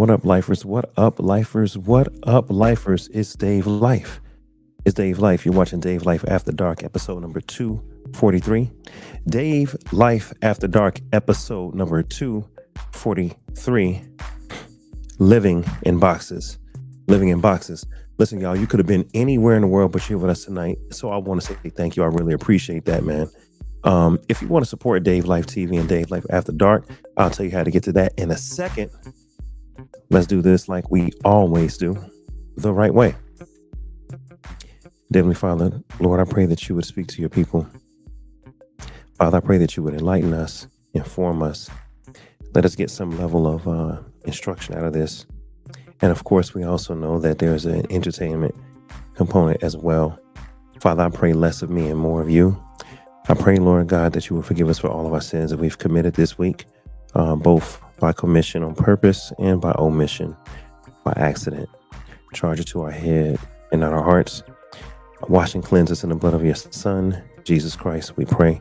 What up, lifers? What up, lifers? What up, lifers? It's Dave Life. It's Dave Life. You're watching Dave Life After Dark, episode number 243. Dave Life After Dark, episode number 243. Living in boxes. Living in boxes. Listen, y'all, you could have been anywhere in the world, but you're with us tonight. So I want to say thank you. I really appreciate that, man. If you want to support Dave Life TV and Dave Life After Dark, I'll tell you how to get to that in a second. Let's do this like we always do, the right way. Heavenly Father, Lord, I pray that you would speak to your people. Father, I pray that you would enlighten us, inform us. Let us get some level of instruction out of this. And of course, we also know that there's an entertainment component as well. Father, I pray less of me and more of you. I pray, Lord God, that you will forgive us for all of our sins that we've committed this week, both by commission on purpose and by omission, by accident. Charge it to our head and not our hearts. Wash and cleanse us in the blood of your Son, Jesus Christ, we pray.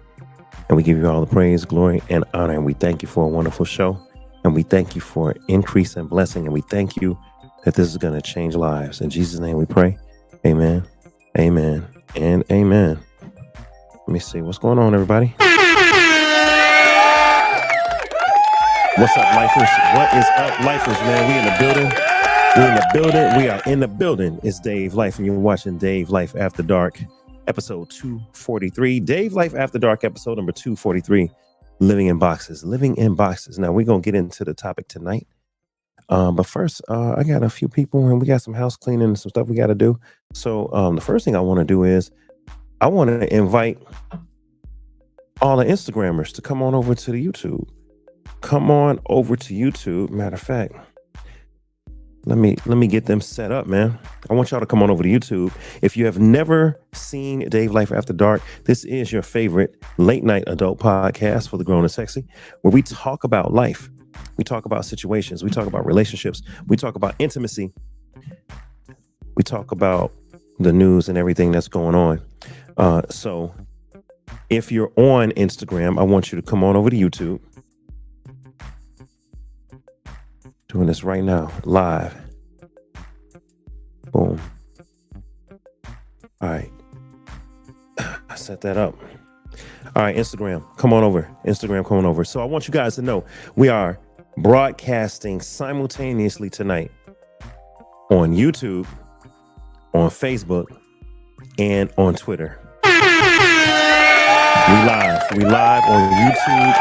And we give you all the praise, glory, and honor. And we thank you for a wonderful show. And we thank you for increase and blessing. And we thank you that this is going to change lives. In Jesus' name we pray. Amen, amen, and amen. Let me see. What's going on, everybody? What's up, lifers? What is up, lifers, man? We in the building. We're in the building. We are in the building. It's Dave Life, and you're watching Dave Life After Dark, episode 243. Dave Life After Dark, episode number 243. Living in boxes. Living in boxes. Now, we're going to get into the topic tonight. But first, I got a few people, and we got some house cleaning and some stuff we got to do. So the first thing I want to do is I want to invite all the Instagrammers to come on over to the YouTube. Come on over to YouTube. Matter of fact, let me get them set up, man. I want y'all to come on over to YouTube. If you have never seen Dave Life After Dark, this is your favorite late night adult podcast for the grown and sexy, where we talk about life. We talk about situations. We talk about relationships. We talk about intimacy. We talk about the news and everything that's going on. So if you're on Instagram, I want you to come on over to YouTube. Doing this right now, live. Boom. All right. I set that up. All right, Instagram, come on over. Instagram, come on over. So I want you guys to know we are broadcasting simultaneously tonight on YouTube, on Facebook, and on Twitter. We live on YouTube,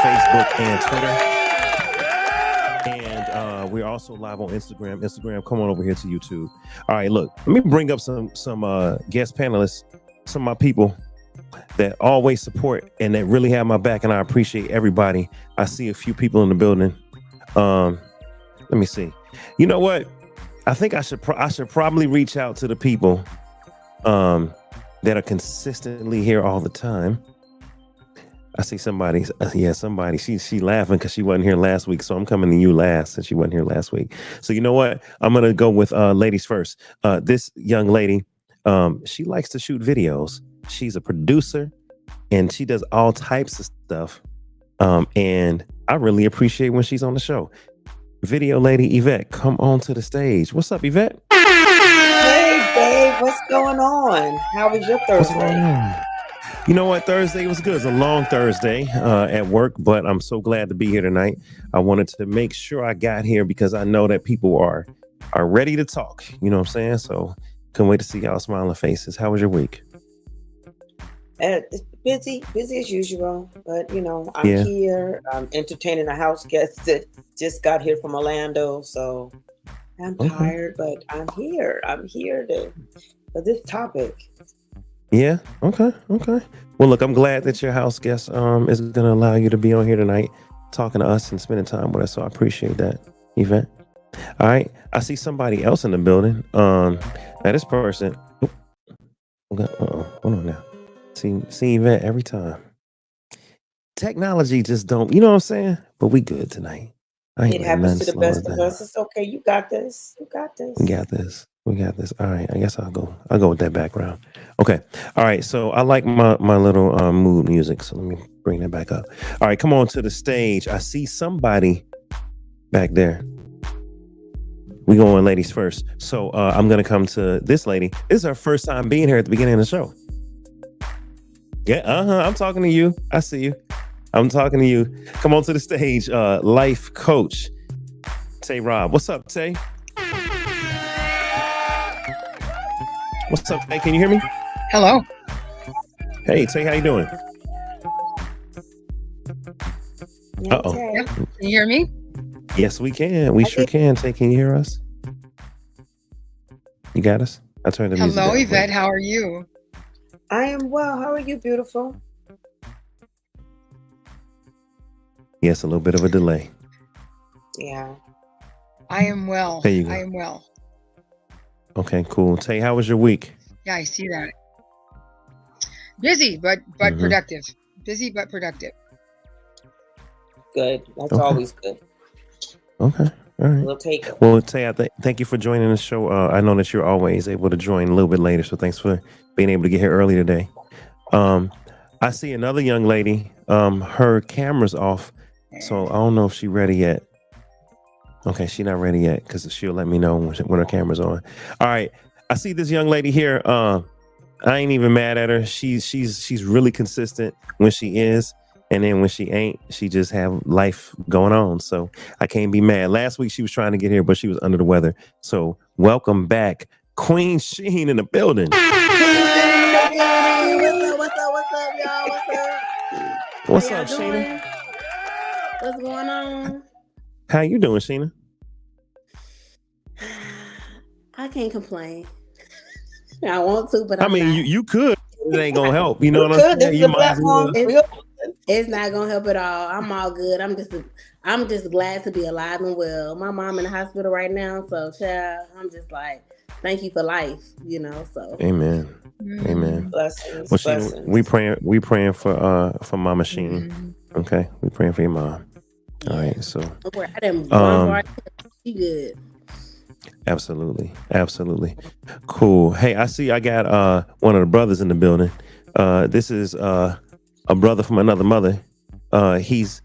Facebook, and Twitter. And we're also live on Instagram. Instagram, come on over here to YouTube. All right, look, let me bring up some guest panelists, some of my people that always support and that really have my back, and I appreciate everybody. I see a few people in the building. Let me see. You know what? I think I should probably reach out to the people that are consistently here all the time. I see somebody. Somebody. She laughing because she wasn't here last week, so I'm coming to you last since she wasn't here last week. So you know what? I'm gonna go with ladies first. This young lady, she likes to shoot videos. She's a producer, and she does all types of stuff. And I really appreciate when she's on the show. Video lady Yvette, come on to the stage. What's up, Yvette? Hey, Dave, what's going on? How was your Thursday? You know what? Thursday was good. It's a long Thursday at work, but I'm so glad to be here tonight. I wanted to make sure I got here because I know that people are ready to talk. You know what I'm saying? So couldn't wait to see y'all smiling faces. How was your week? It's busy as usual, but I'm here. I'm entertaining a house guest that just got here from Orlando, so I'm tired, but I'm here. I'm here for this topic. Yeah. Okay. Well, look, I'm glad that your house guest is going to allow you to be on here tonight, talking to us and spending time with us. So I appreciate that, Yvette. All right. I see somebody else in the building. Now this person. Hold on now. See Yvette every time. Technology just don't. You know what I'm saying? But we good tonight. It happens to the best of us. It's okay. You got this. We got this. All right. I guess I'll go with that background. Okay. All right. So I like my little mood music. So let me bring that back up. All right. Come on to the stage. I see somebody back there. We going ladies first. So I'm gonna come to this lady. This is her first time being here at the beginning of the show. Yeah, I'm talking to you. I see you. I'm talking to you. Come on to the stage, life coach Tay Rob. What's up, Tay? What's up, Tay? Can you hear me? Hello. Hey, Tay, how you doing? Uh-oh. Yep. Can you hear me? Yes, we can. We sure can. Tay, can you hear us? You got us? I turned the music down. Hello, Yvette. How are you? I am well. How are you, beautiful? Yes, a little bit of a delay. Yeah. I am well. There you go. I am well. Okay, cool. Tay, how was your week? Yeah, I see that. Busy, but productive. Busy, but productive. Good. That's Okay. always good. Okay. All right. We'll take it. Well, Tay, thank you for joining the show. I know that you're always able to join a little bit later, so thanks for being able to get here early today. I see another young lady. Her camera's off, so I don't know if she's ready yet. Okay, she's not ready yet because she'll let me know when her camera's on. All right, I see this young lady here. I ain't even mad at her. She's really consistent when she is. And then when she ain't, she just have life going on. So I can't be mad. Last week she was trying to get here, but she was under the weather. So welcome back, Queen Sheen in the building. What's up, y'all? What's up, Sheena? Doing? What's going on? How you doing, Sheena? I can't complain. I want to, but I mean, not. you could. It ain't gonna help. You know what I'm This saying? is You the might as well. platform. It's not gonna help at all. I'm all good. I'm just glad to be alive and well. My mom in the hospital right now, so child, I'm just like, thank you for life, So Amen. Amen. Blessings. Well, Sheena, Blessings. we praying for Mama Sheen. Okay, we praying for your mom. All right, so I didn't bombard. She good. Absolutely. Cool. Hey, I see I got one of the brothers in the building. This is a brother from another mother. He's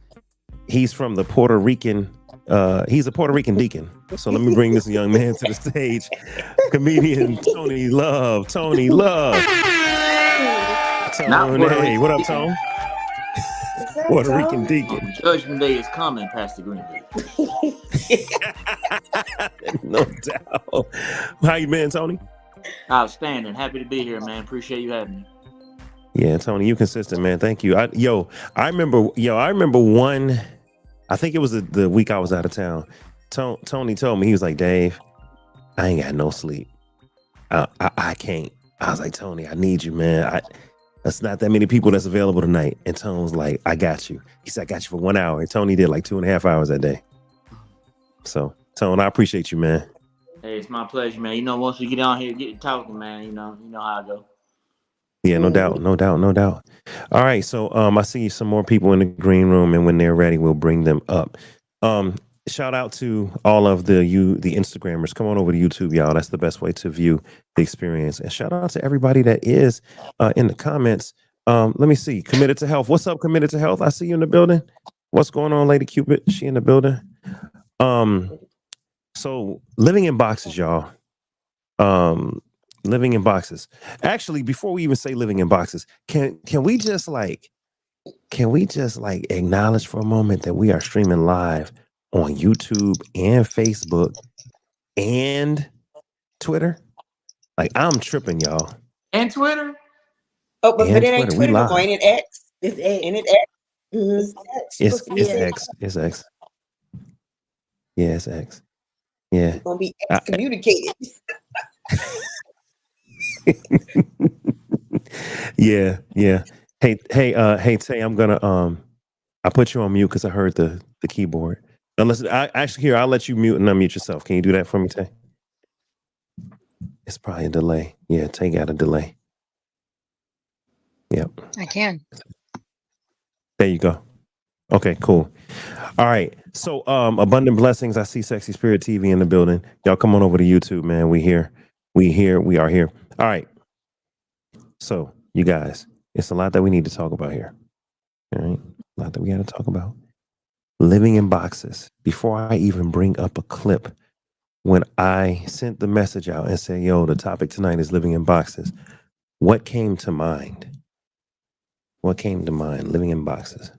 from the Puerto Rican. He's a Puerto Rican deacon. So let me bring this young man to the stage. Comedian Tony Love. Tony, hey, what up, Tone? Puerto Rican deacon. Judgment Day is coming, Pastor Greenwood. No doubt. How you been, Tony? Outstanding. Happy to be here, man. Appreciate you having me. Yeah, Tony, you consistent, man. Thank you. I remember one. I think it was the week I was out of town. Tony told me, he was like, Dave, I ain't got no sleep. I can't. I was like, Tony, I need you, man. That's not that many people that's available tonight. And Tony was like, I got you. He said, I got you for 1 hour. And Tony did like 2.5 hours that day. So, Tony, I appreciate you, man. Hey, it's my pleasure, man. Once we get on here, get talking, man, you know how I go. Yeah, no doubt. All right, so I see some more people in the green room, and when they're ready, we'll bring them up. Shout out to all of the Instagrammers. Come on over to YouTube, y'all. That's the best way to view the experience. And shout out to everybody that is in the comments. Let me see. Committed to Health. What's up, Committed to Health? I see you in the building. What's going on, Lady Cupid? She in the building. So living in boxes, y'all. Living in boxes. Actually, before we even say living in boxes, can we just acknowledge for a moment that we are streaming live on YouTube and Facebook and Twitter? Like, I'm tripping, y'all. And Twitter? Oh, but it ain't Twitter no more. Ain't it X? It's X. Ain't it X? Mm-hmm. It's X. It's X. Yeah, it's X. Yeah. It's gonna be excommunicated. Yeah. Hey, Tay, I'm gonna I put you on mute because I heard the keyboard. Unless I'll let you mute and unmute yourself. Can you do that for me, Tay? It's probably a delay. Yeah, Tay got a delay. Yep. I can. There you go. Okay, cool. All right. So abundant blessings. I see Sexy Spirit TV in the building. Y'all come on over to YouTube, man. We are here. All right. So, you guys, it's a lot that we need to talk about here. All right. A lot that we got to talk about. Living in boxes. Before I even bring up a clip when I sent the message out and said, "Yo, the topic tonight is living in boxes," what came to mind? What came to mind? Living in boxes.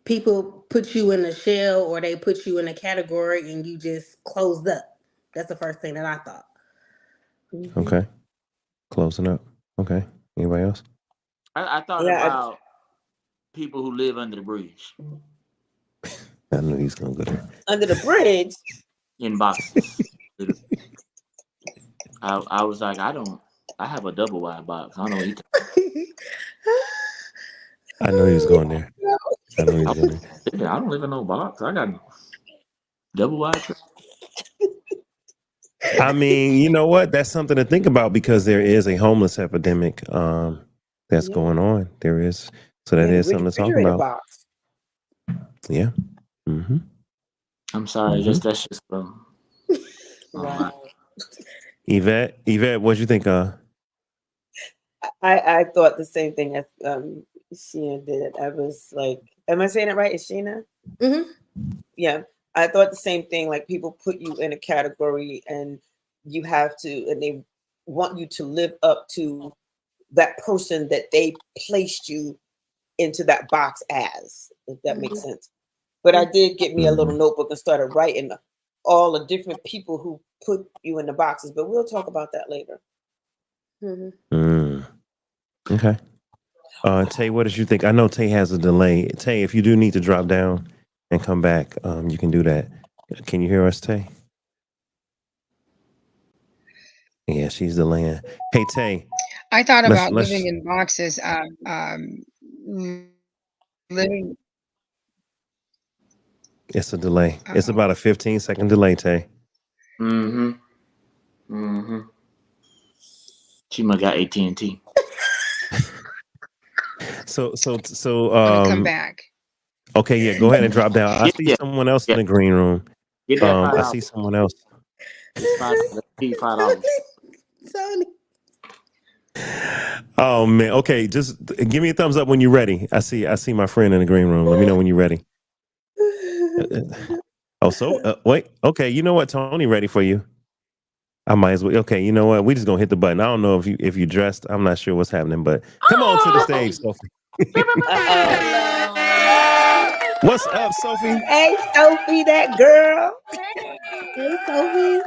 People put you in a shell or they put you in a category and you just closed up. That's the first thing that I thought. Mm-hmm. Okay, closing up. Okay, anybody else? I thought about people who live under the bridge. I knew he was gonna go there. Under the bridge. In boxes. I was like, I have a double wide box. I don't know what you I knew he was going there. I knew he was going there. Yeah, I don't live in no box. I got double wide. I mean, you know what? That's something to think about because there is a homeless epidemic that's going on. There is, so that is something to talk about. Box. Yeah. Mm-hmm. I'm sorry, that's just Wow. Yvette, what'd you think? I thought the same thing as Sheena did. I was like, am I saying it right? Is Sheena? Mm-hmm. Yeah. I thought the same thing. Like people put you in a category and you have to, and they want you to live up to that person that they placed you into that box as, if that makes sense. But I did get me a little notebook and started writing all the different people who put you in the boxes, but we'll talk about that later. Okay. Tay, what did you think? I know Tay has a delay. Tay, if you do need to drop down and come back, you can do that. Can you hear us, Tay? Yeah, she's delaying. Hey, Tay. I thought about living in boxes. Living. It's a delay. It's about a 15-second delay, Tay. She must got AT&T. So come back. Okay, yeah, go ahead and drop down. I see someone else in the green room. Get that I see someone else. $5. Tony. Oh man. Okay, just give me a thumbs up when you're ready. I see my friend in the green room. Let me know when you're ready. Wait. Okay, you know what? Tony ready for you. I might as well. Okay, you know what? We just gonna hit the button. I don't know if you dressed. I'm not sure what's happening, but come on to the stage, Sophie. What's up, Sophie? Hey, Sophie, that girl. Hey, Sophie.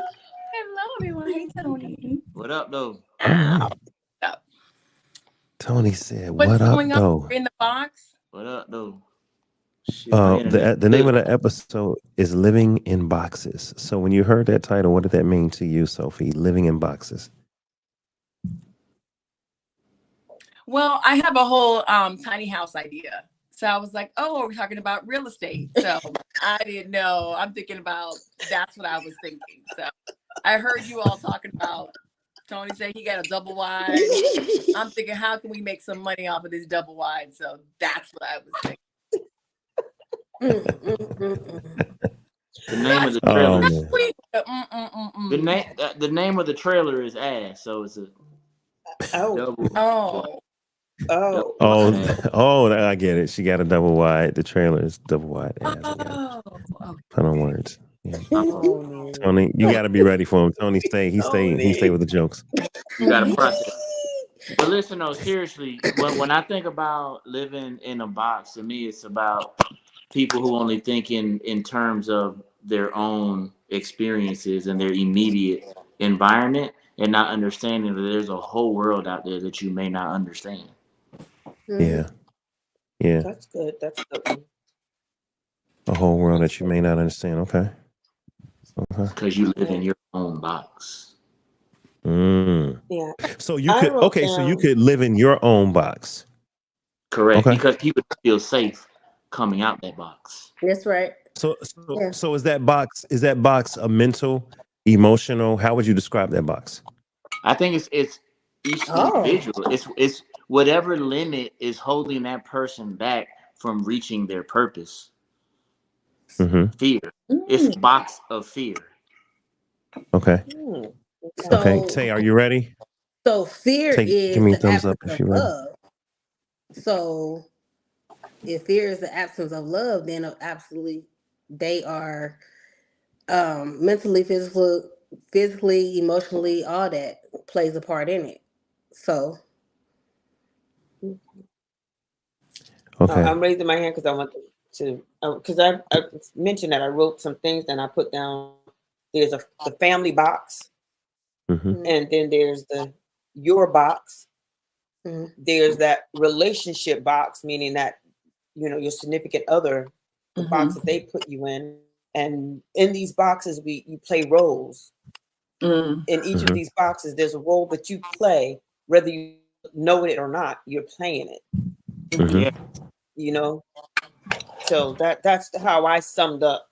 Hello, everyone. Hey, Tony. What up, though? Tony said, What's "What up, going though?" on in the box? What up, though? The name of the episode is Living in Boxes. So when you heard that title, what did that mean to you, Sophie? Living in boxes. Well, I have a whole tiny house idea. So I was like, oh, we're talking about real estate. So I didn't know. I'm thinking about, that's what I was thinking. So I heard you all talking about, Tony said he got a double wide. I'm thinking, how can we make some money off of this double wide? So that's what I was thinking. The name of the trailer. The name of the trailer is Ass. So it's a double. I get it. She got a double wide. The trailer is double wide. Put on words. Yeah. Tony, you got to be ready for him. Tony, he stay with the jokes. You got to process. But listen, though, seriously, when I think about living in a box, to me, it's about people who only think in terms of their own experiences and their immediate environment, and not understanding that there's a whole world out there that you may not understand. Yeah. That's good. A whole world that you may not understand. Okay. Because you live in your own box. Yeah. So you could so you could live in your own box. Correct. Okay. Because people feel safe coming out that box. That's right. So is that box a mental, emotional? How would you describe that box? I think it's each individual. It's whatever limit is holding that person back from reaching their purpose. Fear. It's a box of fear. Okay. Okay. Tay, are you ready? So fear is give me a the thumbs up absence if you're of ready. love. So if fear is the absence of love, then absolutely they are Mentally, physically, emotionally, all that plays a part in it. So, Okay. I'm raising my hand because I want to, because I mentioned that I wrote some things and I put down. There's the family box, Mm-hmm. and then there's the your box. mm-hmm. There's that relationship box, meaning that your significant other, the box that they put you in, and in these boxes you play roles. In each of these boxes, there's a role that you play, whether you know it or not. You're playing it. Yeah. So that's how I summed up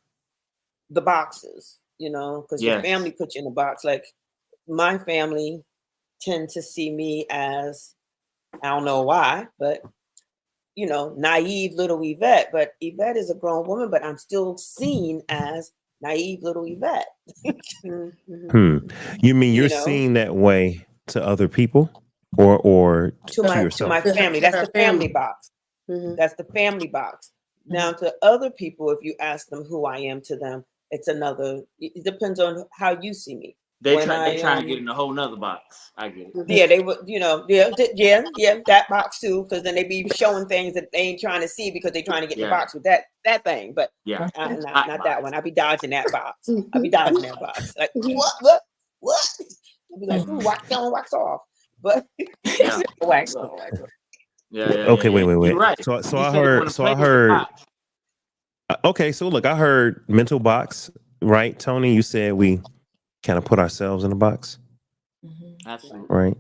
the boxes. Because your Yes. family put you in a box. Like my family tend to see me as, I don't know why, but naive little Yvette. But Yvette is a grown woman, but I'm still seen as naive little Yvette. You mean you're seen that way to other people, or to yourself? my family? That's the family box. Mm-hmm. That's the family box. Now, to other people, if you ask them who I am to them, it's another. It depends on how you see me. They trying to get in a whole nother box. I get it. Yeah, they would. That box too. Because then they be showing things that they ain't trying to see because they trying to get in the box with that thing. But not that one. I be dodging that box. I be dodging that box. Like what? I'll be like, wax on, wax off. But wax on, wax off. Yeah. Okay, wait. You're right. So I heard. Okay, so look, I heard mental box, right? Tony, you said we kind of put ourselves in a box. Absolutely. Right.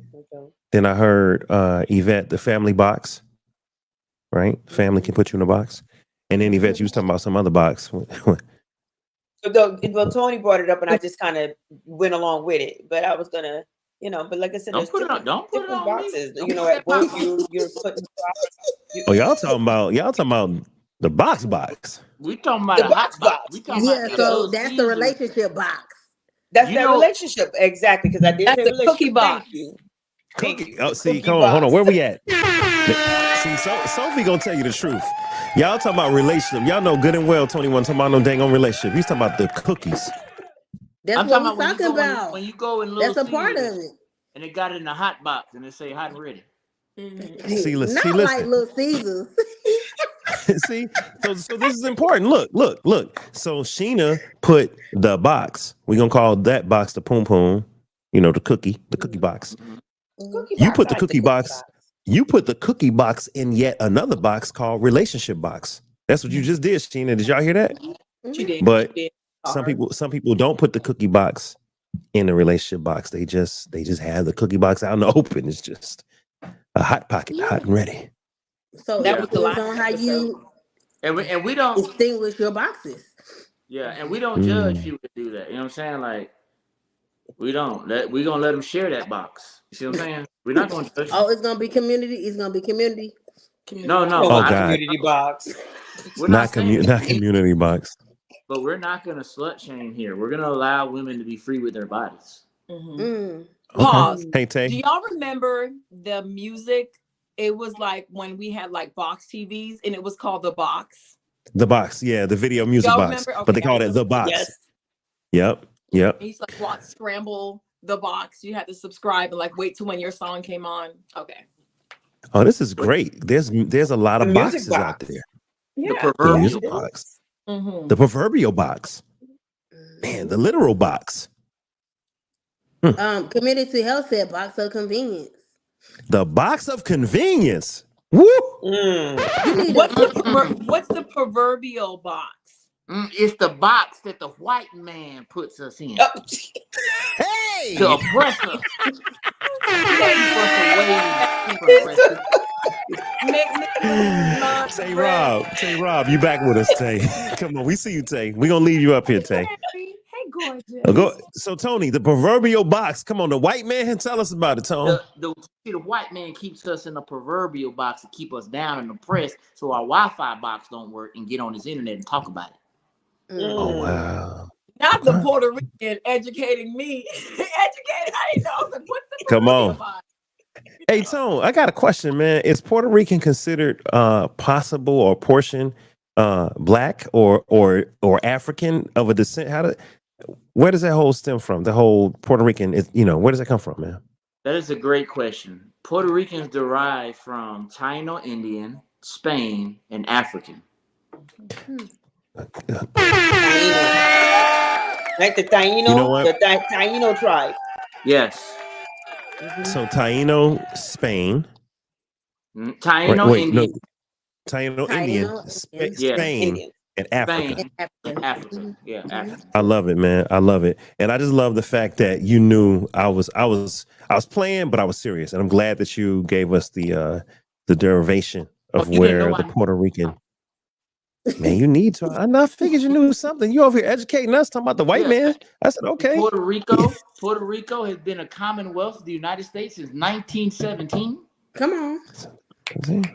Then I heard Yvette, the family box. Right? Family can put you in a box. And then Yvette, you was talking about some other box. Well, Tony brought it up, and I just kind of went along with it. But I was gonna, but like I said, don't put it on boxes. Me. At work, you're putting. Y'all talking about the box. We talking about the a box hot box. We talking about so that's the relationship box. That's that relationship, exactly. Because I did say relationship. Cookie box. Thank you. Oh, see, hold on. Where we at? See, Sophie gonna tell you the truth. Y'all talking about relationship. Y'all know good and well Tony wasn't talking about no dang on relationship. He's talking about the cookies. That's what we're talking about. When you go in Little that's a part of it. And they got it in a hot box and they say hot and ready. See, listen. Like Little Caesars. See, so this is important. Look. So Sheena put the box. We're gonna call that box the poom poom. The cookie box. You put the cookie box. You put the cookie box in yet another box called relationship box. That's what you just did, Sheena. Did y'all hear that? She did. But some people don't put the cookie box in the relationship box. They just have the cookie box out in the open. It's just a hot pocket, hot and ready. So that was the last on how you and we don't distinguish your boxes. Yeah, and we don't judge people that do that. You know what I'm saying? Like we don't. We're gonna let them share that box. You see what I'm saying? We're not gonna judge. Oh, it's gonna be community. It's gonna be community. No. Oh, God. Community box. Not community box. But we're not gonna slut shame here. We're gonna allow women to be free with their bodies. Pause. Hey, Tay. Do y'all remember the music? It was like when we had like box TVs, and it was called The Box. The box, yeah, the video music box. Okay, but they called it The Box. Yes. Yep. And you like scramble the box. You had to subscribe and like wait till when your song came on. Okay. Oh, this is great. There's a lot of boxes out there. Yeah. The proverbial box. The proverbial box. Man, the literal box. Community Health said box of convenience. The box of convenience. Woo! What's the proverbial box? It's the box that the white man puts us in. Hey! To oppress us. Tay Rob, you back with us, Tay. Come on, we see you, Tay. We're gonna leave you up here, Tay. Hey, gorgeous. So, Tony, the proverbial box. Come on, the white man, tell us about it, Tony. The white man keeps us in a proverbial box to keep us down and oppressed, so our Wi-Fi box don't work and get on his internet and talk about it. Oh wow! Not the Puerto Rican educating me. Educated, I didn't know. I was like, what's the Come on. box? Hey, Tone, I got a question, man. Is Puerto Rican considered possible or portion black or African of a descent? where does that whole stem from? The whole Puerto Rican is, where does that come from, man? That is a great question. Puerto Ricans derive from Taino Indian, Spain, and African. Taino. Like the Taino, You know what? the Taino tribe. Yes. So Taino, Spain. Taino Indian. Taino, Indian, Spain, Indian. and Africa. Africa. Yeah, Africa. I love it, man. I love it, and I just love the fact that you knew I was playing, but I was serious, and I'm glad that you gave us the derivation of where the Puerto Rican. Man, you need to. I figured you knew something. You over here educating us, talking about the white man. I said, okay. Puerto Rico has been a Commonwealth of the United States since 1917. Come on.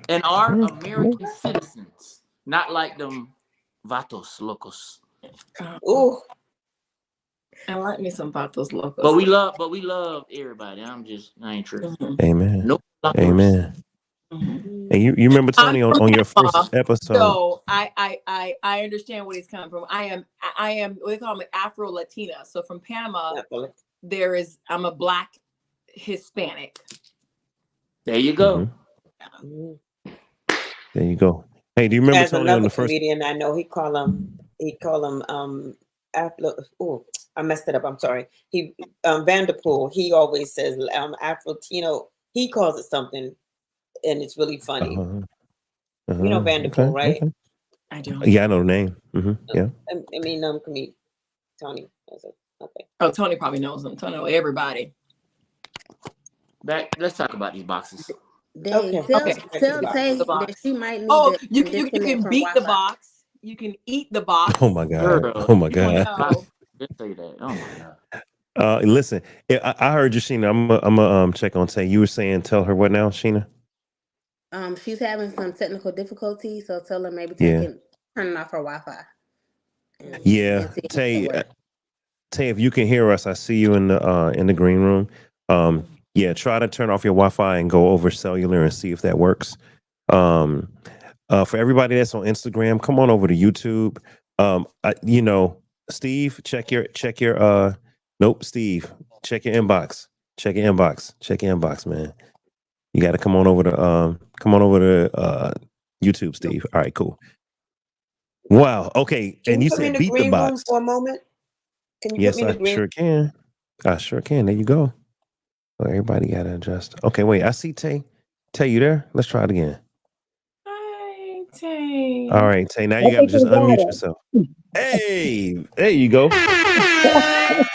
And are American citizens, not like them vatos locos. Ooh. I like me some vatos locos. But we love everybody. I ain't true. Amen. Nope. Amen. And you remember Tony on your first episode. So I understand where he's coming from. I am what they call me Afro Latina. So from Panama, I'm a Black Hispanic. There you go. There you go. Hey, do you remember There's Tony on the first? Comedian I know. He call him I messed it up. I'm sorry. He Vanderpool. He always says Afro-Tino. He calls it something, and it's really funny. You know Vanderpool, right? Okay. I don't. Yeah, I know the name. Yeah. I mean, comedian Tony. Okay. Oh, Tony probably knows them. Tony knows everybody. Let's talk about these boxes. Tell Tay that she might need. Oh, you can beat the box. You can eat the box. Oh my god. Girl, oh my god. Just say that. Oh my god. Listen, I heard you, Sheena. I'm gonna check on Tay. You were saying, tell her what now, Sheena? She's having some technical difficulties, so tell her maybe turn off her Wi-Fi. Yeah, Tay, if you can hear us, I see you in the green room. Yeah, try to turn off your Wi-Fi and go over cellular and see if that works. For everybody that's on Instagram, come on over to YouTube. Steve, check your nope, Steve, check your inbox. Check your inbox, man. You got to come on over to YouTube, Steve. All right, cool. Wow. Okay. And you said beat the box for a moment. Can you yes, I sure can. I sure can. There you go. Oh, everybody got to adjust. Okay, wait. I see Tay. Tay, you there? Let's try it again. Hi, Tay. All right, Tay. Now you got to just unmute yourself. Hey, there you go. There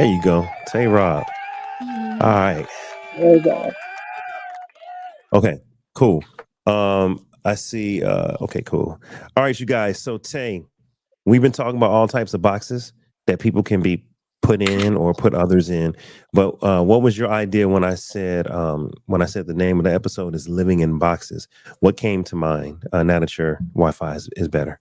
you go. Tay Rob. All right. There you go. Okay, cool. I see. Okay, cool. All right, you guys. So Tay, we've been talking about all types of boxes that people can be put in or put others in. But what was your idea when I said the name of the episode is Living in Boxes? What came to mind now that your Wi-Fi is better?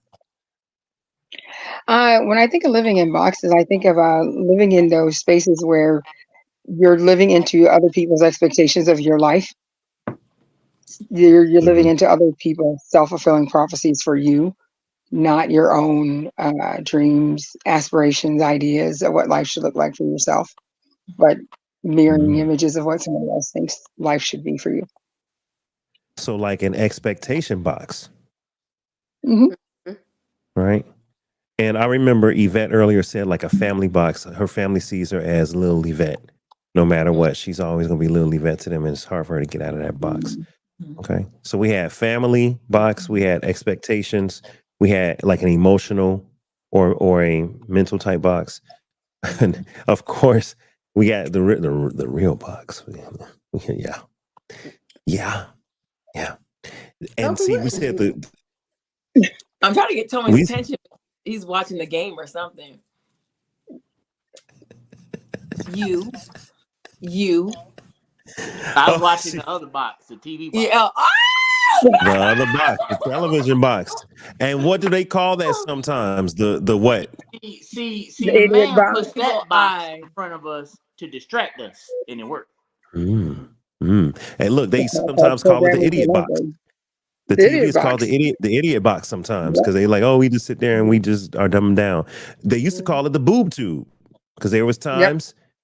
When I think of living in boxes, I think of living in those spaces where you're living into other people's expectations of your life. You're living into other people's self-fulfilling prophecies for you, not your own dreams, aspirations, ideas of what life should look like for yourself, but mirroring images of what someone else thinks life should be for you. So like an expectation box. Mm-hmm. Right? And I remember Yvette earlier said like a family box. Her family sees her as little Yvette. No matter what, she's always going to be little Yvette to them, and it's hard for her to get out of that box. Okay. So we had family box, we had expectations, we had like an emotional or a mental type box. And of course, we got the real box. Yeah. And see, we said I'm trying to get Tony's attention. He's watching the game or something. You. I was watching the other box, the TV box. Yeah. The other box, the television box. And what do they call that sometimes? The what? See, the man puts that box in front of us to distract us, and it worked. And look, they sometimes call it the idiot box. The The TV idiot is called box. the idiot box sometimes Yep. because they like, oh, we just sit there and we just are dumbing down. They used to call it the boob tube because Yep.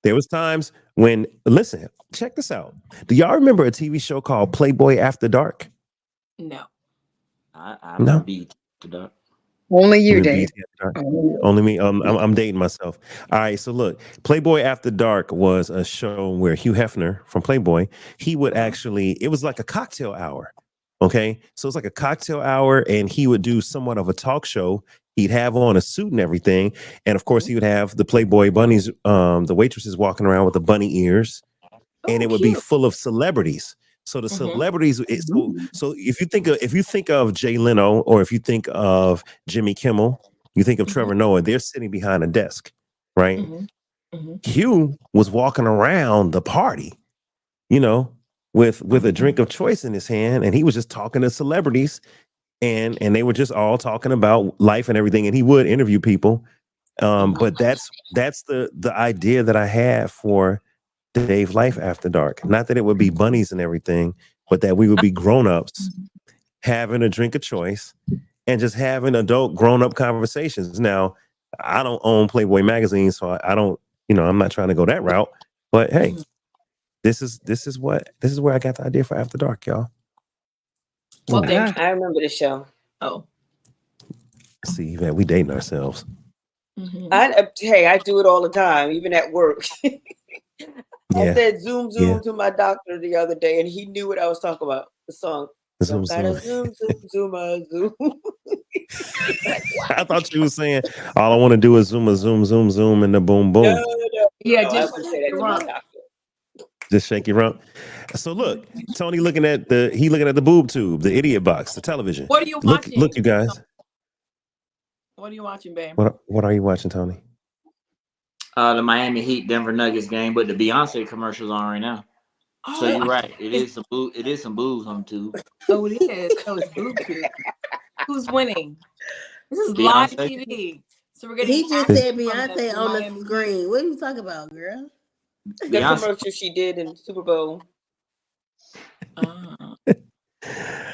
there was times when listen, check this out. Do y'all remember a TV show called Playboy After Dark? No. I remember No, beat to the Only you, remember Dave. BET After Dark? Only you. Only me. I'm dating myself. All right. So look, Playboy After Dark was a show where Hugh Hefner from Playboy, he would actually, it was like a cocktail hour. Okay. So it's like a cocktail hour, and he would do somewhat of a talk show. He'd have on a suit and everything. And of course, he would have the Playboy bunnies, the waitresses walking around with the bunny ears, and Oh, it would be cute. full of celebrities. So the Mhm. celebrities, so if you think of Jay Leno, or if you think of Jimmy Kimmel, you think of Trevor Noah, they're sitting behind a desk, right? Mhm. Mhm. Hugh was walking around the party, you know, with a drink of choice in his hand, and he was just talking to celebrities, and they were just all talking about life and everything, and he would interview people. But that's the idea that I had for Dave Life After Dark. Not that it would be bunnies and everything, but that we would be grown-ups having a drink of choice and just having adult grown-up conversations. Now, I don't own Playboy magazine, so I don't, I'm not trying to go that route. But hey, this is where I got the idea for After Dark, y'all. Well, thank you. I remember the show. Oh. See, man, we dating ourselves. Mhm. I do it all the time, even at work. I Yeah. said zoom Yeah. to my doctor the other day, and he knew what I was talking about. The song. Zoom, Gotta zoom. zoom. Like, I thought you were saying all I want to do is zoom, and the boom, no, boom. Yeah, I just wouldn't shake say that your to my rump. doctor. Just shake your rump. So look, Tony looking at the boob tube, the idiot box, the television. What are you Look, watching? you guys. What are you watching, babe? What are you watching, Tony? The Miami Heat Denver Nuggets game, but the Beyonce commercials on right now. So you're right. It is some boobs on tube. Oh, it is. Oh, it's boob tube. Who's winning? This is live Beyonce. TV. So we're getting He just action said from Beyonce the on the Miami Heat. screen. What are you talking about, girl? The Beyonce. commercial she did in Super Bowl.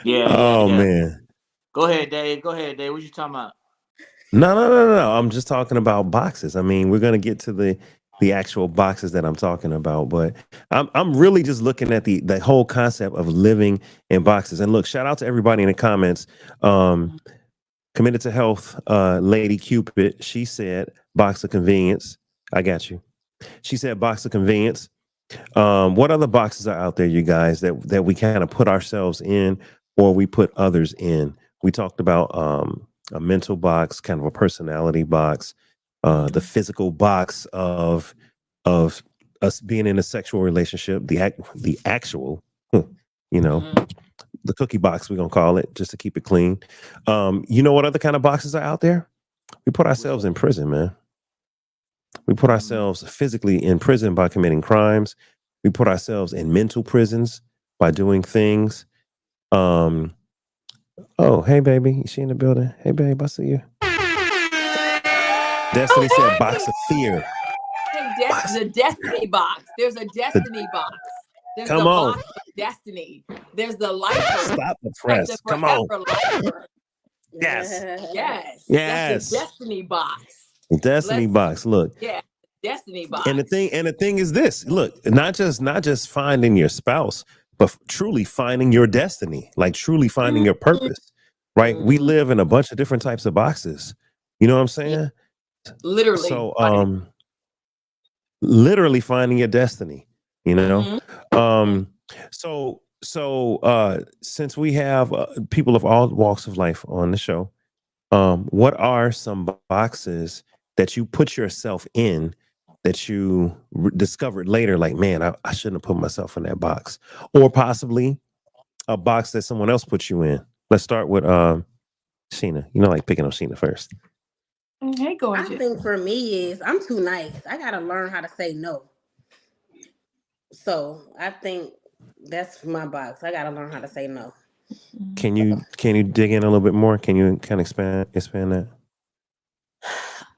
Yeah. Man. Go ahead, Dave. What you talking about? No. I'm just talking about boxes. I mean, we're gonna get to the actual boxes that I'm talking about, but I'm really just looking at the whole concept of living in boxes. And look, shout out to everybody in the comments. Committed to Health, Lady Cupid, she said box of convenience. I got you. She said box of convenience. What other boxes are out there, you guys, that we kind of put ourselves in, or we put others in? We talked about a mental box, kind of a personality box, the physical box of us being in a sexual relationship, the actual, the cookie box, we're gonna call it, just to keep it clean. You know what other kind of boxes are out there? We put ourselves in prison, man. We put ourselves physically in prison by committing crimes. We put ourselves in mental prisons by doing things. Oh, hey baby, is she in the building? Hey babe, I see you. Destiny said box of fear. The Destiny box. There's a Destiny box. There's Come the on. box of Destiny. There's the lifer. Stop the Like press. the Come on. forever lifer. Yes. Yes. Yes. That's the Destiny box. Destiny box. Look. Yeah. Destiny box. And the thing is this. Look, not just finding your spouse, but truly finding your destiny, like truly finding your purpose. Right? We live in a bunch of different types of boxes. You know what I'm saying? Literally. So literally finding your destiny, so since we have people of all walks of life on the show, what are some boxes that you put yourself in that you discovered later, like, man, I shouldn't have put myself in that box, or possibly a box that someone else put you in? Let's start with Sheena. Like picking up Sheena first. Hey, gorgeous. I think for me is I'm too nice. I gotta learn how to say no. So I think that's my box. I gotta learn how to say no. Can you dig in a little bit more? Can you kind of expand that?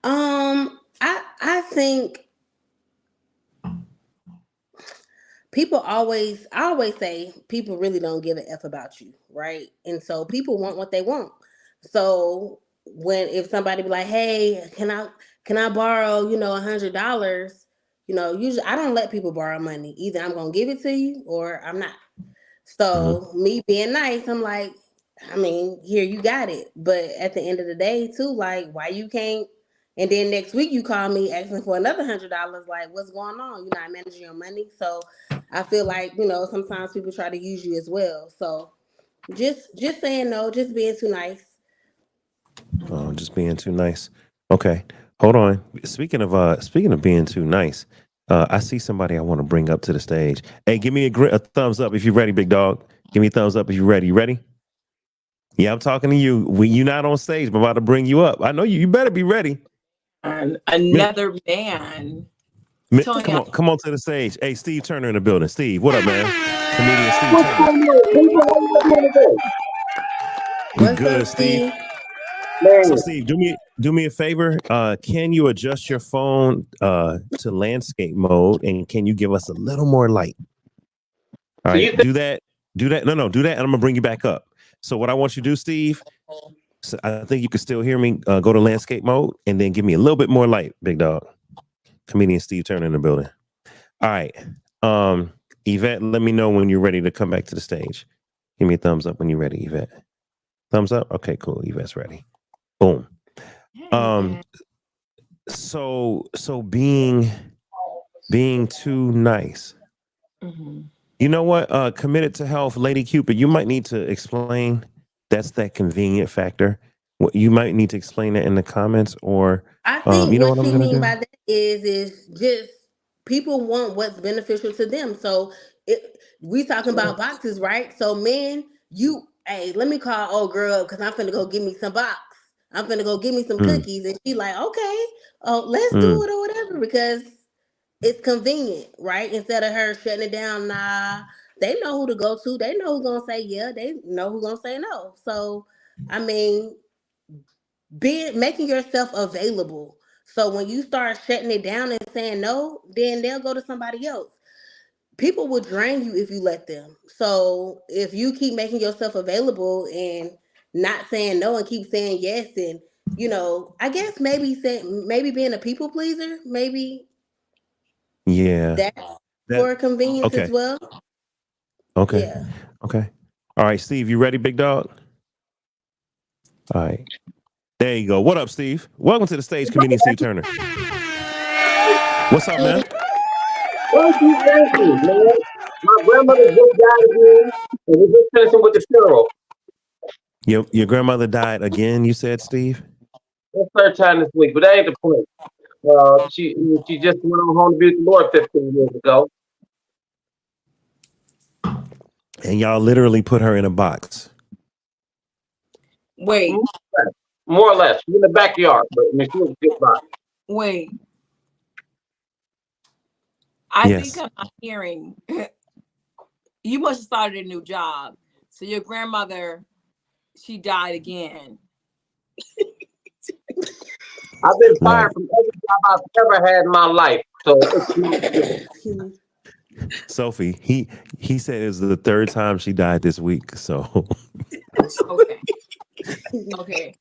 I think I always say people really don't give a F about you, right? And so people want what they want. So if somebody be like, hey, can I borrow, $100? Usually I don't let people borrow money. Either I'm gonna give it to you or I'm not. Mhm. So me being nice, I'm like, I mean, here you got it. But at the end of the day, too, like, why you can't? And then next week you call me asking for another $100. Like, what's going on? You're not managing your money. So I feel like sometimes people try to use you as well. So just saying no, just being too nice. Oh, just being too nice. Okay, hold on. Speaking of being too nice, I see somebody I want to bring up to the stage. Hey, give me a thumbs up if you're ready, big dog. Give me a thumbs up if you're ready. You ready? Yeah, I'm talking to you. When you're not on stage, I'm about to bring you up. I know you. You better be ready. And Miss- another man. Tony, Come on to the stage. Hey, Steve Turner in the building. Steve, what up, man? Comedian Steve What's Turner. going on, people? How you doing today? We What's up, good, Steve. Steve? So, Man, Steve, do me a favor. Can you adjust your phone to landscape mode, and can you give us a little more light? All so you right, think do that. Do that. No, do that, and I'm gonna bring you back up. So, what I want you to do, Steve. So I think you can still hear me. Go to landscape mode, and then give me a little bit more light, big dog. Comedian Steve Turner in the building. All right, Yvette, let me know when you're ready to come back to the stage. Give me a thumbs up when you're ready, Yvette. Thumbs up. Okay, cool. Yvette's ready. Boom. Um, so being too nice. mm-hmm. You know what? Committed to health, Lady Cupid. You might need to explain. That's that convenient factor. What you might need to explain that in the comments, or I think you know what what I'm she gonna mean do? by that is just people want what's beneficial to them. So we talking about boxes, right? So men, hey, let me call old girl because I'm finna go give me some box. I'm finna go give me some Mm, cookies, and she like, okay, oh, let's do mm, it or whatever because it's convenient, right? Instead of her shutting it down, nah, they know who to go to. They know who's gonna say yeah. They know who's gonna say no. So, I mean, making yourself available. So when you start shutting it down and saying no, then they'll go to somebody else. People will drain you if you let them. So if you keep making yourself available and not saying no and keep saying yes, and I guess maybe being a people pleaser, maybe yeah. that's That for convenience as okay. well. Okay. Yeah. Okay. All right, Steve, you ready, big dog? All right. There you go. What up, Steve? Welcome to the stage, comedian Steve Turner. What's up, man? thank you, man. My grandmother just died again, and we're just finishing with the funeral. Your grandmother died again, you said, Steve? That's third time this week, but that ain't the point. She just went on home to be with the Lord 15 years ago. And y'all literally put her in a box. Wait, More or less. She's in the backyard, but I mean, she was a good box. wait. I think Yes. I'm not hearing. You must have started a new job. So your grandmother, she died again. I've been Right. fired from every job I've ever had in my life, so it's not good. Excuse me. Sophie, he said it was the third time she died this week. So Okay. Okay.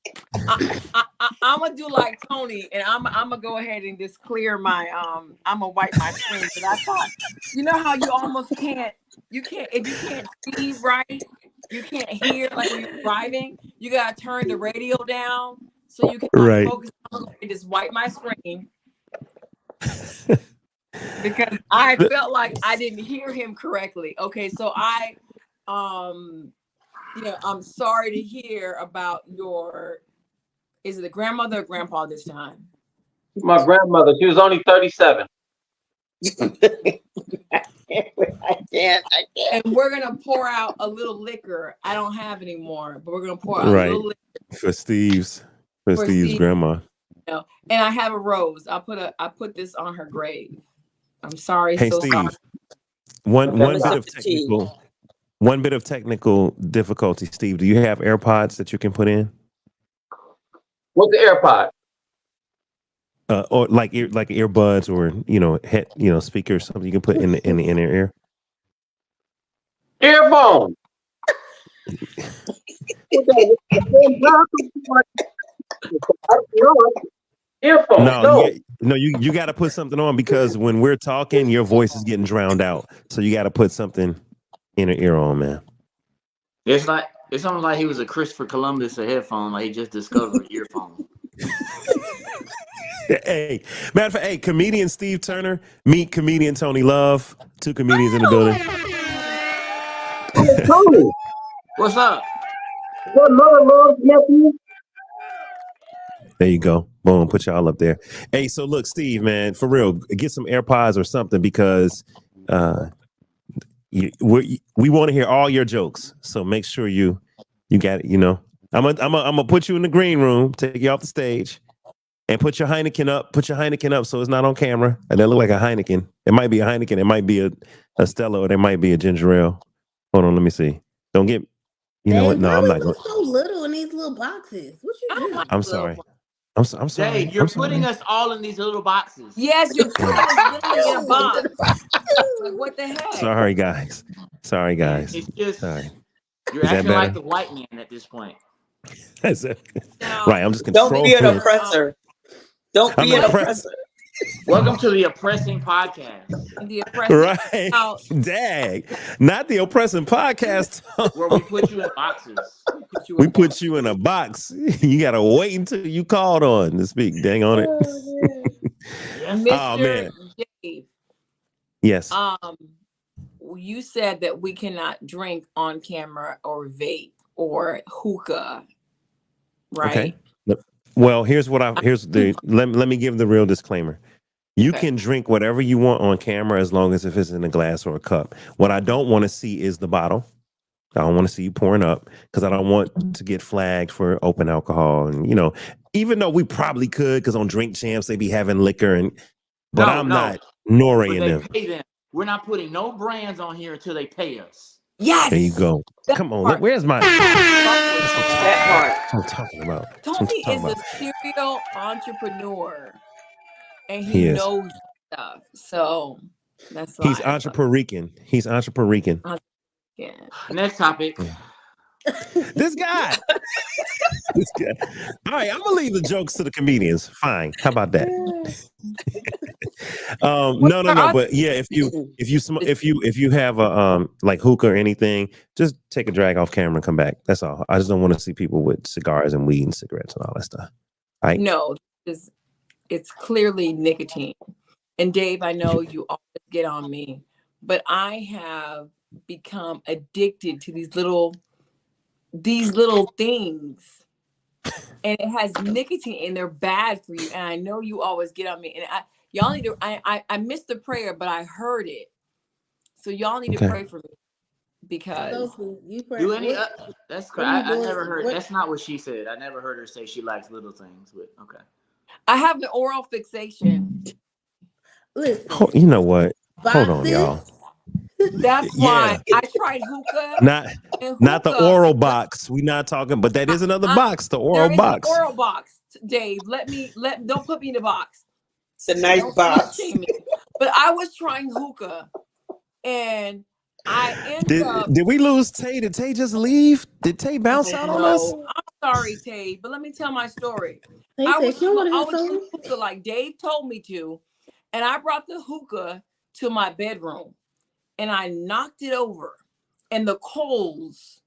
I'm gonna do like Tony, and I'm gonna go ahead and just clear my I'm gonna wipe my screen. But I thought, you know how you almost can't, if you can't see right, you can't hear like when you're driving. You gotta turn the radio down so you can like right. focus. I'm gonna go and just wipe my screen because I felt like I didn't hear him correctly. Okay, so um I'm sorry to hear about your. Is it a grandmother or grandpa this time? My grandmother, she was only 37. I can't. And we're gonna pour out a little liquor. I don't have any more, but we're gonna pour out a Right. little liquor For Steve's for Steve. grandma. And I have a rose. I put this on her grave. I'm sorry, Hey so sorry. Steve, one Okay, I'm one gonna bit sip of the tea. technical difficulty, Steve. Do you have AirPods that you can put in? What's the AirPod? Or like earbuds or head speakers, something you can put in the inner ear. Earphones. Earphones. No, you got to put something on because when we're talking, your voice is getting drowned out. So you got to put something in your ear on, man. It's almost like he was a Christopher Columbus of headphone, like he just discovered earphones. Hey, matter of fact, hey, comedian Steve Turner, meet comedian Tony Love. 2 comedians in the building. Tony, What's up? what mother loves nephew? There you go. Boom, put y'all up there. Hey, so look, Steve, man, for real, get some AirPods or something because we want to hear all your jokes. So make sure you got it. You know, I'm gonna put you in the green room, take you off the stage, and put your Heineken up. Put your Heineken up so it's not on camera. And that look like a Heineken. It might be a Heineken. It might be a Stella, or there might be a ginger ale. Hold on, let me see. Don't get. You know what? No, I'm not going. So little in these little boxes. What you do? I'm sorry. I'm sorry. Dave, you're putting us all in these little boxes. Yes, you're putting us literally in a box. Like, what the heck? Sorry, guys. It's just you're acting like the white man at this point. Right. I'm just Don't controlling. be an oppressor. Don't be an oppressor. Welcome to the oppressing podcast. The oppressing Right. Dag. Not the oppressing podcast. Where we put you in boxes. We put you in a box. You gotta wait until you called on to speak. Dang on it. Mr. man. Dave. Yes. You said that we cannot drink on camera or vape or hookah, right? Okay. Well, let me give the real disclaimer. You can drink whatever you want on camera as long as if it's in a glass or a cup. What I don't want to see is the bottle. I don't want to see you pouring up because I don't want to get flagged for open alcohol. And, even though we probably could, because on Drink Champs, they be having liquor. But I'm not Nori in them. Pay them. We're not putting no brands on here until they pay us. Yes. There you go. Come on. Where's my... That part. I'm talking about. Tony is a serial entrepreneur. And he knows stuff. So that's why. He's entrepreneur-rican. Yeah. Next topic. This guy. All right, I'm gonna leave the jokes to the comedians. Fine. How about that? No. But yeah, if you have a like hookah or anything, just take a drag off camera and come back. That's all. I just don't want to see people with cigars and weed and cigarettes and all that stuff. All right? No, it's clearly nicotine. And Dave, I know you always get on me, but I have become addicted to these little things. And it has nicotine and they're bad for you. And I know you always get on me. And y'all need to I missed the prayer, but I heard it. So y'all need to pray for me because that's correct. I never heard that's not what she said. I never heard her say she likes little things, but okay. I have an oral fixation. Listen, you know what? Hold on, y'all. That's why I tried hookah. Not the oral box. We're not talking, but that is another box. The oral box. Oral box, Dave. Don't put me in the box. It's a nice box. But I was trying hookah, and I ended up. Did we lose Tay? Did Tay just leave? Did Tay bounce out on us? I'm sorry, Tay, but let me tell my story. I was doing hookah like Dave told me to, and I brought the hookah to my bedroom, and I knocked it over, and the coals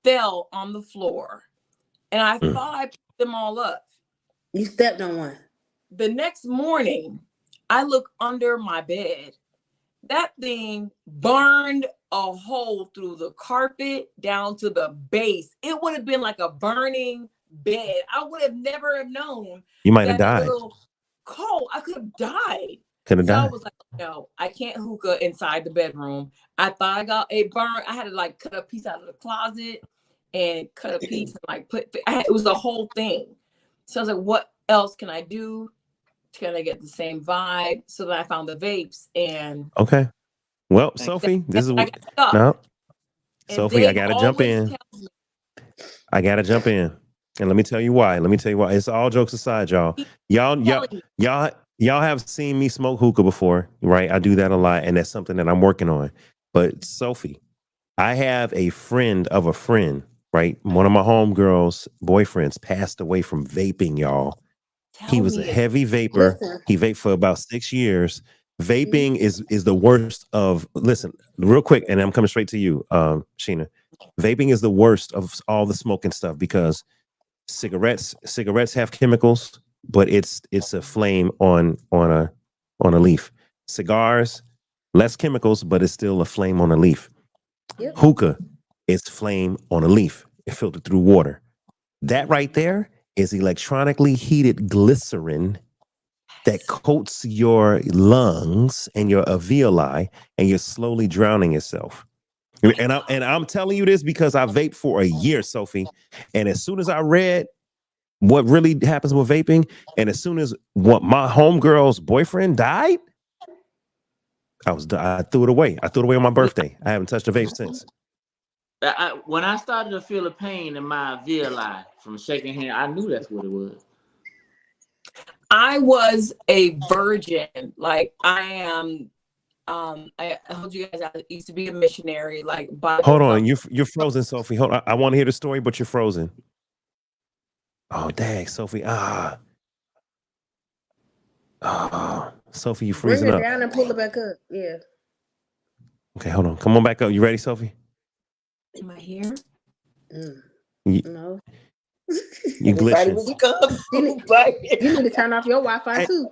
fell on the floor, and I thought I picked them all up. You stepped on one. The next morning, I look under my bed. That thing burned a hole through the carpet down to the base. It would have been like a burning bed. I would have never have known. You might have died. Cold. I could have died. Could have died. I was like, no, I can't hookah inside the bedroom. I thought I got it burned. I had to like cut a piece out of the closet and cut a piece and like it was the whole thing. So I was like, what else can I do? Can I get the same vibe? So then I found the vapes and okay. Well, Sophie, this is what Sophie, I gotta jump in. I gotta jump in. And let me tell you why. It's all jokes aside, y'all. Y'all have seen me smoke hookah before, right? I do that a lot, and that's something that I'm working on. But Sophie, I have a friend of a friend, right? One of my homegirls' boyfriends passed away from vaping, y'all. He Tell was a me. heavy vapor. Listen. He vaped for about 6 years. Mhm. Vaping is the worst of, listen, real quick, and I'm coming straight to you, Sheena. Vaping is the worst of all the smoking stuff because cigarettes have chemicals, but it's a flame on a leaf. Cigars, less chemicals, but it's still a flame on a leaf. Yep. Hookah is flame on a leaf. It filtered through water. That right there is electronically heated glycerin that coats your lungs and your alveoli, and you're slowly drowning yourself. And I'm telling you this because I vaped for a year, Sophie. And as soon as I read what really happens with vaping, and as soon as what my homegirl's boyfriend died, I threw it away. I threw it away on my birthday. I haven't touched a vape since. When I started to feel a pain in my alveoli from shaking hand, I knew that's what it was. I was a virgin. Like I am. I told you guys I used to be a missionary. Like Hold Bible on, thump. you're frozen, Sophie. Hold on. I want to hear the story, but you're frozen. Oh, dang, Sophie. Sophie, you Bring freezing her up. down and pull her back up. Yeah. Okay, hold on. Come on back up. You ready, Sophie? Am I here? You, No. you Everybody glitching. was come. You need to turn off your Wi-Fi Hey, too.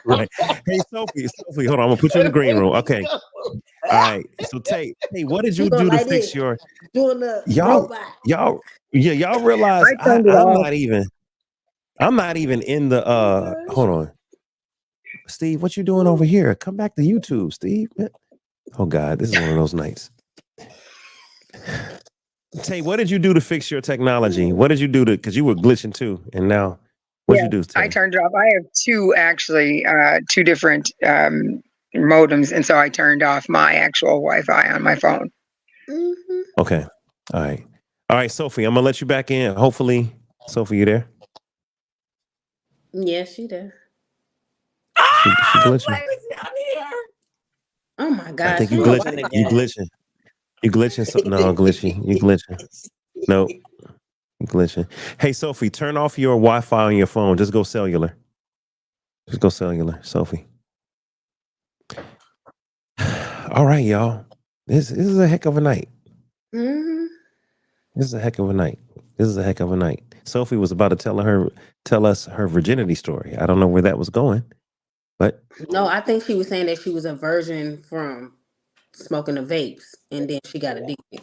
right. Hey, Sophie, hold on. I'm gonna put you in the green room. Okay. All right. So, Tay, what did She you gonna do to like fix this, your doing the y'all? robot. Y'all realize I turned it I'm off. not even. I'm not even in the. Hold on, Steve. What you doing over here? Come back to YouTube, Steve. Oh God, this is one of those nights. Tay, what did you do to fix your technology? What did you do to? Because you were glitching too, and now, what'd Yeah, you do, I Tay? turned it off. I have two actually, two different modems, and so I turned off my actual Wi-Fi on my phone. Mm-hmm. Okay. All right, Sophie. I'm gonna let you back in. Hopefully, Sophie, you there? Yes, she does. She glitching. Legacy, I'm here. Oh my I gosh, think she you know glitching. Frozen Wi-Fi. You again. glitching. You glitching. No, glitchy. You glitching. No, you glitching. Hey, Sophie, turn off your Wi-Fi on your phone. Just go cellular. Just go cellular, Sophie. All right, y'all. This is a heck of a night. Mm-hmm. This is a heck of a night. This is a heck of a night. Sophie was about to tell us her virginity story. I don't know where that was going, but No, I think she was saying that she was a virgin from smoking the vapes, and then she got addicted.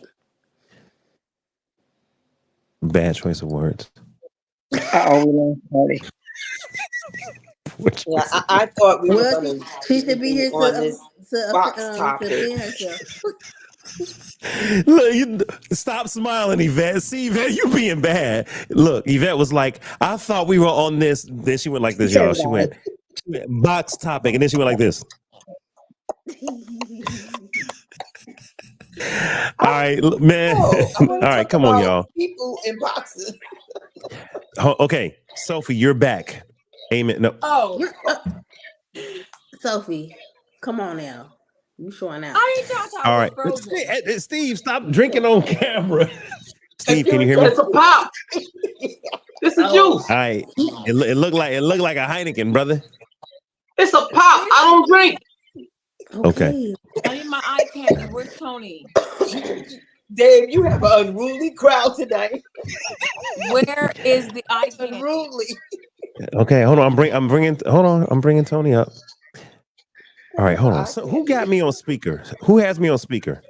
bad choice of words. Uh-oh, we lost Patty. Poor Yeah, choice of I thought we were Well, going to she should be be here on this box to topic. defend herself. Look, stop smiling, Yvette. See, Yvette, you being bad. Look, Yvette was like, I thought we were on this. Then she went like this, So y'all. did I. She went box topic, and then she went like this. All right, man. Oh, I All want to right, talk come on, about y'all. people in boxes. Okay, Sophie, you're back. Amen. No, Oh, Sophie, come on now. You showing out. I ain't thought I all was right. frozen. Steve, stop drinking on camera. If Steve, can you're you hear me? It's a pop. It's a Oh, juice. All right. It looked like a Heineken, brother. It's a pop. I don't drink. Okay. okay. I need my eye candy. Where's Tony? Dave, you have an unruly crowd tonight. Where is the eye candy? Unruly. Okay. Hold on. I'm bringing Tony up. All right. Hold on. So who got me on speaker? Who has me on speaker?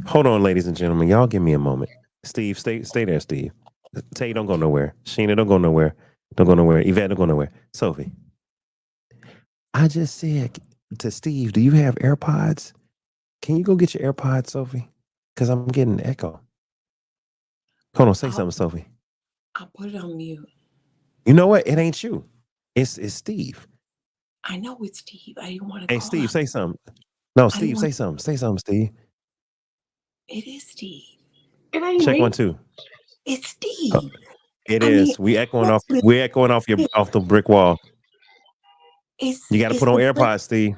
Hold on, ladies and gentlemen. Y'all give me a moment. Steve, stay there, Steve. Tay, don't go nowhere. Sheena, don't go nowhere. Don't go nowhere. Yvette, don't go nowhere. Sophie, I just said to Steve, do you have AirPods? Can you go get your AirPods, Sophie? Because I'm getting an echo. Hold on, say something, Sophie. I'll put it on mute. You know what? It ain't you. It's Steve. I know it's Steve. I didn't want to Hey, call Steve, him. say something. No, I Steve, don't say something. Say something, Steve. It is Steve. It ain't Check me. 1, 2. It's Steve. Oh, it I mean, is. We echoing off the brick wall. You got to put on AirPods, Steve.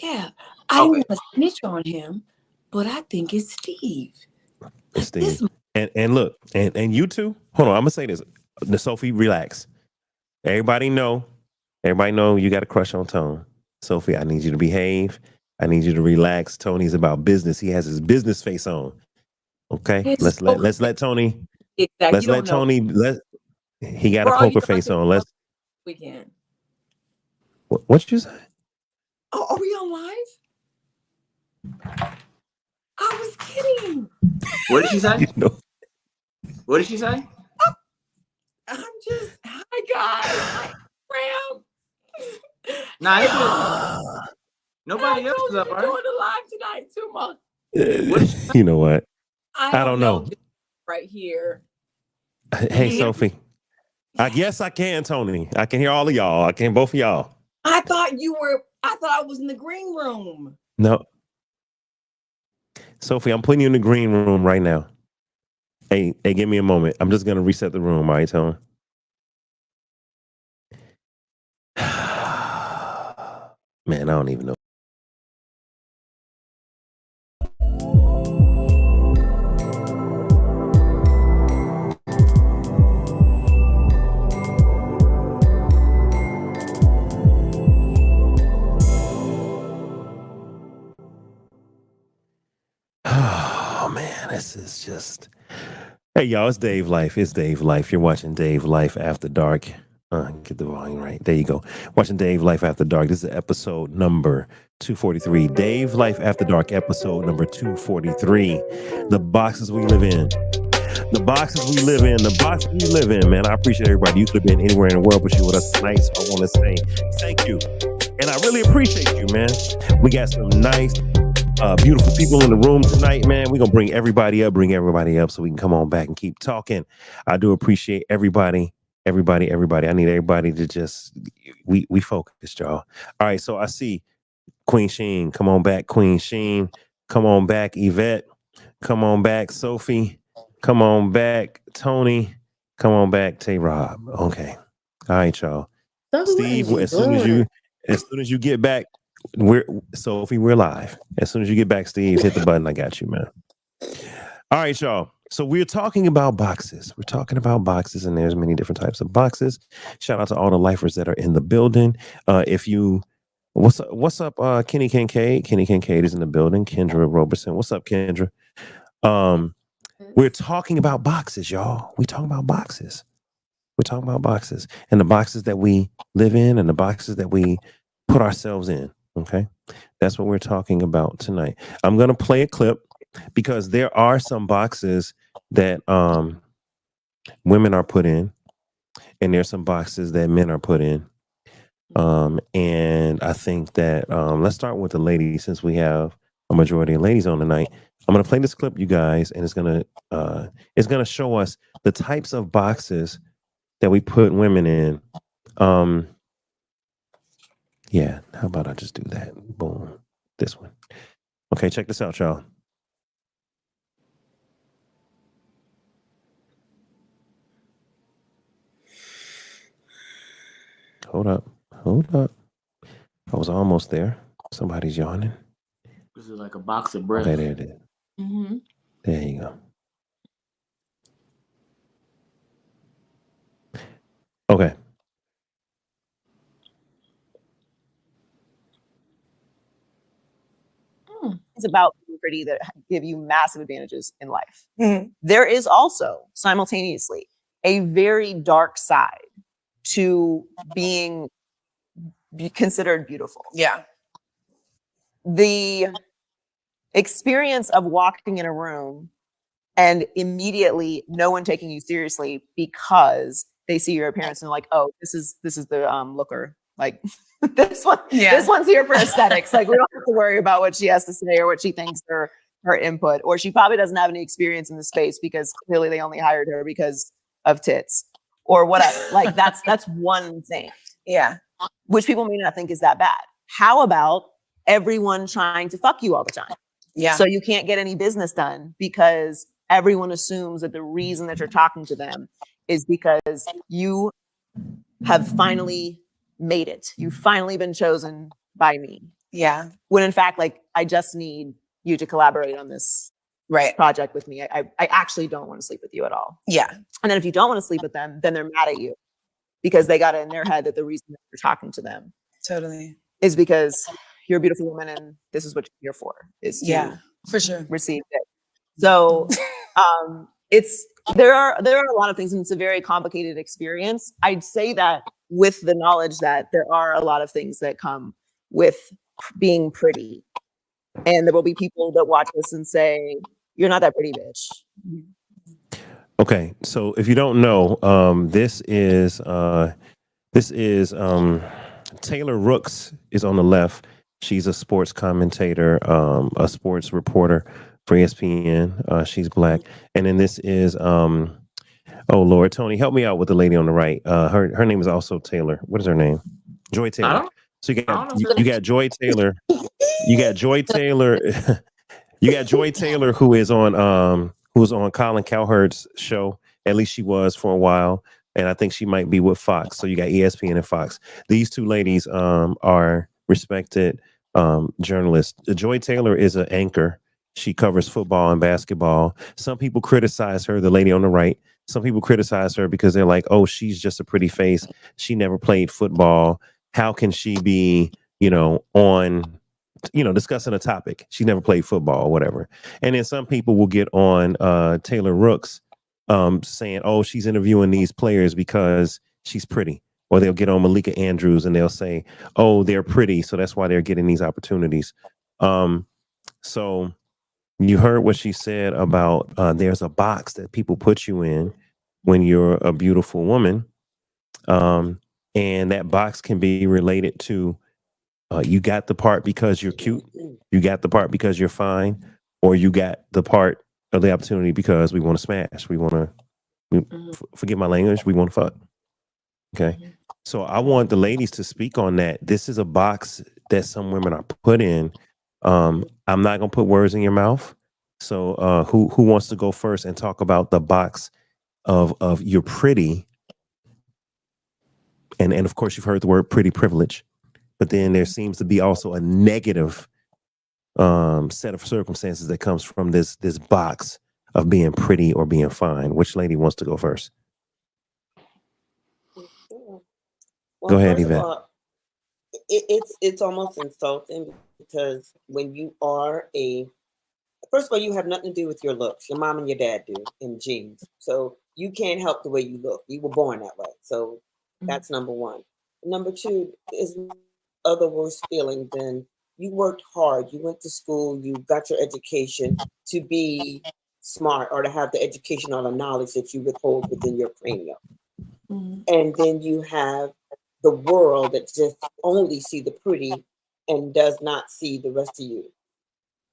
Yeah, I didn't want to snitch on him, but I think it's Steve. It's Steve. And look, and you two, hold on, I'm gonna say this. Sophie, relax. Everybody know you got a crush on Tone. Sophie, I need you to behave. I need you to relax. Tony's about business. He has his business face on. Okay? It's Let's let Tony exactly. let's You let don't know. Tony he got For a all you poker know, I face think on. Let's weekend. what you say? Oh, are we on live? I was kidding. What did she say? You know. What did she say? I'm just, hi guys. Hi, Ram. Nah, it's good. I Nobody else told is you up, to right? join the live tonight too, Mom. What did she say? You know what? I don't know. Just right here. Hey, you hear Sophie. I guess I can, Tony. I can hear all of y'all. I can both of y'all. I thought I was in the green room. No. Sophie, I'm putting you in the green room right now. Hey, give me a moment. I'm just gonna reset the room, all right, Tony? Man, I don't even know. Oh man, this is just. Hey y'all, it's Dave Life. It's Dave Life. You're watching Dave Life After Dark. Get the volume right. There you go. Watching Dave Life After Dark. This is episode number 243. Dave Life After Dark, episode number 243. The boxes we live in. The boxes we live in. The boxes we live in, man. I appreciate everybody. You could have been anywhere in the world, but you're with us tonight. So I want to say thank you. And I really appreciate you, man. We got some nice, beautiful people in the room tonight, man. We're going to bring everybody up so we can come on back and keep talking. I do appreciate everybody. I need everybody to just, we focus, y'all. All right, so I see Queen Sheen. Come on back, Queen Sheen. Come on back, Yvette. Come on back, Sophie. Come on back, Tony. Come on back, Tay Rob. Okay. All right, y'all. Steve, as soon as you get back, Sophie, we're live. As soon as you get back, Steve, hit the button. I got you, man. All right, y'all. So we're talking about boxes. We're talking about boxes, and there's many different types of boxes. Shout out to all the lifers that are in the building. What's up, Kenny Kincaid? Kenny Kincaid is in the building. Kendra Roberson. What's up, Kendra? We're talking about boxes, y'all. We're talking about boxes. And the boxes that we live in and the boxes that we put ourselves in. Okay. That's what we're talking about tonight. I'm going to play a clip because there are some boxes that women are put in, and there's some boxes that men are put in. And I think that let's start with the ladies, since we have a majority of ladies on tonight. I'm going to play this clip, you guys, and it's going to show us the types of boxes that we put women in. Yeah, how about I just do that? Boom. This one. Okay, check this out, y'all. Hold up. I was almost there. Somebody's yawning. This is like a box of breath. Okay, there it is. Mm-hmm. There you go. Okay. It's about being pretty that give you massive advantages in life. There is also simultaneously a very dark side to being considered beautiful. Yeah. The experience of walking in a room and immediately no one taking you seriously because they see your appearance and like, oh, this is the looker. Like this one's here for aesthetics. Like we don't have to worry about what she has to say or what she thinks her input, or she probably doesn't have any experience in the space because clearly they only hired her because of tits or whatever. Like that's one thing. Yeah. Which people may not think is that bad. How about everyone trying to fuck you all the time? Yeah. So you can't get any business done because everyone assumes that the reason that you're talking to them is because you have finally made it. You've finally been chosen by me. Yeah. When in fact, like, I just need you to collaborate on this project with me. I actually don't want to sleep with you at all. Yeah. And then if you don't want to sleep with them, then they're mad at you because they got it in their head that the reason that you're talking to them Totally. is because you're a beautiful woman and this is what you're here for, is to for sure receive it. So there are a lot of things, and it's a very complicated experience. I'd say that with the knowledge that there are a lot of things that come with being pretty. And there will be people that watch this and say, you're not that pretty, bitch. Okay, so if you don't know, this is Taylor Rooks is on the left. She's a sports commentator, a sports reporter for ESPN. She's black, and then this is oh Lord, Tony, help me out with the lady on the right. Her name is also Taylor. What is her name? Joy Taylor. So you got Joy Taylor. You got Joy Taylor. You got Joy Taylor, who's on Colin Cowherd's show. At least she was for a while, and I think she might be with Fox. So you got ESPN and Fox. These two ladies are respected journalists. Joy Taylor is an anchor. She covers football and basketball. Some people criticize her, the lady on the right. Some people criticize her because they're like, oh, she's just a pretty face. She never played football. How can she be, on, discussing a topic? She never played football or whatever. And then some people will get on Taylor Rooks saying, oh, she's interviewing these players because she's pretty. Or they'll get on Malika Andrews and they'll say, oh, they're pretty, so that's why they're getting these opportunities. So you heard what she said about there's a box that people put you in when you're a beautiful woman. And that box can be related to you got the part because you're cute, you got the part because you're fine, or you got the part of the opportunity because we want to smash. We want to, forgive my language, we want to fuck. Okay. So I want the ladies to speak on that. This is a box that some women are put in. I'm not gonna put words in your mouth. So who wants to go first and talk about the box of you're pretty, and of course you've heard the word pretty privilege, but then there seems to be also a negative set of circumstances that comes from this box of being pretty or being fine. Which lady wants to go first? Well, go ahead, first Yvette. of all, it's almost insulting because when you are first of all, you have nothing to do with your looks. Your mom and your dad do in genes. So you can't help the way you look. You were born that way. So that's number one. Number two is other worse feeling than you worked hard. You went to school. You got your education to be smart or to have the education or the knowledge that you withhold within your cranium. And then you have the world that just only see the pretty and does not see the rest of you.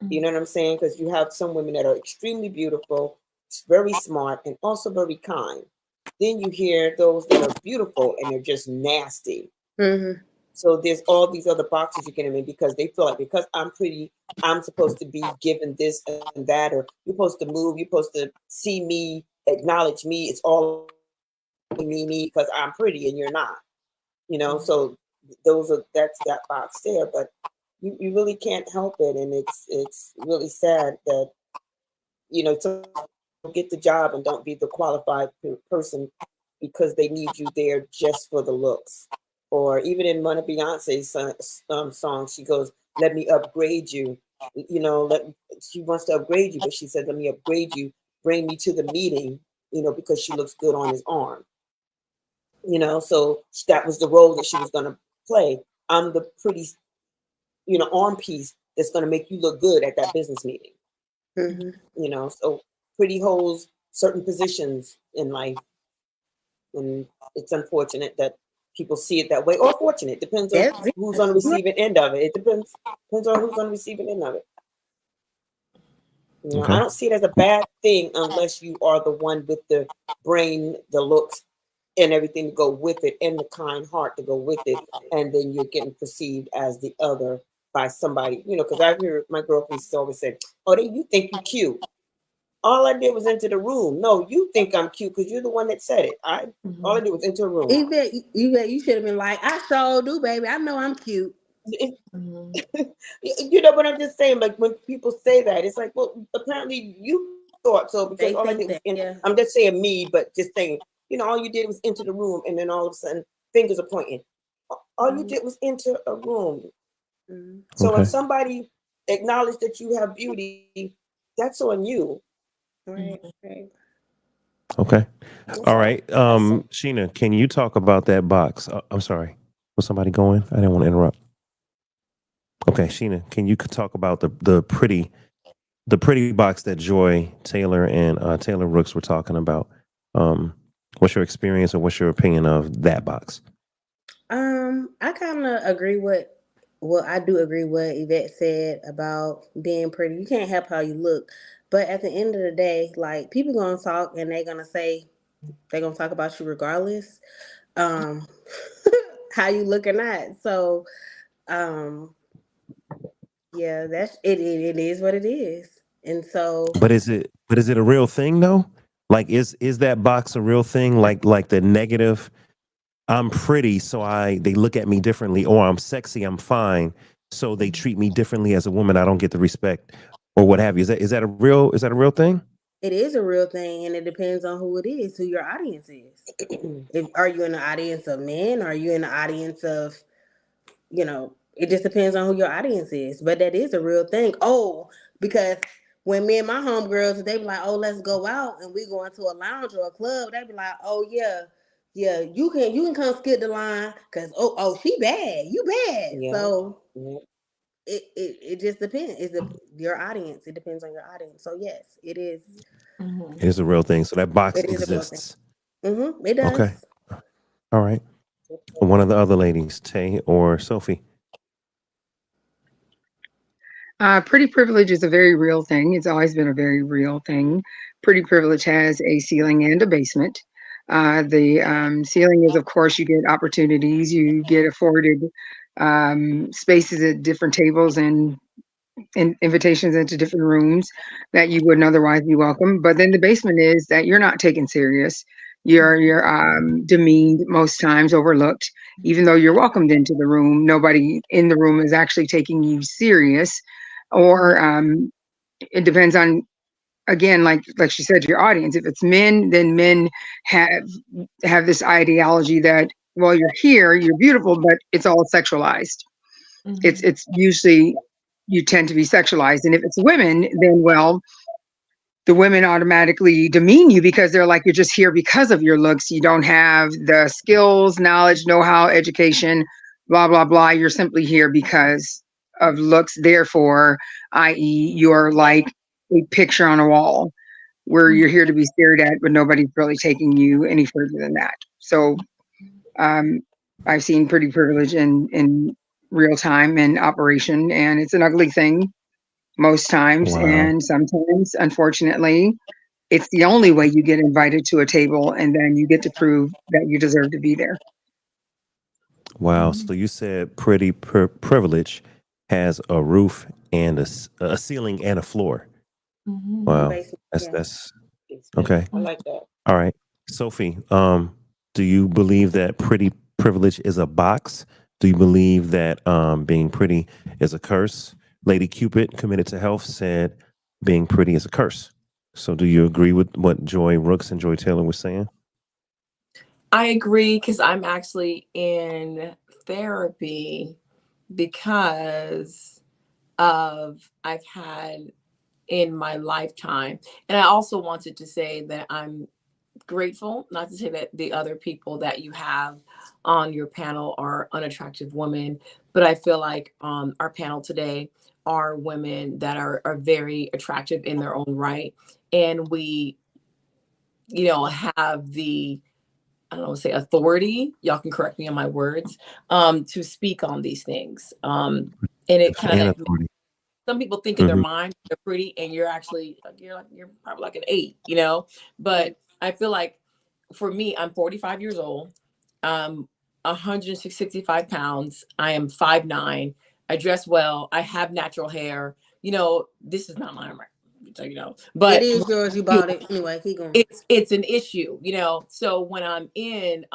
You know what I'm saying? Because you have some women that are extremely beautiful, very smart, and also very kind. Then you hear those that are beautiful and they're just nasty. So there's all these other boxes you get them in because they feel like because I'm pretty, I'm supposed to be given this and that, or you're supposed to move, you're supposed to see me, acknowledge me. It's all me because I'm pretty and you're not. So that's that box there. But you really can't help it, and it's really sad that so get the job and don't be the qualified person because they need you there just for the looks. Or even in one of Beyonce's songs, she goes, "Let me upgrade you." She wants to upgrade you, but she said, "Let me upgrade you. Bring me to the meeting." Because she looks good on his arm. So that was the role that she was going to play. I'm the pretty arm piece that's going to make you look good at that business meeting. So pretty holds certain positions in life, and it's unfortunate that people see it that way, or fortunate, depends on who's on the receiving end of it. It depends on who's on the receiving end of it. I don't see it as a bad thing unless you are the one with the brain, the looks, and everything to go with it, and the kind heart to go with it, and then you're getting perceived as the other by somebody, because I hear my girlfriends always say, "Oh, you think you cute." All I did was enter the room. No, you think I'm cute because you're the one that said it. All I did was enter a room. You should have been like, I sure do, baby. I know I'm cute. You know what I'm just saying? Like when people say that, it's like, well, apparently you thought so because They all I think did was that, yeah. I'm just saying me, but just saying, all you did was enter the room, and then all of a sudden fingers are pointing. All you did was enter a room. So if somebody acknowledged that you have beauty, that's on you. Right. Okay. All right. Sheena, can you talk about that box? I'm sorry. Was somebody going? I didn't want to interrupt. Okay, Sheena, can you talk about the pretty box that Joy Taylor and Taylor Rooks were talking about? What's your experience or what's your opinion of that box? I kind of agree with. Well, I do agree what Yvette said about being pretty. You can't help how you look, but at the end of the day, like people gonna talk and they're gonna talk about you regardless, um, how you look or not. So, um, yeah, that's it. It is what it is, and so But is it a real thing though? Like is that box a real thing? Like the negative, I'm pretty, so they look at me differently, or I'm sexy, I'm fine, so they treat me differently as a woman. I don't get the respect, or what have you. Is that a real thing? it is a real thing, and it depends on who it is, who your audience is. If are you in the audience of men? Are you in the audience of it just depends on who your audience is. But that is a real thing. Oh, because when me and my homegirls, they be like, oh, let's go out and we go into a lounge or a club, they be like, oh yeah, you can come skip the line because she bad. You bad. Yeah. So Yeah. it just depends. Your audience. It depends on your audience. So yes, it is. It is a real thing. So that box It is a real thing. exists. It does. Okay. All right. One of the other ladies, Tay or Sophie. Pretty privilege is a very real thing. It's always been a very real thing. Pretty privilege has a ceiling and a basement. The ceiling is, of course, you get opportunities, you get afforded spaces at different tables and invitations into different rooms that you wouldn't otherwise be welcome. But then the basement is that you're not taken serious. You're demeaned most times, overlooked. Even though you're welcomed into the room, nobody in the room is actually taking you serious. Or it depends on, again, like she said, your audience. If it's men, then men have this ideology that, well, you're here, you're beautiful, but it's all sexualized. It's usually, you tend to be sexualized. And if it's women, then, well, the women automatically demean you because they're like, you're just here because of your looks. You don't have the skills, knowledge, know-how, education, blah, blah, blah. You're simply here because of looks. Therefore, i.e., you're like a picture on a wall where you're here to be stared at, but nobody's really taking you any further than that. So um, I've seen pretty privilege in real time in operation, and it's an ugly thing most times. Wow. And sometimes, unfortunately, it's the only way you get invited to a table, and then you get to prove that you deserve to be there. Wow. So you said pretty privilege has a roof and a ceiling and a floor. Wow. Basically, That's yeah. that's okay. I like that. All right. Sophie, do you believe that pretty privilege is a box? Do you believe that being pretty is a curse? Lady Cupid, committed to health, said being pretty is a curse. So do you agree with what Joy Rooks and Joy Taylor were saying? I agree because I'm actually in therapy because of I've had in my lifetime. And I also wanted to say that I'm grateful, not to say that the other people that you have on your panel are unattractive women, but I feel like our panel today are women that are very attractive in their own right. And we, have the, I don't want to say authority, y'all can correct me on my words, to speak on these things. And it kind And of, authority. some people think in their mind they're pretty and you're actually you're probably like an 8, but I feel like for me, I'm 45 years old, 165 pounds, I am 5'9", I dress well, I have natural hair, this is not mine, right? It But is yours. You bought it anyway. Keep going. it's an issue, so when I'm in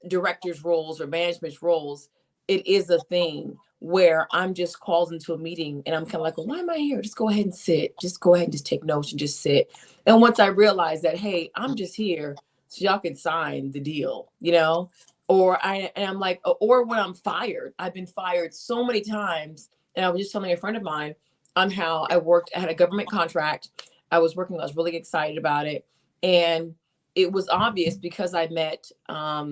directors roles or management roles, it is a thing where I'm just called into a meeting and I'm kind of like, well, why am I here? Just go ahead and sit. Just go ahead and just take notes and just sit. And once I realize that, hey, I'm just here so y'all can sign the deal, you know? I'm like, or when I'm fired, I've been fired so many times. And I was just telling a friend of mine on how I had a government contract. I was really excited about it. And it was obvious because I met, I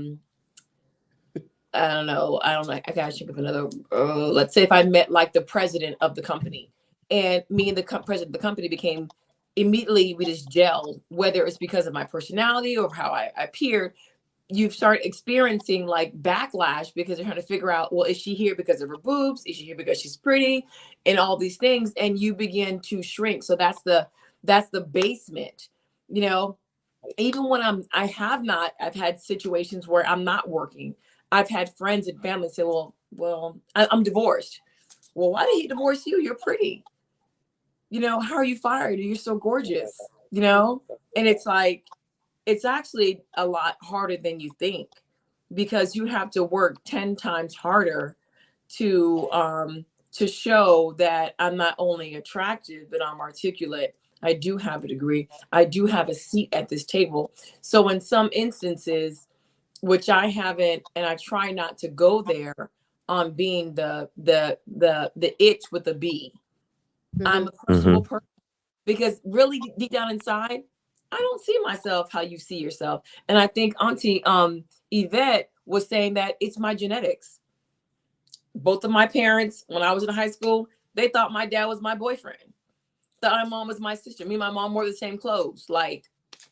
don't know. I gotta think of another. Let's say if I met like the president of the company, and me and the president of the company became immediately, we just gelled. Whether it's because of my personality or how I appeared, you start experiencing like backlash because they're trying to figure out, well, is she here because of her boobs? Is she here because she's pretty? And all these things, and you begin to shrink. So that's the basement, you know. Even when I've had situations where I'm not working. I've had friends and family say, well, I'm divorced. Well, why did he divorce you? You're pretty. You know, how are you fired? You're so gorgeous, you know? And it's like, it's actually a lot harder than you think because you have to work 10 times harder to show that I'm not only attractive, but I'm articulate. I do have a degree. I do have a seat at this table. So in some instances, which I haven't, and I try not to go there on being the itch with a B. I'm a personable person because really deep down inside, I don't see myself how you see yourself. And I think Auntie Yvette was saying that it's my genetics. Both of my parents, when I was in high school, they thought my dad was my boyfriend. Thought my mom was my sister. Me and my mom wore the same clothes. Like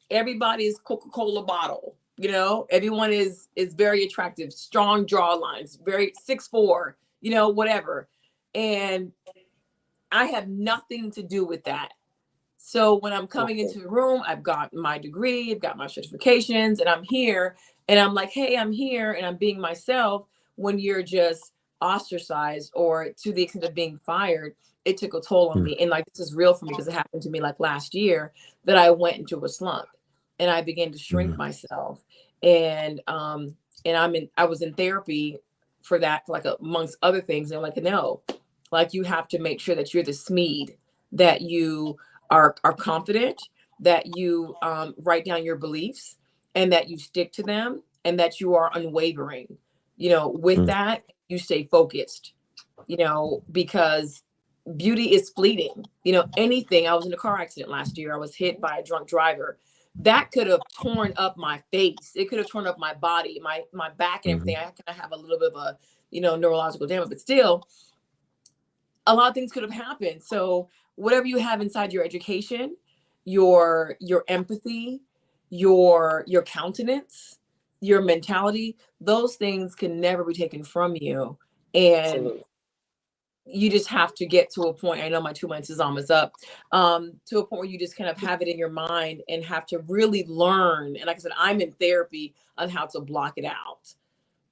everybody is Coca-Cola bottle. You know, everyone is very attractive, strong jaw lines, very 6'4", you know, whatever. And I have nothing to do with that. So when I'm coming into the room, I've got my degree, I've got my certifications, and I'm here and I'm like, hey, I'm here and I'm being myself. When you're just ostracized or to the extent of being fired, it took a toll on me. And like, this is real for me because it happened to me like last year that I went into a slump and I began to shrink myself. And I was in therapy for that, like amongst other things. And I'm like, no, like you have to make sure that you're the SMED, that you are confident, that you write down your beliefs and that you stick to them and that you are unwavering. You know, with that, you stay focused, you know, because beauty is fleeting. You know, anything. I was in a car accident last year. I was hit by a drunk driver. That could have torn up my face. It could have torn up my body, my back and everything. I kind of have a little bit of a, you know, neurological damage, but still a lot of things could have happened. So whatever you have inside your education, your empathy, your countenance, your mentality, those things can never be taken from you. And Absolutely. You just have to get to a point. I know my 2 months is almost up. To a point where you just kind of have it in your mind and have to really learn. And like I said, I'm in therapy on how to block it out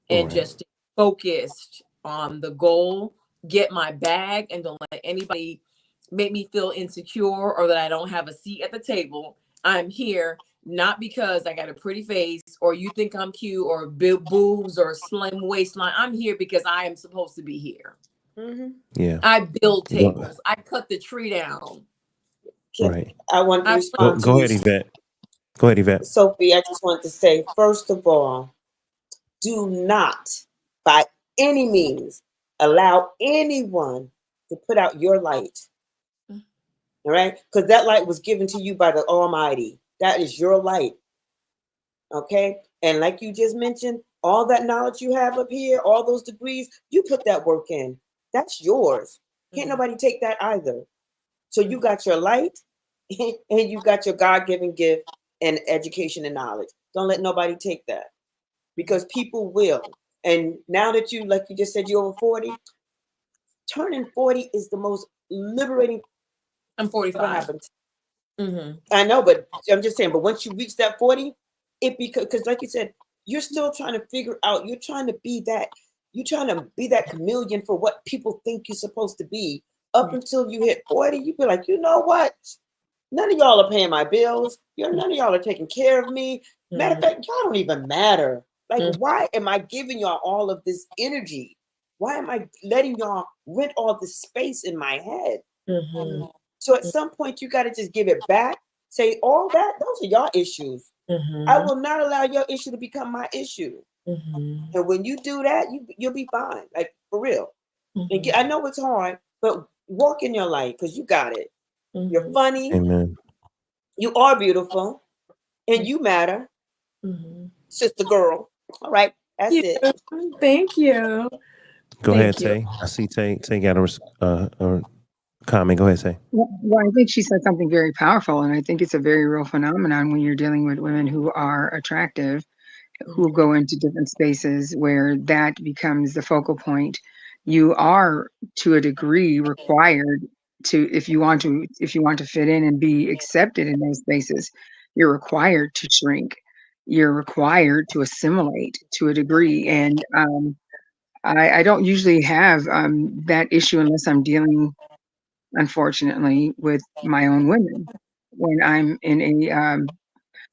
and just stay focused on the goal, get my bag, and don't let anybody make me feel insecure or that I don't have a seat at the table. I'm here not because I got a pretty face or you think I'm cute or big boobs or slim waistline. I'm here because I am supposed to be here. Yeah. I build tables. I cut the tree down. Right. I want to respond to go ahead, Yvette. Go ahead, Yvette. Sophie, I just want to say, first of all, do not by any means allow anyone to put out your light. All right? Because that light was given to you by the Almighty. That is your light. Okay? And like you just mentioned, all that knowledge you have up here, all those degrees, you put that work in. That's yours. Can't nobody take that either. So you got your light and you got your God-given gift and education and knowledge. Don't let nobody take that because people will. And now that you, like you just said, you're over 40, turning 40 is the most liberating. I'm 45. I know, but I'm just saying, but once you reach that 40, because like you said, you're still trying to figure out, you're trying to be that chameleon for what people think you're supposed to be. Up until you hit 40, you be like, you know what? None of y'all are paying my bills. None of y'all are taking care of me. Matter of fact, y'all don't even matter. Like, why am I giving y'all all of this energy? Why am I letting y'all rent all this space in my head? Mm-hmm. So at some point, you got to just give it back. Say, all that, those are your issues. Mm-hmm. I will not allow your issue to become my issue. Mm-hmm. And when you do that, you'll be fine. Like, for real. And I know it's hard, but walk in your light because you got it. You're funny. Amen. You are beautiful. And you matter. Sister girl. All right. That's it. Thank you. Go Thank ahead, you. Tay. I see Tay got a comment. Go ahead, Tay. Well, I think she said something very powerful, and I think it's a very real phenomenon when you're dealing with women who are attractive, who go into different spaces where that becomes the focal point. You are, to a degree, required to, if you want to fit in and be accepted in those spaces, you're required to shrink. You're required to assimilate to a degree, and I don't usually have that issue unless I'm dealing, unfortunately, with my own women. When I'm in a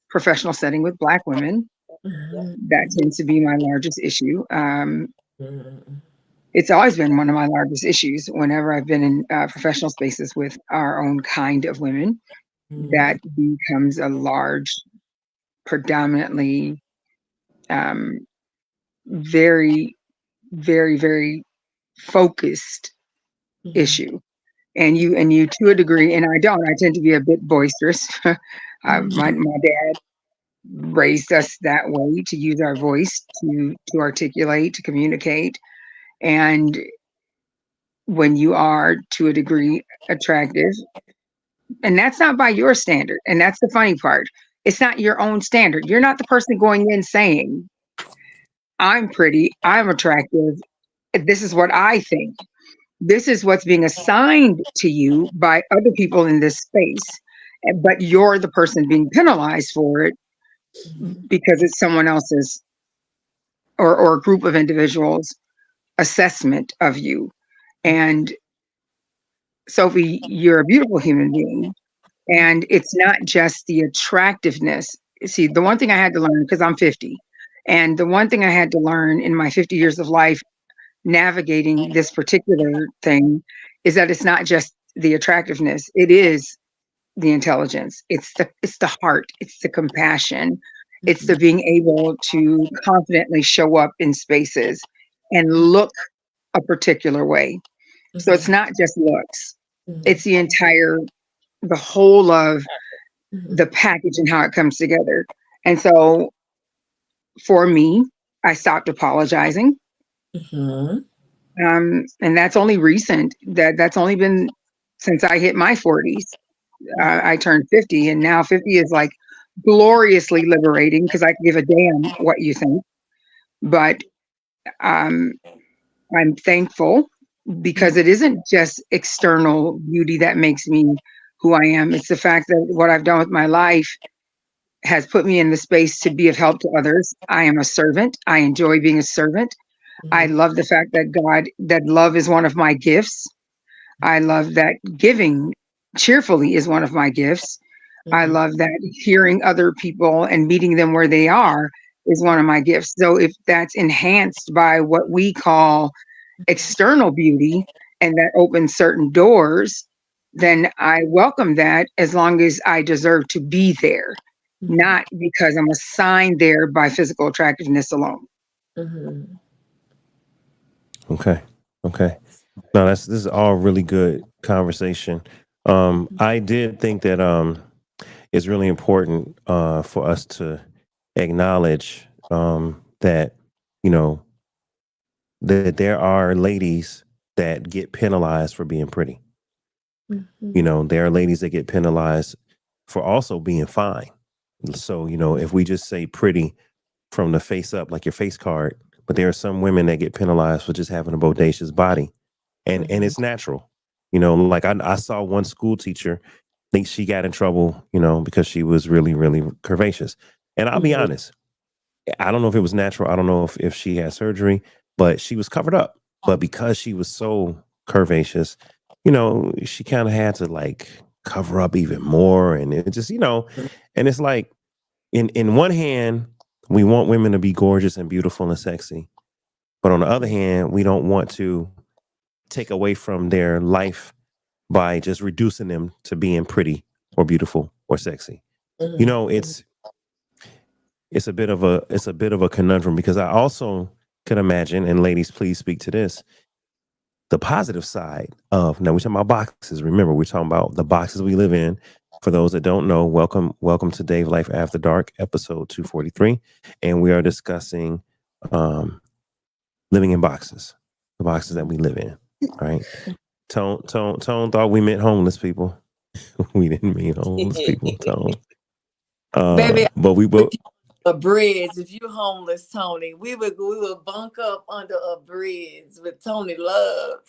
professional setting with Black women, that tends to be my largest issue. It's always been one of my largest issues whenever I've been in professional spaces with our own kind of women. That becomes a large, predominantly very, very, very focused issue. And you to a degree, and I tend to be a bit boisterous. My dad raised us that way, to use our voice to articulate, to communicate. And when you are, to a degree, attractive, and that's not by your standard, and that's the funny part, it's not your own standard. You're not the person going in saying, I'm pretty, I'm attractive, this is what I think. This is what's being assigned to you by other people in this space, but you're the person being penalized for it because it's someone else's, or a group of individuals' assessment of you. And Sophie, you're a beautiful human being, and it's not just the attractiveness. See, the one thing I had to learn, because I'm 50, and the one thing I had to learn in my 50 years of life navigating this particular thing is that it's not just the attractiveness, it is the intelligence, it's the heart, it's the compassion, it's the being able to confidently show up in spaces and look a particular way. So it's not just looks, it's the whole of the package and how it comes together. And so for me, I stopped apologizing. And that's only recent. That's only been since I hit my 40s. I turned 50, and now 50 is like gloriously liberating because I can give a damn what you think. But I'm thankful because it isn't just external beauty that makes me who I am. It's the fact that what I've done with my life has put me in the space to be of help to others. I am a servant. I enjoy being a servant. I love the fact that love is one of my gifts. I love that giving cheerfully is one of my gifts. I love that hearing other people and meeting them where they are is one of my gifts. So if that's enhanced by what we call external beauty and that opens certain doors, then I welcome that as long as I deserve to be there, not because I'm assigned there by physical attractiveness alone. Okay. No, this is all really good conversation. I did think that it's really important for us to acknowledge that, you know, that there are ladies that get penalized for being pretty. You know, there are ladies that get penalized for also being fine. So, you know, if we just say pretty from the face up, like your face card, but there are some women that get penalized for just having a bodacious body, and it's natural. You know, like I saw one school teacher think she got in trouble, you know, because she was really, really curvaceous. And I'll be honest, I don't know if it was natural. I don't know if she had surgery, but she was covered up. But because she was so curvaceous, you know, she kind of had to like cover up even more. And it just, you know, and it's like in one hand, we want women to be gorgeous and beautiful and sexy. But on the other hand, we don't want to take away from their life by just reducing them to being pretty or beautiful or sexy. You know, it's a bit of a conundrum, because I also could imagine, and ladies, please speak to this, the positive side of, now we're talking about boxes. Remember, we're talking about the boxes we live in. For those that don't know, welcome to Dave Life After Dark, episode 243. And we are discussing living in boxes, the boxes that we live in. Right? Tone thought we meant homeless people. We didn't mean homeless people, Tone. Baby, But we both a bridge. If you homeless, Tony, we would bunk up under a bridge with Tony Love.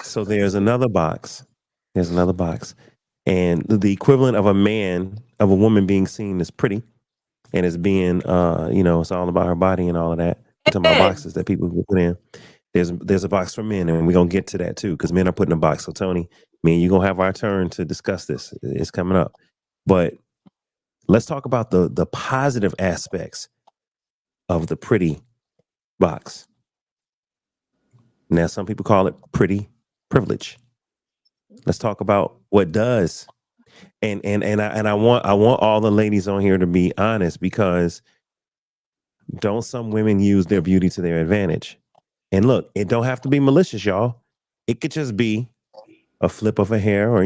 So there's another box. And the equivalent of a woman being seen as pretty and as being it's all about her body and all of that. I'm talking about boxes that people can put in. There's a box for men, and we're gonna get to that too, because men are put in a box. So Tony, me and you gonna have our turn to discuss this. It's coming up. But let's talk about the positive aspects of the pretty box. Now, some people call it pretty privilege. Let's talk about what does. And I want all the ladies on here to be honest, because don't some women use their beauty to their advantage? And look, it don't have to be malicious, y'all. It could just be a flip of a hair, or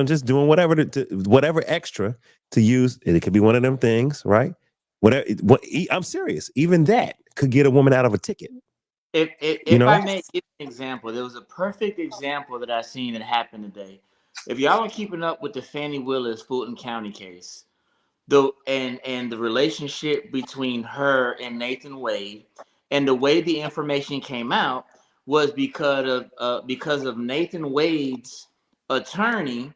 just doing whatever whatever extra to use. It could be one of them things, right? I'm serious. Even that could get a woman out of a ticket. If I may give an example, there was a perfect example that I seen that happened today. If y'all are keeping up with the Fannie Willis Fulton County case, and the relationship between her and Nathan Wade, and the way the information came out was because of Nathan Wade's attorney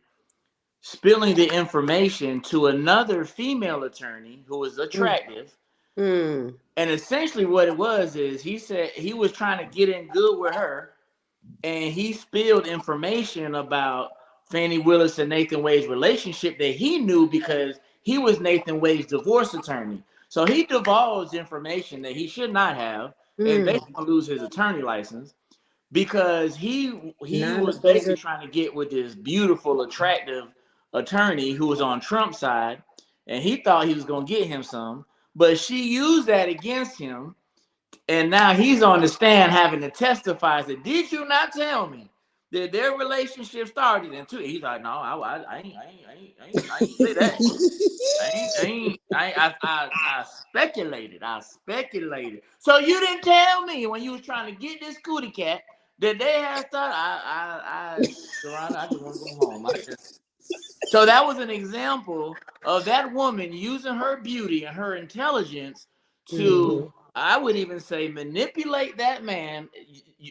spilling the information to another female attorney who was attractive. And essentially what it was is, he said he was trying to get in good with her, and he spilled information about Fannie Willis and Nathan Wade's relationship that he knew because he was Nathan Wade's divorce attorney. So he divulged information that he should not have, and basically lose his attorney license, because he was basically trying to get with this beautiful, attractive attorney who was on Trump's side, and he thought he was going to get him some. But she used that against him, and now he's on the stand having to testify. That, did you not tell me that their relationship started in two? He's like, no, I ain't say that. I speculated. So you didn't tell me when you was trying to get this cootie cat that they had started. I just want to go home. So that was an example of that woman using her beauty and her intelligence to, I would even say, manipulate that man,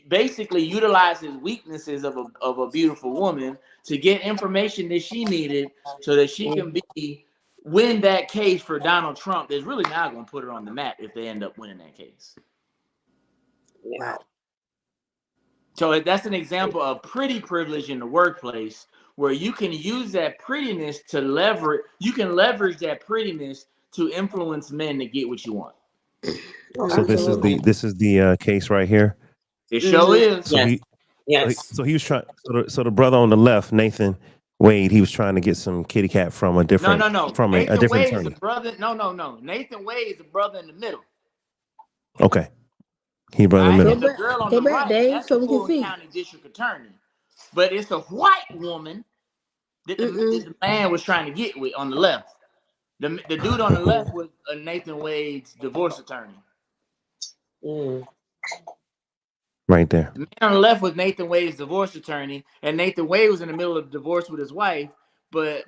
basically utilize his weaknesses of a beautiful woman to get information that she needed so that she can win that case for Donald Trump. That's really not going to put her on the map if they end up winning that case. Yeah. So that's an example of pretty privilege in the workplace, where you can use that prettiness to leverage. You can leverage that prettiness to influence men to get what you want. So this is the case right here. It sure is. So he was trying. So the brother on the left, Nathan Wade, he was trying to get some kitty cat from a different. No. From Nathan a different Wade attorney. is a brother. No. Nathan Wade is a brother in the middle. Okay. He brother in the middle. And the girl on the right, that's the Fulton County District Attorney. But it's a white woman that the man was trying to get with on the left. The dude on the left was Nathan Wade's divorce attorney. Right there. The man on the left was Nathan Wade's divorce attorney, and Nathan Wade was in the middle of divorce with his wife, but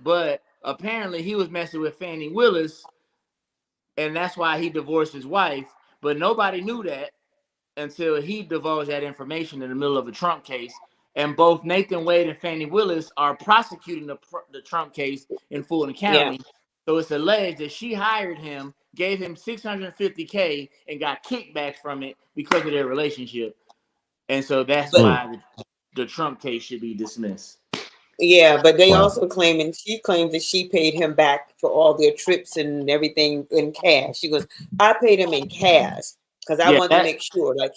apparently he was messing with Fannie Willis, and that's why he divorced his wife. But nobody knew that until he divulged that information in the middle of a Trump case. And both Nathan Wade and Fannie Willis are prosecuting the Trump case in Fulton County. Yeah. So it's alleged that she hired him, gave him $650K, and got kickbacks from it because of their relationship. And so that's why the Trump case should be dismissed. Yeah, but they Wow. also claiming she claims that she paid him back for all their trips and everything in cash. She goes, I paid him in cash because I Yeah, wanted to make sure, like,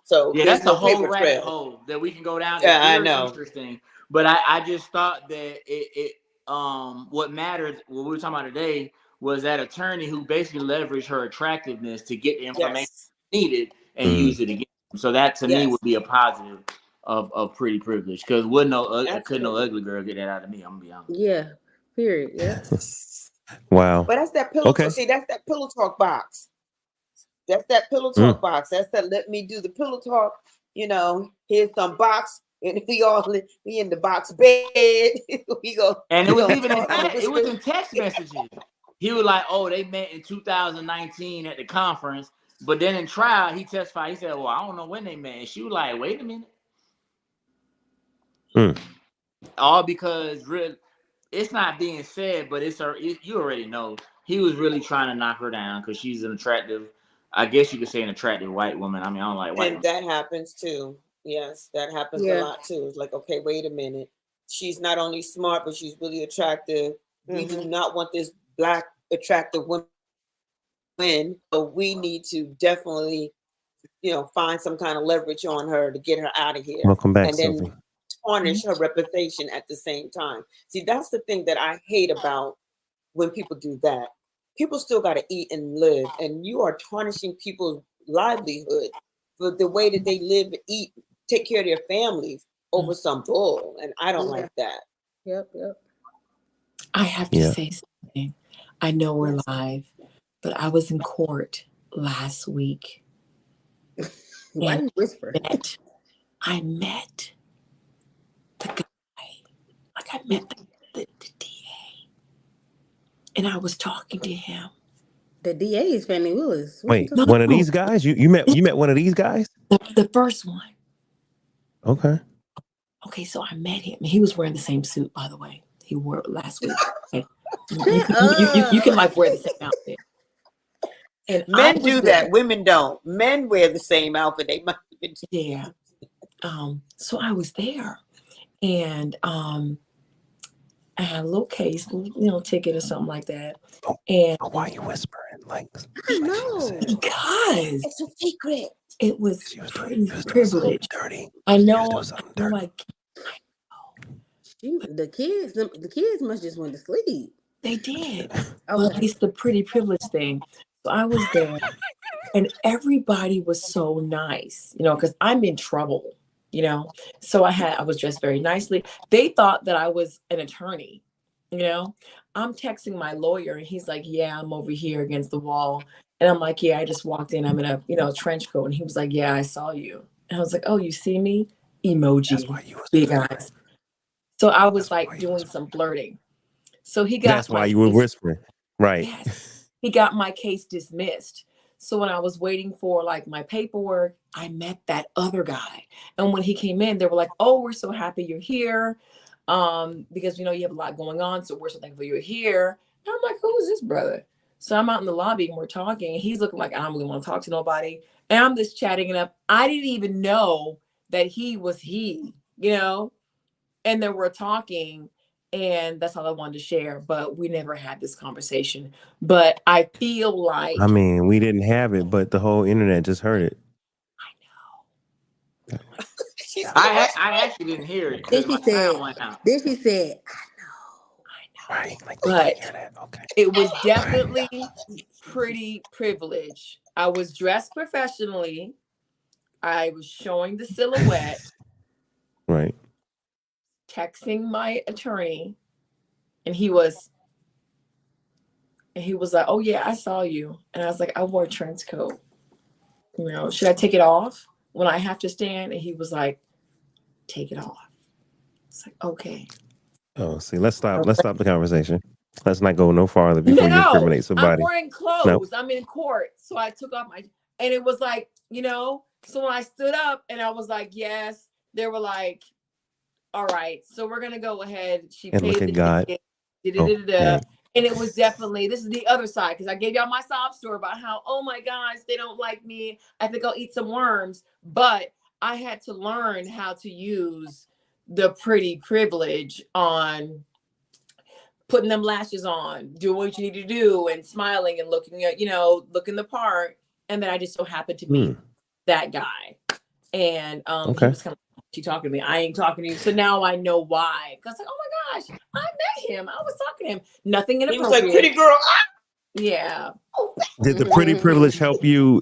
So yeah, there's that's a no whole paper rabbit trail. hole that we can go down. It's Yeah, I very know. interesting. But I just thought that it what mattered, what we were talking about today, was that attorney who basically leveraged her attractiveness to get the information Yes, needed and use it again. So that to me yes, would be a positive of pretty privilege, because wouldn't couldn't no absolutely. ugly girl get that out of me. I'm gonna be honest. Yeah. Period. Yep. Wow. But that's that pillow. Okay. See, that's that pillow talk box. That's that pillow talk box. That's that let me do the pillow talk. Here's some box, and we in the box bed. we go And it we was gonna even in talk and it was whisper. in text messages. He was like, "Oh, they met in 2019 at the conference," but then in trial, he testified. He said, "Well, I don't know when they met." And she was like, "Wait a minute," all because it's not being said, but you already know he was really trying to knock her down because she's an attractive, I guess you could say, an attractive white woman. I mean, I don't like white And women. that happens too. Yes, that happens a Yeah. lot too. It's like, okay, wait a minute. She's not only smart, but she's really attractive. We do not want this black attractive woman. So we need to definitely, find some kind of leverage on her to get her out of here. Welcome back, And then Sophie. tarnish her reputation at the same time. See, that's the thing that I hate about when people do that. People still got to eat and live, and you are tarnishing people's livelihood for the way that they live, eat, take care of their families over some bull, and I don't like that. Yep. Yep. I have to say something. I know we're Yes. live, but I was in court last week. Why and you whisper? I met the guy. Like I met the DA. And I was talking to him. The DA is Fannie Willis. What Wait, one of these guys? You met one of these guys? The first one. Okay. Okay, so I met him. He was wearing the same suit, by the way. He wore it last week. Okay. You can like wear the same outfit. And Men do that. Women don't. Men wear the same outfit. They might even. Yeah. So I was there, and I had a little case, ticket or something like that. And why are you whispering? Like, no, because it's a secret. It was pretty privileged. I know. Like the kids must just went to sleep. They did. Well, at least the pretty privileged thing. So I was there, and everybody was so nice, because I'm in trouble, So I was dressed very nicely. They thought that I was an attorney, I'm texting my lawyer, and he's like, "Yeah, I'm over here against the wall." And I'm like, "Yeah, I just walked in. I'm in a trench coat." And he was like, "Yeah, I saw you." And I was like, "Oh, you see me?" Emoji, big eyes. So I was like doing some flirting. So he got. That's why you were whispering, right? Yes. He got my case dismissed. So when I was waiting for like my paperwork, I met that other guy. And when he came in, they were like, "Oh, we're so happy you're here. Because you have a lot going on. So we're so thankful you're here." And I'm like, "Who is this brother?" So I'm out in the lobby and we're talking, and he's looking like I don't really want to talk to nobody. And I'm just chatting it up. I didn't even know that he was he, and then we're talking. And that's all I wanted to share, but we never had this conversation. But I feel like I mean, we didn't have it, but the whole internet just heard it. I know. I actually didn't hear it because my sound went out. Then she said, I know. Right. Like, but okay. It was definitely pretty privileged. I was dressed professionally. I was showing the silhouette. Right. Texting my attorney, and he was like, "Oh yeah, I saw you." And I was like, "I wore a trench coat. Should I take it off when I have to stand?" And he was like, "Take it off." It's like, okay. Oh, see, let's stop the conversation. Let's not go no farther before you incriminate somebody. I'm wearing clothes. I'm in court. So I took off and it was like, so when I stood up and I was like, yes, they were like, all right, so we're going to go ahead. She and paid look at God. And it was definitely, this is the other side, because I gave y'all my sob story about how, oh my gosh, they don't like me. I think I'll eat some worms. But I had to learn how to use the pretty privilege on putting them lashes on, doing what you need to do, and smiling and looking at, looking the part. And then I just so happened to meet that guy. And he was kind of, she talking to me. I ain't talking to you. So now I know why. Because like, oh my gosh, I met him. I was talking to him. Nothing inappropriate. He was like, pretty girl. Yeah. Did the pretty privilege help you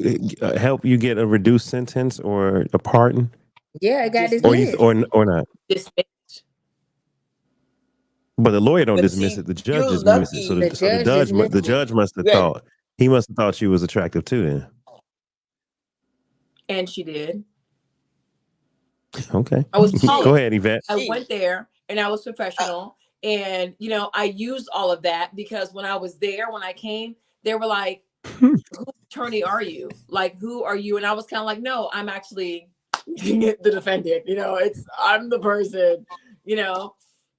get a reduced sentence or a pardon? Yeah, it got dismissed. Or not? Dismissed. But the lawyer don't dismiss it. The judge dismisses it. So the judge must have thought, he must have thought she was attractive too then. And she did. Okay. I was polished. Go ahead, Yvette. I went there and I was professional. And, I used all of that because when I was there, when I came, they were like, whose attorney are you? Like, who are you? And I was kind of like, no, I'm actually the defendant. I'm the person, And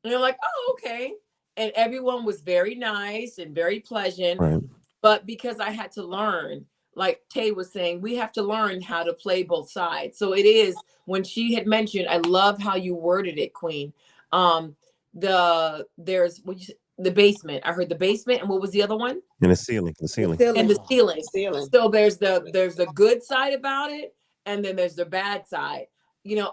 they're like, oh, okay. And everyone was very nice and very pleasant. Right. But because I had to learn, like Tay was saying, we have to learn how to play both sides. So it is, when she had mentioned, I love how you worded it, Queen. There's the basement. I heard the basement, and what was the other one? And the ceiling. And the ceiling. So there's the good side about it, and then there's the bad side.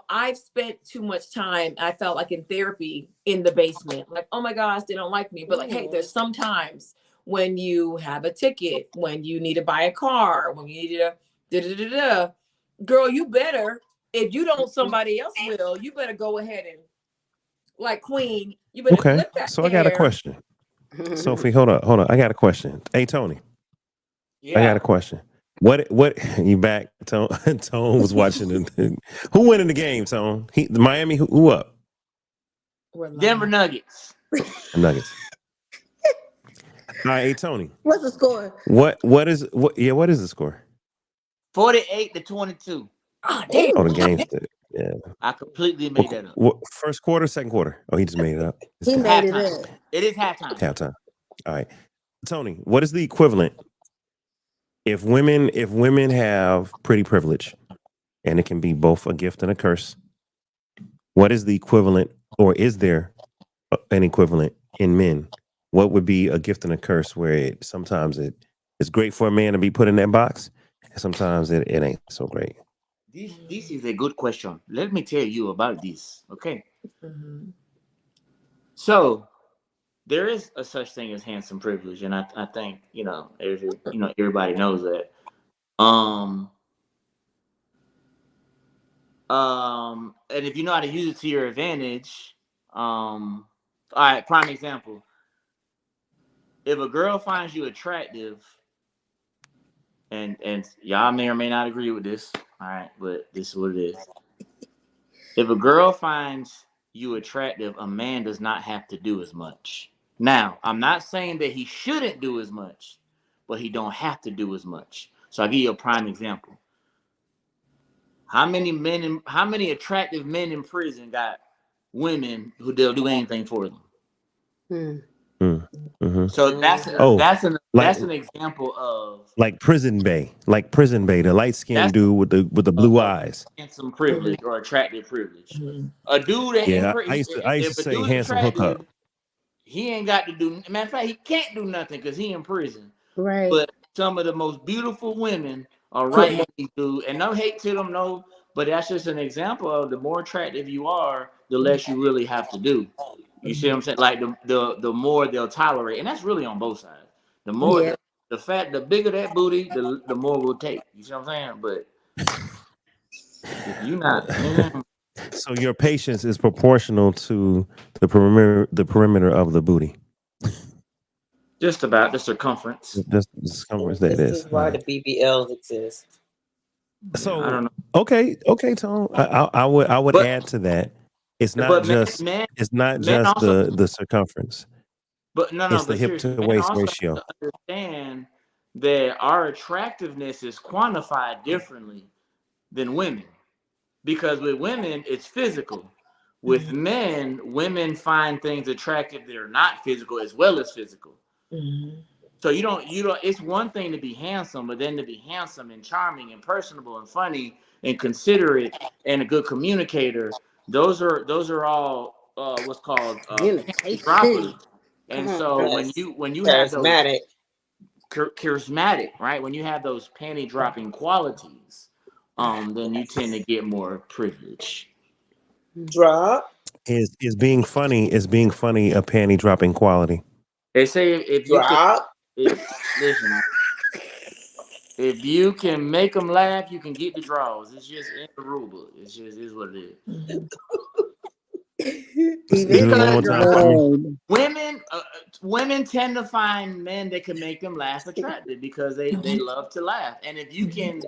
I've spent too much time, I felt like, in therapy in the basement. Like, oh my gosh, they don't like me. But like, hey, there's sometimes when you have a ticket, when you need to buy a car, when you need to girl, you better, if you don't, somebody else will. You better go ahead and, like Queen, you better flip that. So I got a question. Sophie, hold on. I got a question. Hey, Tony. Yeah. I got a question. What you back? Tone was watching who went in the game, Tone? Miami, who up? Denver Nuggets. Nuggets. All right, hey Tony. What's the score? What is the score? 48-22. Oh, damn. Oh, the game's yeah. I completely made that up. First quarter, second quarter. Oh, he just made it up. He made it up. It is halftime. Halftime. All right. Tony, what is the equivalent if women have pretty privilege, and it can be both a gift and a curse? What is the equivalent, or is there an equivalent in men? What would be a gift and a curse where sometimes it's great for a man to be put in that box, and sometimes it ain't so great? This is a good question. Let me tell you about this, okay? Mm-hmm. So there is a such thing as handsome privilege, and I think everybody knows that. And if you know how to use it to your advantage, all right, prime example. If a girl finds you attractive, and y'all may or may not agree with this, all right, but this is what it is. If a girl finds you attractive, a man does not have to do as much. Now, I'm not saying that he shouldn't do as much, but he don't have to do as much. So I'll give you a prime example. How many attractive men in prison got women who they'll do anything for them? Mm-hmm. So that's an example of like Prison Bay, the light skinned dude with the blue eyes. Handsome privilege or attractive privilege. A dude that I used to say handsome hookup. He ain't got to do. Matter of fact, he can't do nothing because he in prison. Right. But some of the most beautiful women are right with these dudes, and no hate to them, no. But that's just an example of the more attractive you are, the less you really have to do. You see what I'm saying? Like the more they'll tolerate, and that's really on both sides. The more the bigger that booty, the more we'll take. You see what I'm saying? But if you not, so your patience is proportional to the perimeter of the booty. Just about the circumference. The circumference that this is why the BBLs exist. So I don't know. Okay, Tone. I would add to that. It's not just the circumference. But it's the hip to waist ratio. Understand that our attractiveness is quantified differently than women, because with women it's physical. With men, women find things attractive that are not physical as well as physical. Mm-hmm. So you don't. It's one thing to be handsome, but then to be handsome and charming and personable and funny and considerate and a good communicator. those are all what's called panty Communication. droppers. And Come on. so Yes. when you have those Charismatic. charismatic, right? When you have those panty dropping qualities, then you tend to get more privilege. Drop. Is being funny a panty dropping quality? They say if you can, Drop. listen, if you can make them laugh, you can get the draws. It's just in the rule book. It's just is what it is. Do it one more time for me. Lord. Women tend to find men that can make them laugh attractive because they love to laugh. And if you can,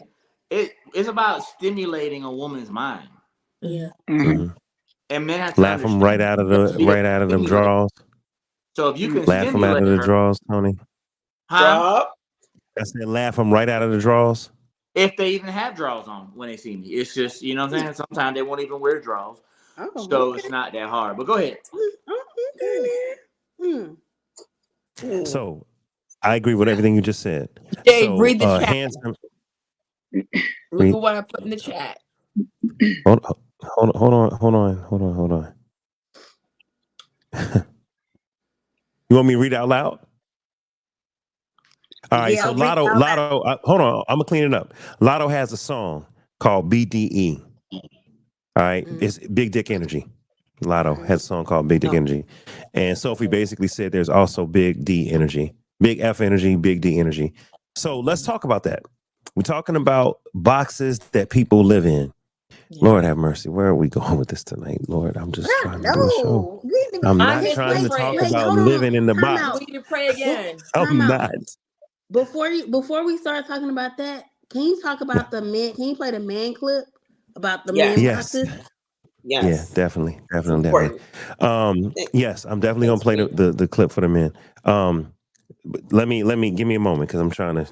it's about stimulating a woman's mind. Yeah. Mhm. And men have to Laugh them understand right be able out to of them stimulate. draws. So if you can Laugh them out stimulate of the her, draws, Tony. huh? Drop. I said laugh them right out of the draws. If they even have draws on when they see me, it's just you know what I'm saying. Sometimes they won't even wear draws, Oh, so okay. it's not that hard. But go ahead. Okay. So I agree with everything you just said. Dave, So read the chat. handsome. Look at what I put in the chat. Hold on. You want me to read it out loud? All right. Yeah, So read out loud. Lotto. Hold on. I'm gonna clean it up. Lotto has a song called BDE. All right. It's Big Dick Energy. Lotto has a song called Big Dick Energy. And Sophie basically said there's also Big D Energy, Big F Energy, Big D Energy. So let's talk about that. We're talking about boxes that people live in. Yeah. Lord have mercy. Where are we going with this tonight? Lord, I'm just trying to do a show. I'm I not missed trying the to talk prayer. about Hold on. living in the Time box. out. We need to pray again. Time I'm out. not. Before we start talking about that, can you talk about the men? Can you play the man clip about the Yes. men Yes. boxes? Yeah, Yes. definitely. It's important. Yes, I'm definitely gonna play the clip for the men. But let me give me a moment because I'm trying to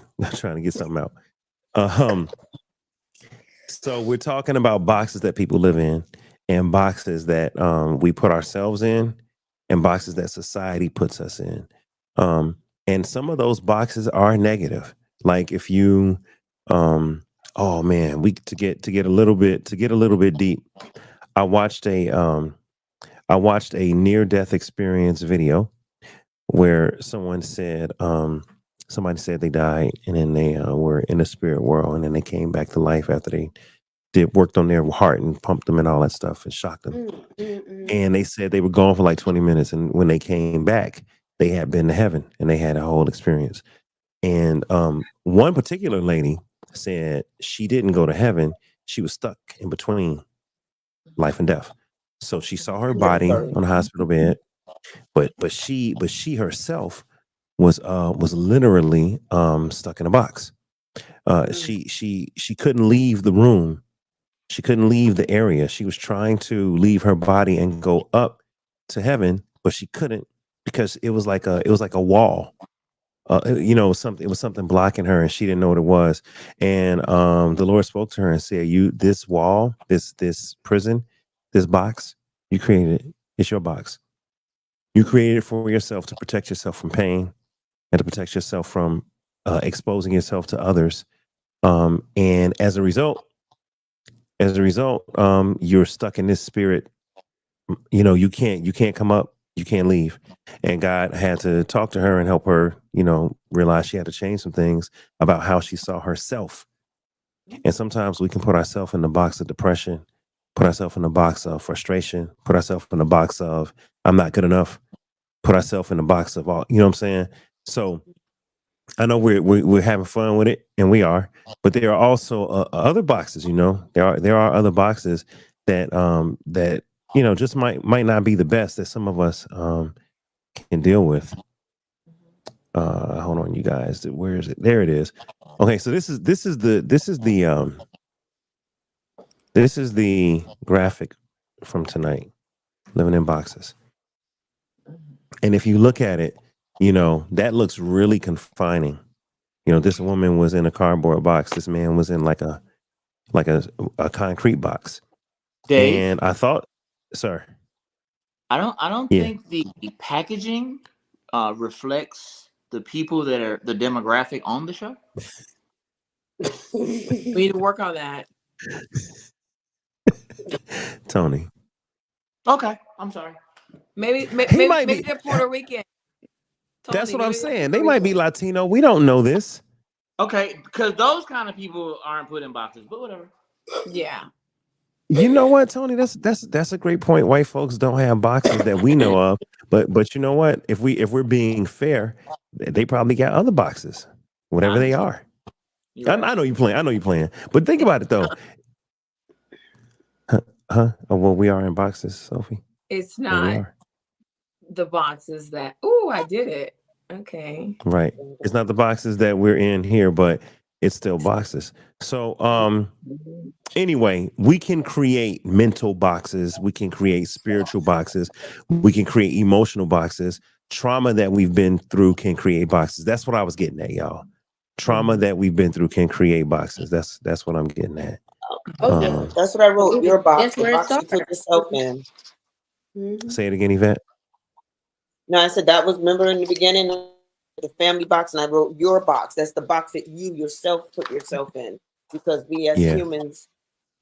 get something out. So we're talking about boxes that people live in, and boxes that we put ourselves in, and boxes that society puts us in. And some of those boxes are negative. Like if you, oh man, we to get a little bit deep. I watched a near death experience video where somebody said they died and then they were in the spirit world and then they came back to life after they worked on their heart and pumped them and all that stuff and shocked them. And they said they were gone for like 20 minutes and when they came back they had been to heaven and they had a whole experience. And one particular lady said she didn't go to heaven, she was stuck in between life and death. So she saw her body on a hospital bed, but she herself was literally stuck in a box. She couldn't leave the room. She couldn't leave the area. She was trying to leave her body and go up to heaven, but she couldn't because it was like a wall. It was something blocking her, and she didn't know what it was. And the Lord spoke to her and said, "You, this wall, this prison, this box, you created it. It's your box. You created it for yourself to protect yourself from pain and to protect yourself from exposing yourself to others. And as a result, you're stuck in this spirit. You can't come up, you can't leave." And God had to talk to her and help her, realize she had to change some things about how she saw herself. And sometimes we can put ourselves in the box of depression, put ourselves in the box of frustration, put ourselves in the box of I'm not good enough, put ourselves in the box of all, you know what I'm saying? So I know we're having fun with it, and we are, but there are also other boxes. There are other boxes that just might not be the best that some of us can deal with. Hold on, you guys. Where is it? There it is. Okay, so this is the graphic from tonight. Living in boxes, and if you look at it, that looks really confining. This woman was in a cardboard box. This man was in like a concrete box. Dave, And I thought, sir, I don't yeah, think the packaging reflects the people that are the demographic on the show. We need to work on that. Tony, Okay, I'm sorry. Maybe He might maybe be. they're Puerto Rican. That's Tony, what I'm maybe they're saying. Puerto They might be Rican. Latino. We don't know this. Okay, because those kind of people aren't put in boxes, but whatever. Yeah. You know what, Tony? That's a great point. White folks don't have boxes that we know of, but you know what? If we're being fair, they probably got other boxes, whatever they are. Right. I know you playing. I know you playing. But think about it though. Huh? Oh, well, we are in boxes, Sophie. It's Yeah, we not are. the boxes that. Oh, I did it. Okay. Right. It's not the boxes that we're in here, but it's still boxes. So, anyway, we can create mental boxes, we can create spiritual boxes, we can create emotional boxes. Trauma that we've been through can create boxes. That's what I was getting at, y'all. Trauma that we've been through can create boxes. That's what I'm getting at. That's what I wrote. Your box, That's the where it box you put starts. yourself in. Say it again, Yvette. No, I said that was, remember in the beginning, the family box, and I wrote your box. That's the box that you yourself put yourself in, because we as Yeah. humans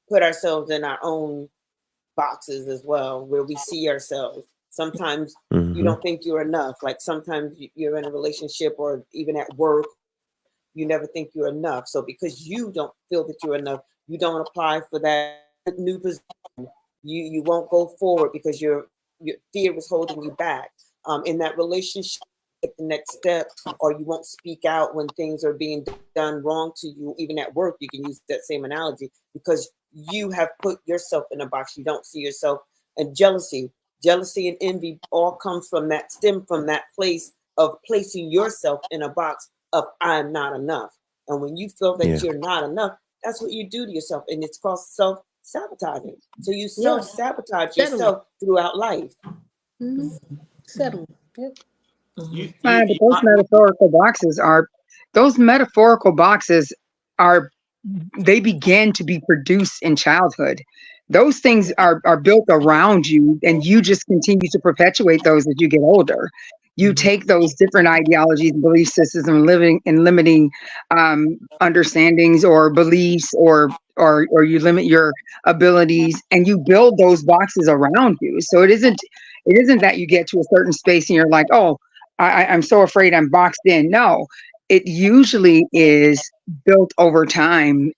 put ourselves in our own boxes as well, where we see ourselves. Sometimes you don't think you're enough. Like sometimes you're in a relationship or even at work, you never think you're enough. So because you don't feel that you're enough, you don't apply for that new position. You won't go forward because your fear was holding you back. In that relationship, the next step, or you won't speak out when things are being done wrong to you. Even at work, you can use that same analogy, because you have put yourself in a box. You don't see yourself. And jealousy and envy all comes from that, stem from that place of placing yourself in a box of I'm not enough. And when you feel that you're not enough, that's what you do to yourself, and it's called self-sabotaging. So you self-sabotage yourself throughout life. Settle. Yep. But those metaphorical boxes are they begin to be produced in childhood. Those things are built around you, and you just continue to perpetuate those as you get older. You take those different ideologies, belief systems, and living and limiting understandings or beliefs, or you limit your abilities, and you build those boxes around you. So it isn't that you get to a certain space and you're like, oh, I'm so afraid I'm boxed in. No, it usually is built over time,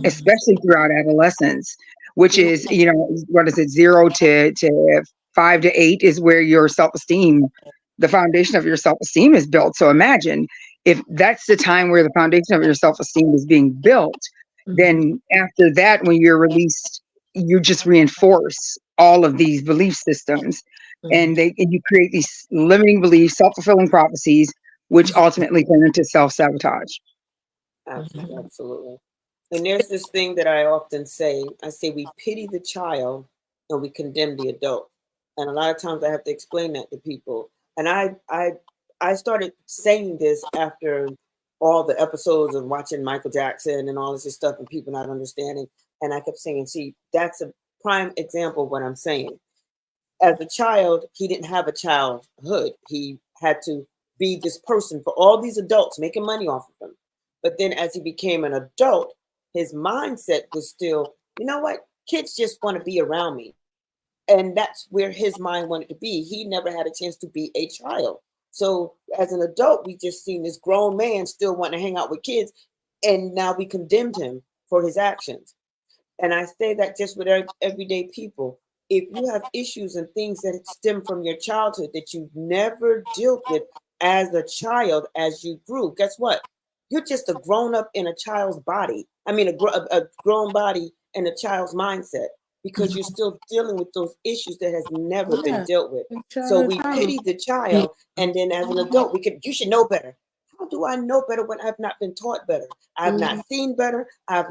especially throughout adolescence, which is, what is it, 0 to 5 to 8 is where your self-esteem, the foundation of your self-esteem is built. So imagine if that's the time where the foundation of your self-esteem is being built, then after that, when you're released, you just reinforce all of these belief systems, and you create these limiting beliefs, self-fulfilling prophecies, which ultimately turn into self-sabotage. Absolutely. And there's this thing that I often say. I say we pity the child and we condemn the adult. And a lot of times I have to explain that to people. And I started saying this after all the episodes of watching Michael Jackson and all this stuff and people not understanding. And I kept saying, see, that's a prime example of what I'm saying. As a child, he didn't have a childhood. He had to be this person for all these adults making money off of him. But then as he became an adult, his mindset was still, you know what? Kids just want to be around me. And that's where his mind wanted to be. He never had a chance to be a child. So as an adult, we just seen this grown man still wanting to hang out with kids. And now we condemned him for his actions. And I say that just with everyday people. If you have issues and things that stem from your childhood that you've never dealt with as a child, as you grew, guess what? You're just a grown up in a child's body. I mean, a grown body in a child's mindset, because you're still dealing with those issues that has never been dealt with. So we pity the child, and then as an adult, you should know better. How do I know better when I've not been taught better? I've not seen better. I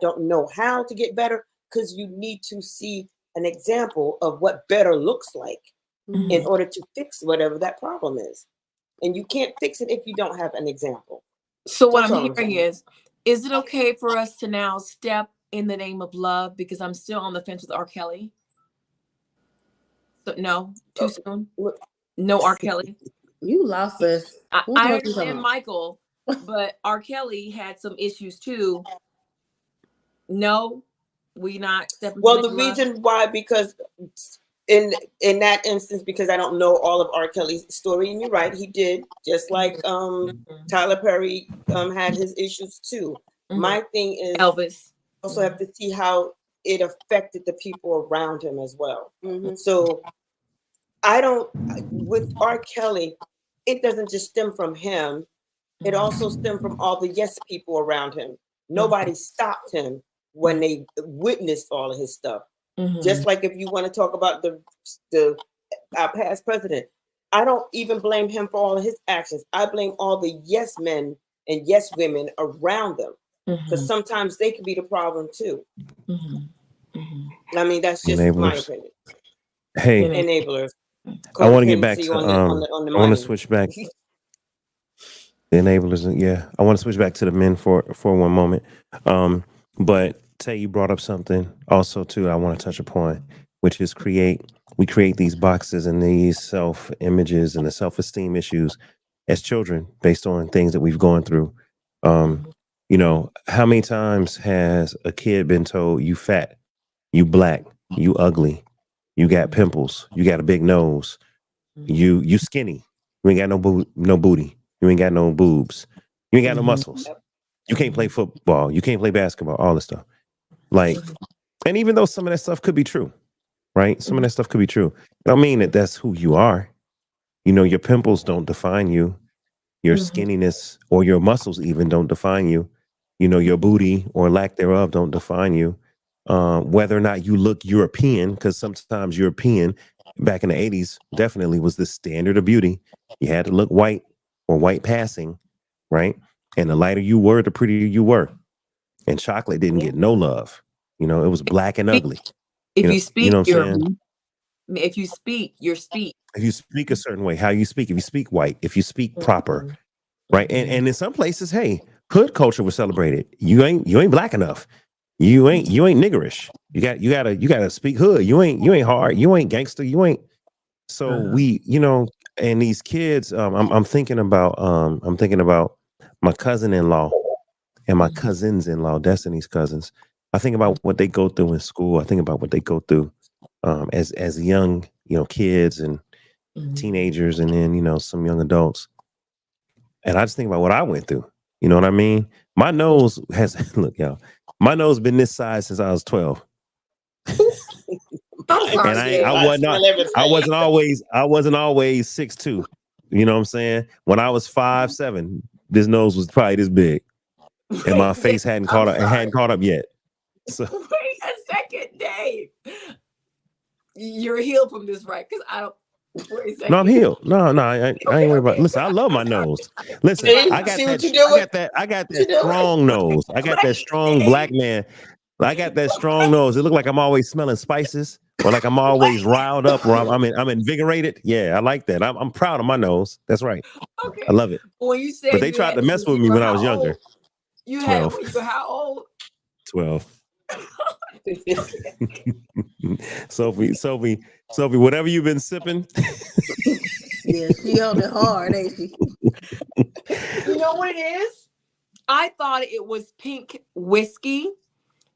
don't know how to get better, because you need to see an example of what better looks like in order to fix whatever that problem is. And you can't fix it if you don't have an example. So what I'm hearing is it okay for us to now step in the name of love? Because I'm still on the fence with R. Kelly. So no, too soon. No R. Kelly. You lost us. I understand Michael, but R. Kelly had some issues too. No, we not stepping. Well, the reason why, because in that instance, because I don't know all of R. Kelly's story, and you're right, he did, just like Tyler Perry had his issues too. My thing is Elvis. also have to see how it affected the people around him as well. So I don't, with R. Kelly, it doesn't just stem from him. It also stemmed from all the yes people around him. Nobody stopped him when they witnessed all of his stuff. Just like if you want to talk about our past president, I don't even blame him for all of his actions. I blame all the yes men and yes women around them, because sometimes they could be the problem too. I mean, that's just my opinion. Hey, Enablers. I want to get back Codependency to on the I want money. to switch back. The enablers, yeah. I want to switch back to the men for one moment. But Tay, you brought up something also too I want to touch upon, which is we create these boxes and these self images and the self-esteem issues as children based on things that we've gone through. You know, how many times has a kid been told you fat, you black, you ugly, you got pimples, you got a big nose, you skinny, you ain't got no booty, you ain't got no boobs, you ain't got no muscles, you can't play football, you can't play basketball, all this stuff. Like, and even though some of that stuff could be true, right? Some of that stuff could be true. I don't mean that that's who you are. You know, your pimples don't define you. Your skinniness or your muscles even don't define you. You know, your booty or lack thereof don't define you. Whether or not you look European, because sometimes European back in the 80s definitely was the standard of beauty. You had to look white or white passing, right? And the lighter you were, the prettier you were. And chocolate didn't get no love. You know, it was black and ugly. If you You speak, know what I'm saying? if you speak, your speak. If you speak a certain way, how you speak, if you speak white, if you speak proper, right? And in some places, hey, hood culture was celebrated. You ain't black enough. You ain't niggerish. You gotta speak hood. You ain't hard. You ain't gangster. You ain't. So we, you know, and these kids, I'm thinking about my cousin-in-law and my cousins-in-law, Destiny's cousins. I think about what they go through in school. I think about what they go through as young, you know, kids and teenagers, and then, you know, some young adults. And I just think about what I went through. You know what I mean? My nose has look, y'all. My nose been this size since I was 12. And I wasn't always 6'2". You know what I'm saying? When I was 5'7", this nose was probably this big. And my face hadn't caught up yet. So Wait a second, Dave. You're healed from this, right? Because I don't. No, I'm healed. No, I ain't worried about. Listen, I love my nose. Listen, I got that strong nose. I got that strong black man. I got that strong nose. It look like I'm always smelling spices, or like I'm always riled up, or I'm invigorated. Yeah, I like that. I'm proud of my nose. That's right. Okay. I love it. When you said, but they tried to mess with me when I was younger. You 12. had when you were how old? 12. Sophie, whatever you've been sipping. Yeah, she held it hard, ain't she? You know what it is? I thought it was pink whiskey,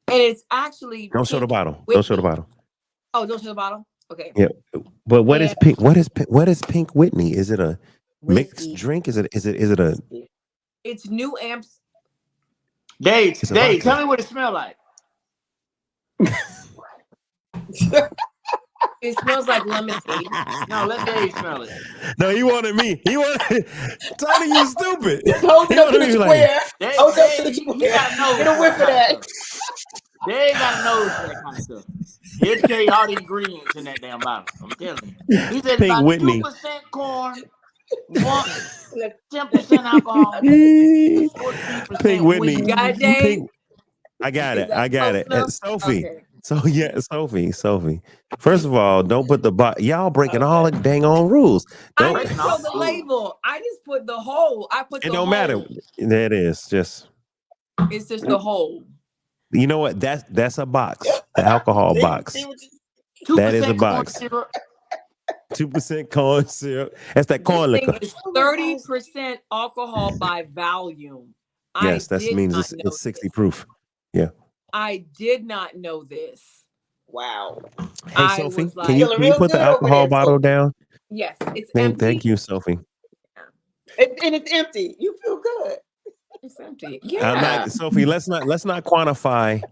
and it's actually Don't show the bottle. Whitney. Don't show the bottle. Oh, don't show the bottle. Okay. Yeah, but what is pink? What is Pink Whitney? Is it a mixed drink? Is it a? It's New Amps. Dave, tell me what it smells like. It smells like lemonade. No, let Dave smell it. No, he wanted me. Tony, you stupid. Hold it up to the square. Hold it up to the Dave, square. he got a nose. Get a whiff of that. Dave got a nose for that kind of stuff. He'll tell you all the ingredients in that damn bottle. I'm telling you. He said Pink about Whitney. 2% corn, 10% alcohol, 14% Pink Whitney. You got it, Dave? I got it. Sophie. Okay. So yeah, Sophie. First of all, don't put the y'all breaking all the dang on rules. I didn't show the label. I just put the whole. I put it the don't whole. matter. There it is. It's just the whole. You know what? That's a box. The alcohol box. That is a box. 2% corn syrup. That's that corn liquor. This thing is 30% alcohol by volume. Yes, that means it's 60 proof. Yeah. I did not know this. Wow. Hey, I Sophie, was can like, you Feeling can you real put the good over alcohol there, bottle Sophie. down? yes, it's Thank empty. you, Sophie. And it's empty. You feel good. It's empty. I'm Yeah. not Sophie. Let's not quantify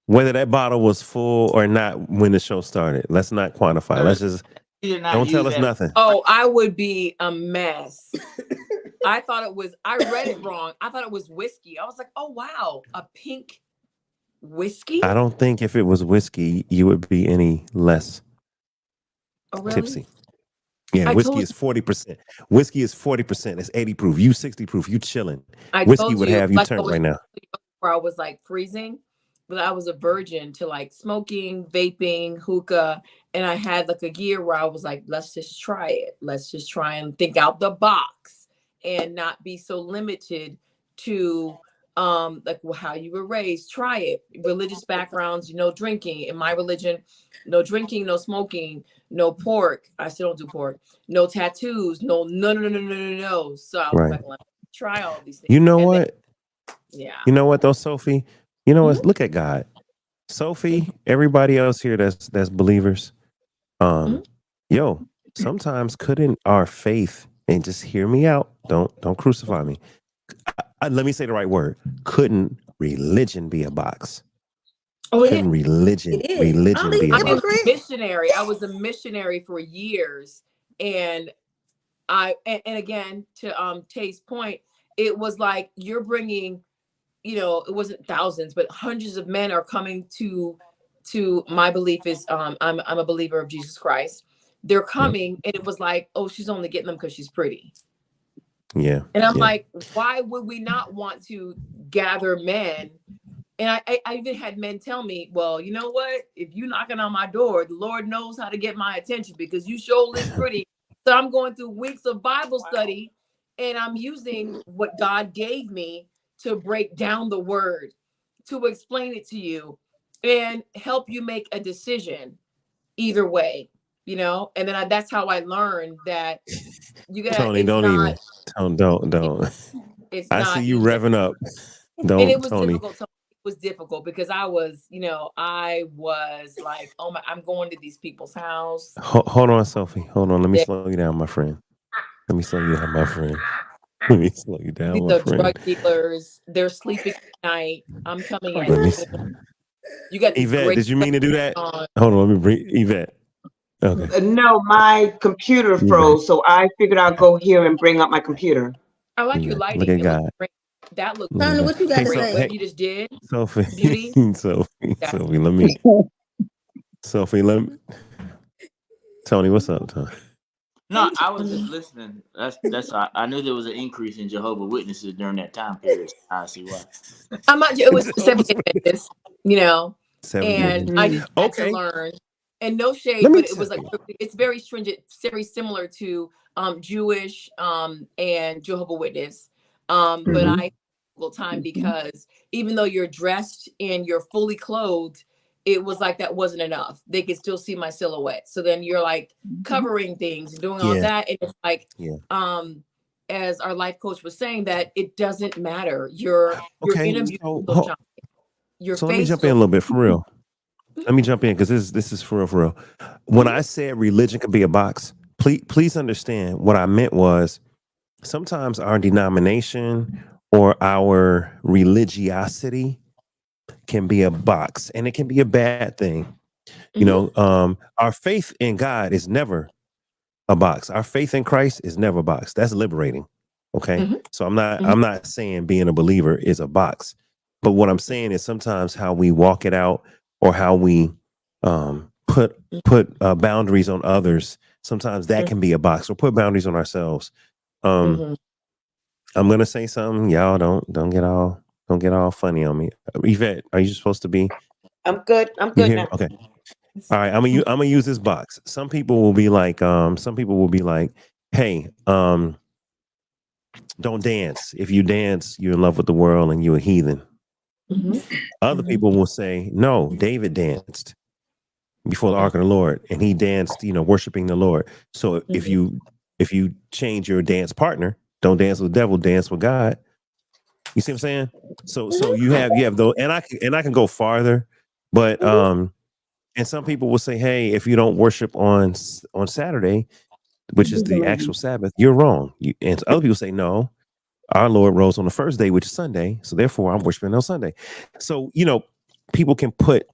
whether that bottle was full or not when the show started. Let's not quantify. Let's just He did not don't tell use us that. nothing. Oh, I would be a mess. I thought it was, I read it wrong. I thought it was whiskey. I was like, oh, wow, a pink whiskey? I don't think if it was whiskey, you would be any less Oh, really? tipsy. Yeah, I whiskey told is 40%. Whiskey is 40%. It's 80 proof. You 60 proof. You chilling. I Whiskey told would you, have you like I turned was right now. where I was like freezing, but I was a virgin to like smoking, vaping, hookah, and I had like a year where I was like, let's just try it. Let's just try and think out the box and not be so limited to like how you were raised. Try it. Religious backgrounds, drinking. In my religion, no drinking, no smoking, no pork. I still don't do pork. No tattoos. No. So I was Right. like, let me try all these things. You know And what? yeah. You know what though, Sophie? You know what? Mhm. Look at God. Sophie, everybody else here that's believers. Mhm. Yo, sometimes couldn't our faith, and just hear me out. Don't crucify me. Let me say the right word. Couldn't religion be a box? Oh, Couldn't religion It is. All these be a I mean, box? hypocrites. I was a missionary for years, and and again to Tay's point, it was like you're bringing, it wasn't thousands, but hundreds of men are coming to my belief is I'm a believer of Jesus Christ. They're Yeah. coming, and it was like, oh, she's only getting them because she's pretty. Yeah. And I'm Yeah. like, why would we not want to gather men? And I even had men tell me, well, you know what? If you knocking on my door, the Lord knows how to get my attention because you sure live pretty. So I'm going through weeks of Bible study, and I'm using what God gave me to break down the word, to explain it to you, and help you make a decision either way, And then that's how I learned that Tony, it's don't even. not, Don't. it's I see not you even. revving up. And it Don't, was Tony. difficult. It was difficult because I was like, oh my, I'm going to these people's house. Hold on, Sophie. Hold on. Let me They're- slow you down, my friend. Let me slow you down, my friend. Let me slow you down, These my are friend. drug dealers. They're sleeping at night. I'm coming Let in. me. You got these Yvette, great did you mean to do that? on. Hold on. Let me bring Yvette. Okay. No, my computer Yvette. froze, so I figured I'd go here and bring up my computer. I like your Yvette. Look lighting. at It looks God. great. That looks Look at Tony, God. what you got Hey, to so say? what hey, you just did. Sophie. Beauty. That's Sophie, let me. Tony, what's up, Tony? No, I was just listening. That's I knew there was an increase in Jehovah Witnesses during that time period. I see why. I'm not. It was 70 minutes, 7 and minutes. I just had to Okay. learn. And no shade, Let me but it tell was like you. it's very stringent, very similar to Jewish and Jehovah Witness. But Mhm. I had a difficult time because even though you're dressed and you're fully clothed, it was like that wasn't enough. They could still see my silhouette. So then you're like covering things and doing all Yeah. that, and it's like Yeah. as our life coach was saying, that it doesn't matter. You're Okay. in a beautiful shine. Your So let me face jump in a looks. little bit for real. Let me jump in because this is for real, for real. When I said religion could be a box, please understand what I meant was sometimes our denomination or our religiosity can be a box, and it can be a bad thing. Our faith in God is never a box. Our faith in Christ is never a box. That's liberating. Okay. So I'm not saying being a believer is a box. But what I'm saying is sometimes how we walk it out or how we put boundaries on others, sometimes that can be a box, or put boundaries on ourselves. I'm gonna say something. Y'all don't get all funny on me. Yvette, are you supposed to be? I'm good. I'm You good here? now. Okay. All right. I'm gonna use this box. Some people will be like, hey, don't dance. If you dance, you're in love with the world and you're a heathen. Other people will say, no, David danced before the ark of the Lord, and he danced, worshiping the Lord. So if you change your dance partner, don't dance with the devil, dance with God. You see what I'm saying? So you have those, and I can go farther, But and some people will say, hey, if you don't worship on Saturday, which is the actual Sabbath, you're wrong. And other people say, no, our Lord rose on the first day, which is Sunday. So therefore, I'm worshiping on Sunday. So, people can put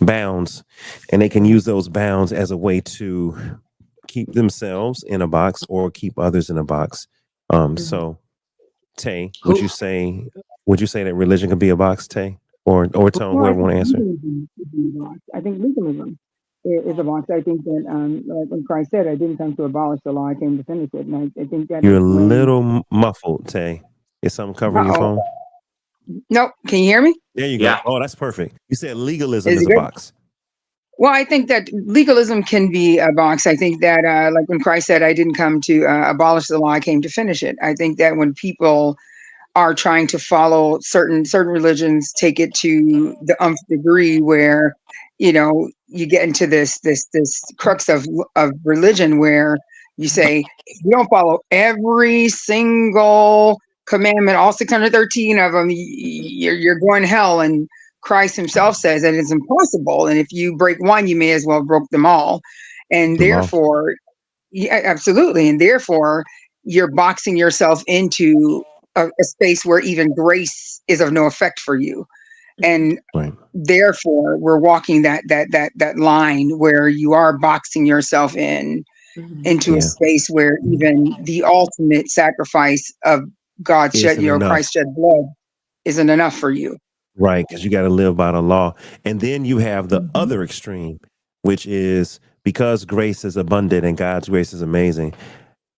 bounds, and they can use those bounds as a way to keep themselves in a box or keep others in a box. So, Tay, would you say that religion could be a box, Tay? Or Tone, Well, I whoever think want to answer. legalism could be a box. I think legalism is a box. I think that, like when Christ said, "I didn't come to abolish the law; I came to finish it." And I think that You're is a when. little muffled, Tay. Is something covering your Uh-oh. phone? Nope. Can you hear me? There you go. Oh, that's perfect. You said legalism Is is it a good? box. Well, I think that legalism can be a box. I think that, like when Christ said, "I didn't come to abolish the law; I came to finish it." I think that when people are trying to follow certain religions, take it to the nth degree, where you get into this crux of religion, where you say, if you don't follow every single commandment, all 613 of them, you're going to hell. And Christ himself says that it's impossible, and if you break one, you may as well broke them all. And therefore, yeah, absolutely, and therefore you're boxing yourself into a space where even grace is of no effect for you. And therefore we're walking that line where you are boxing yourself into a space where even the ultimate sacrifice of God shed, Isn't enough. Christ shed blood isn't enough for you. Right, because you got to live by the law. And then you have the other extreme, which is because grace is abundant and God's grace is amazing,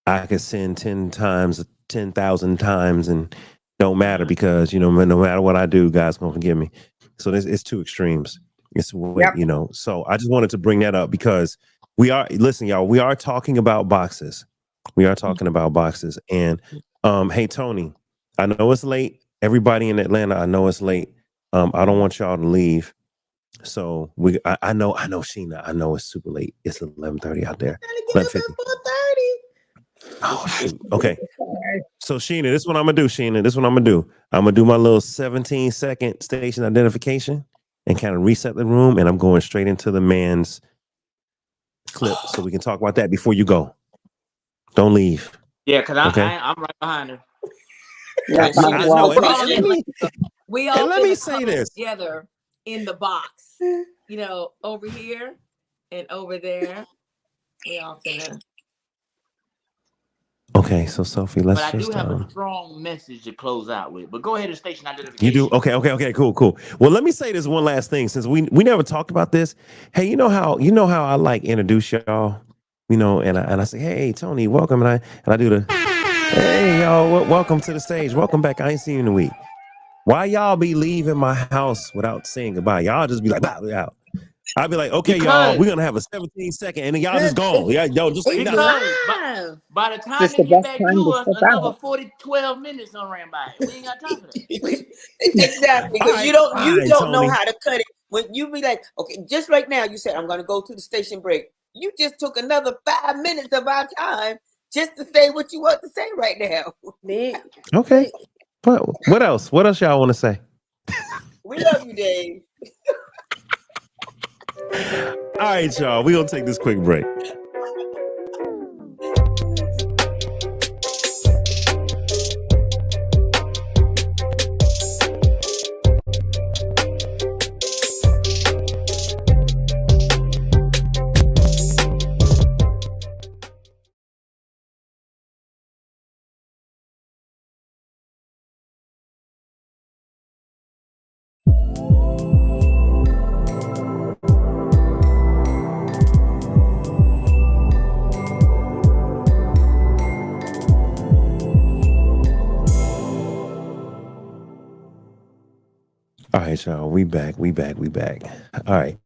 I could sin 10 times, 10,000 times, and don't matter because, no matter what I do, God's going to forgive me. So it's two extremes. It's way, so I just wanted to bring that up because listen, y'all, we are talking about boxes. We are talking about boxes. And hey, Tony, I know it's late. Everybody in Atlanta, I know it's late. I don't want y'all to leave. So I know Sheena, I know it's super late. It's 11:30 out there. 11:50. Oh shoot. Okay. So Sheena, this is what I'm gonna do. I'm gonna do my little 17-second station identification and kind of reset the room, and I'm going straight into the man's clip so we can talk about that before you go. Don't leave. Yeah, because I'm right behind her. Yeah, we all let me say this together in the box, over here and over there. We all finna. Okay, so Sophie, let's but I just. do have a strong message to close out with. But go ahead and station identification. You do? Okay, cool. Well, let me say this one last thing since we never talked about this. Hey, you know how I like introduce y'all, and I say, hey, Tony, welcome, and I do the, hey, y'all, welcome to the stage, welcome back. I ain't seen you in a week. Why y'all be leaving my house without saying goodbye? Y'all just be like, bye, out. I'd be like, okay, y'all, we're gonna have a 17-second, and then y'all just gone. Yeah, yo, just say nothing. By the time they get back to us, another 12 minutes done ran by. We ain't got time for that. Exactly, because you don't know how to cut it. When you be like, okay, just right now, you said I'm gonna go to the station break. You just took another 5 minutes of our time just to say what you want to say right now. Okay. What else? What else y'all want to say? We love you, Dave. All right, y'all. We're gonna take this quick break. All right, y'all. We back. All right.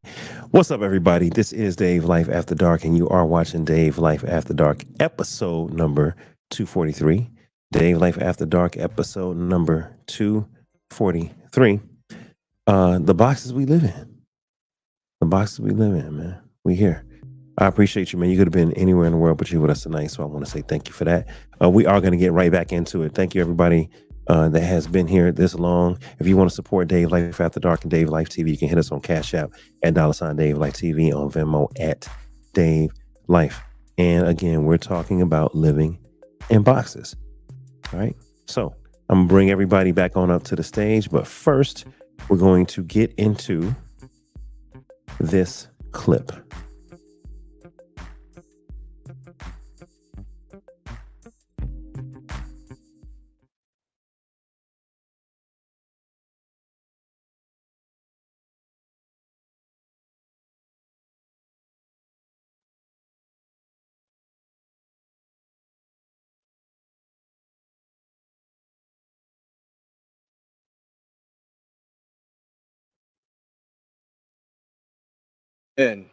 What's up, everybody? This is Dave Life After Dark, and you are watching Dave Life After Dark, episode number 243. Dave Life After Dark, episode number 243. The boxes we live in. The boxes we live in, man. We here. I appreciate you, man. You could have been anywhere in the world, but you're with us tonight, so I want to say thank you for that. We are going to get right back into it. Thank you, everybody, that has been here this long. If you want to support Dave Life After Dark and Dave Life TV, you can hit us on Cash App at $ Dave Life TV, on Venmo at Dave Life. And again, we're talking about living in boxes. All right. So I'm going to bring everybody back on up to the stage. But first, we're going to get into this clip. And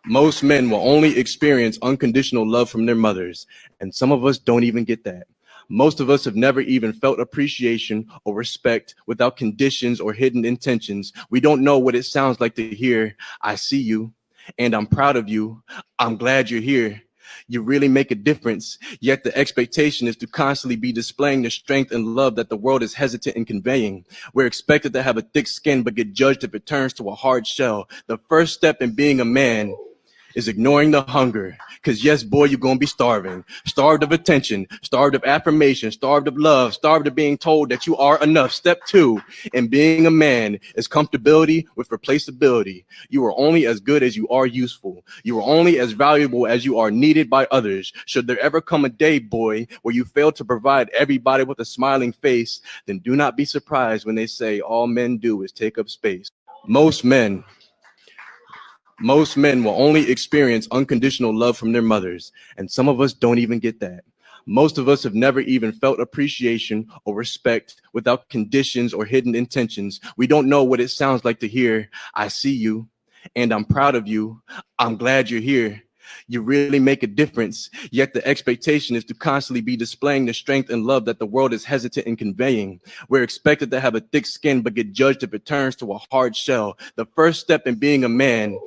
most men will only experience unconditional love from their mothers, and some of us don't even get that. Most of us have never even felt appreciation or respect without conditions or hidden intentions. We don't know what it sounds like to hear, "I see you, and I'm proud of you. I'm glad you're here. You really make a difference." Yet the expectation is to constantly be displaying the strength and love that the world is hesitant in conveying. We're expected to have a thick skin, but get judged if it turns to a hard shell. The first step in being a man is ignoring the hunger. Because yes, boy, you're going to be starving. Starved of attention, starved of affirmation, starved of love, starved of being told that you are enough. Step 2 in being a man is comfortability with replaceability. You are only as good as you are useful. You are only as valuable as you are needed by others. Should there ever come a day, boy, where you fail to provide everybody with a smiling face, then do not be surprised when they say all men do is take up space. Most men will only experience unconditional love from their mothers, and some of us don't even get that. Most of us have never even felt appreciation or respect without conditions or hidden intentions. We don't know what it sounds like to hear, "I see you, and I'm proud of you. I'm glad you're here. You really make a difference." Yet the expectation is to constantly be displaying the strength and love that the world is hesitant in conveying. We're expected to have a thick skin, but get judged if it turns to a hard shell. The first step in being a man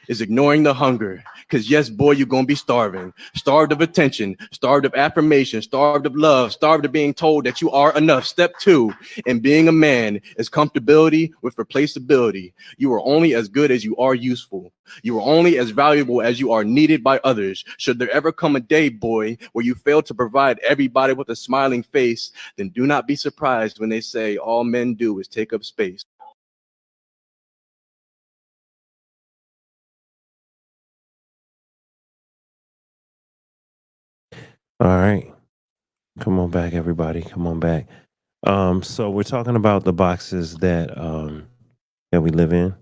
is ignoring the hunger. Because yes, boy, you're going to be starving. Starved of attention, starved of affirmation, starved of love, starved of being told that you are enough. Step 2 in being a man is comfortability with replaceability. You are only as good as you are useful. You are only as valuable as you are needed by others. Should there ever come a day, boy, where you fail to provide everybody with a smiling face, then do not be surprised when they say all men do is take up space. All right. Come on back, everybody. Come on back. So we're talking about the boxes that we live in.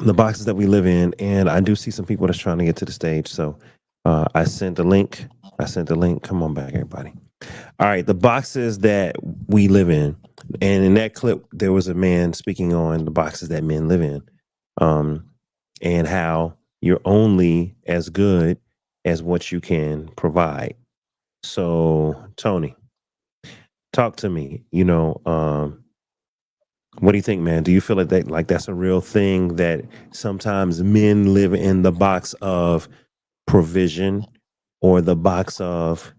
The boxes that we live in, and I do see some people that's trying to get to the stage. So I sent the link. Come on back, everybody. All right, the boxes that we live in, and in that clip, there was a man speaking on the boxes that men live in, and how you're only as good as what you can provide. So, Tony, talk to me. What do you think, man? Do you feel like that's a real thing, that sometimes men live in the box of provision or the box of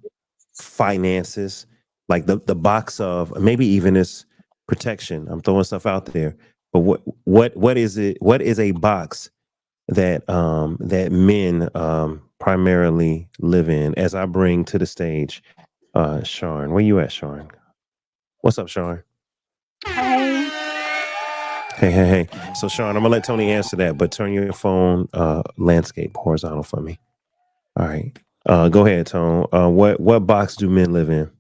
finances, like the box of maybe even it's protection? I'm throwing stuff out there, but what is it? What is a box that men primarily live in? As I bring to the stage, Sean, where you at, Sean? What's up, Sean? Hey. Hey. So, Sean, I'm gonna let Tony answer that, but turn your phone landscape horizontal for me. All right. Go ahead, Tone. What box do men live in?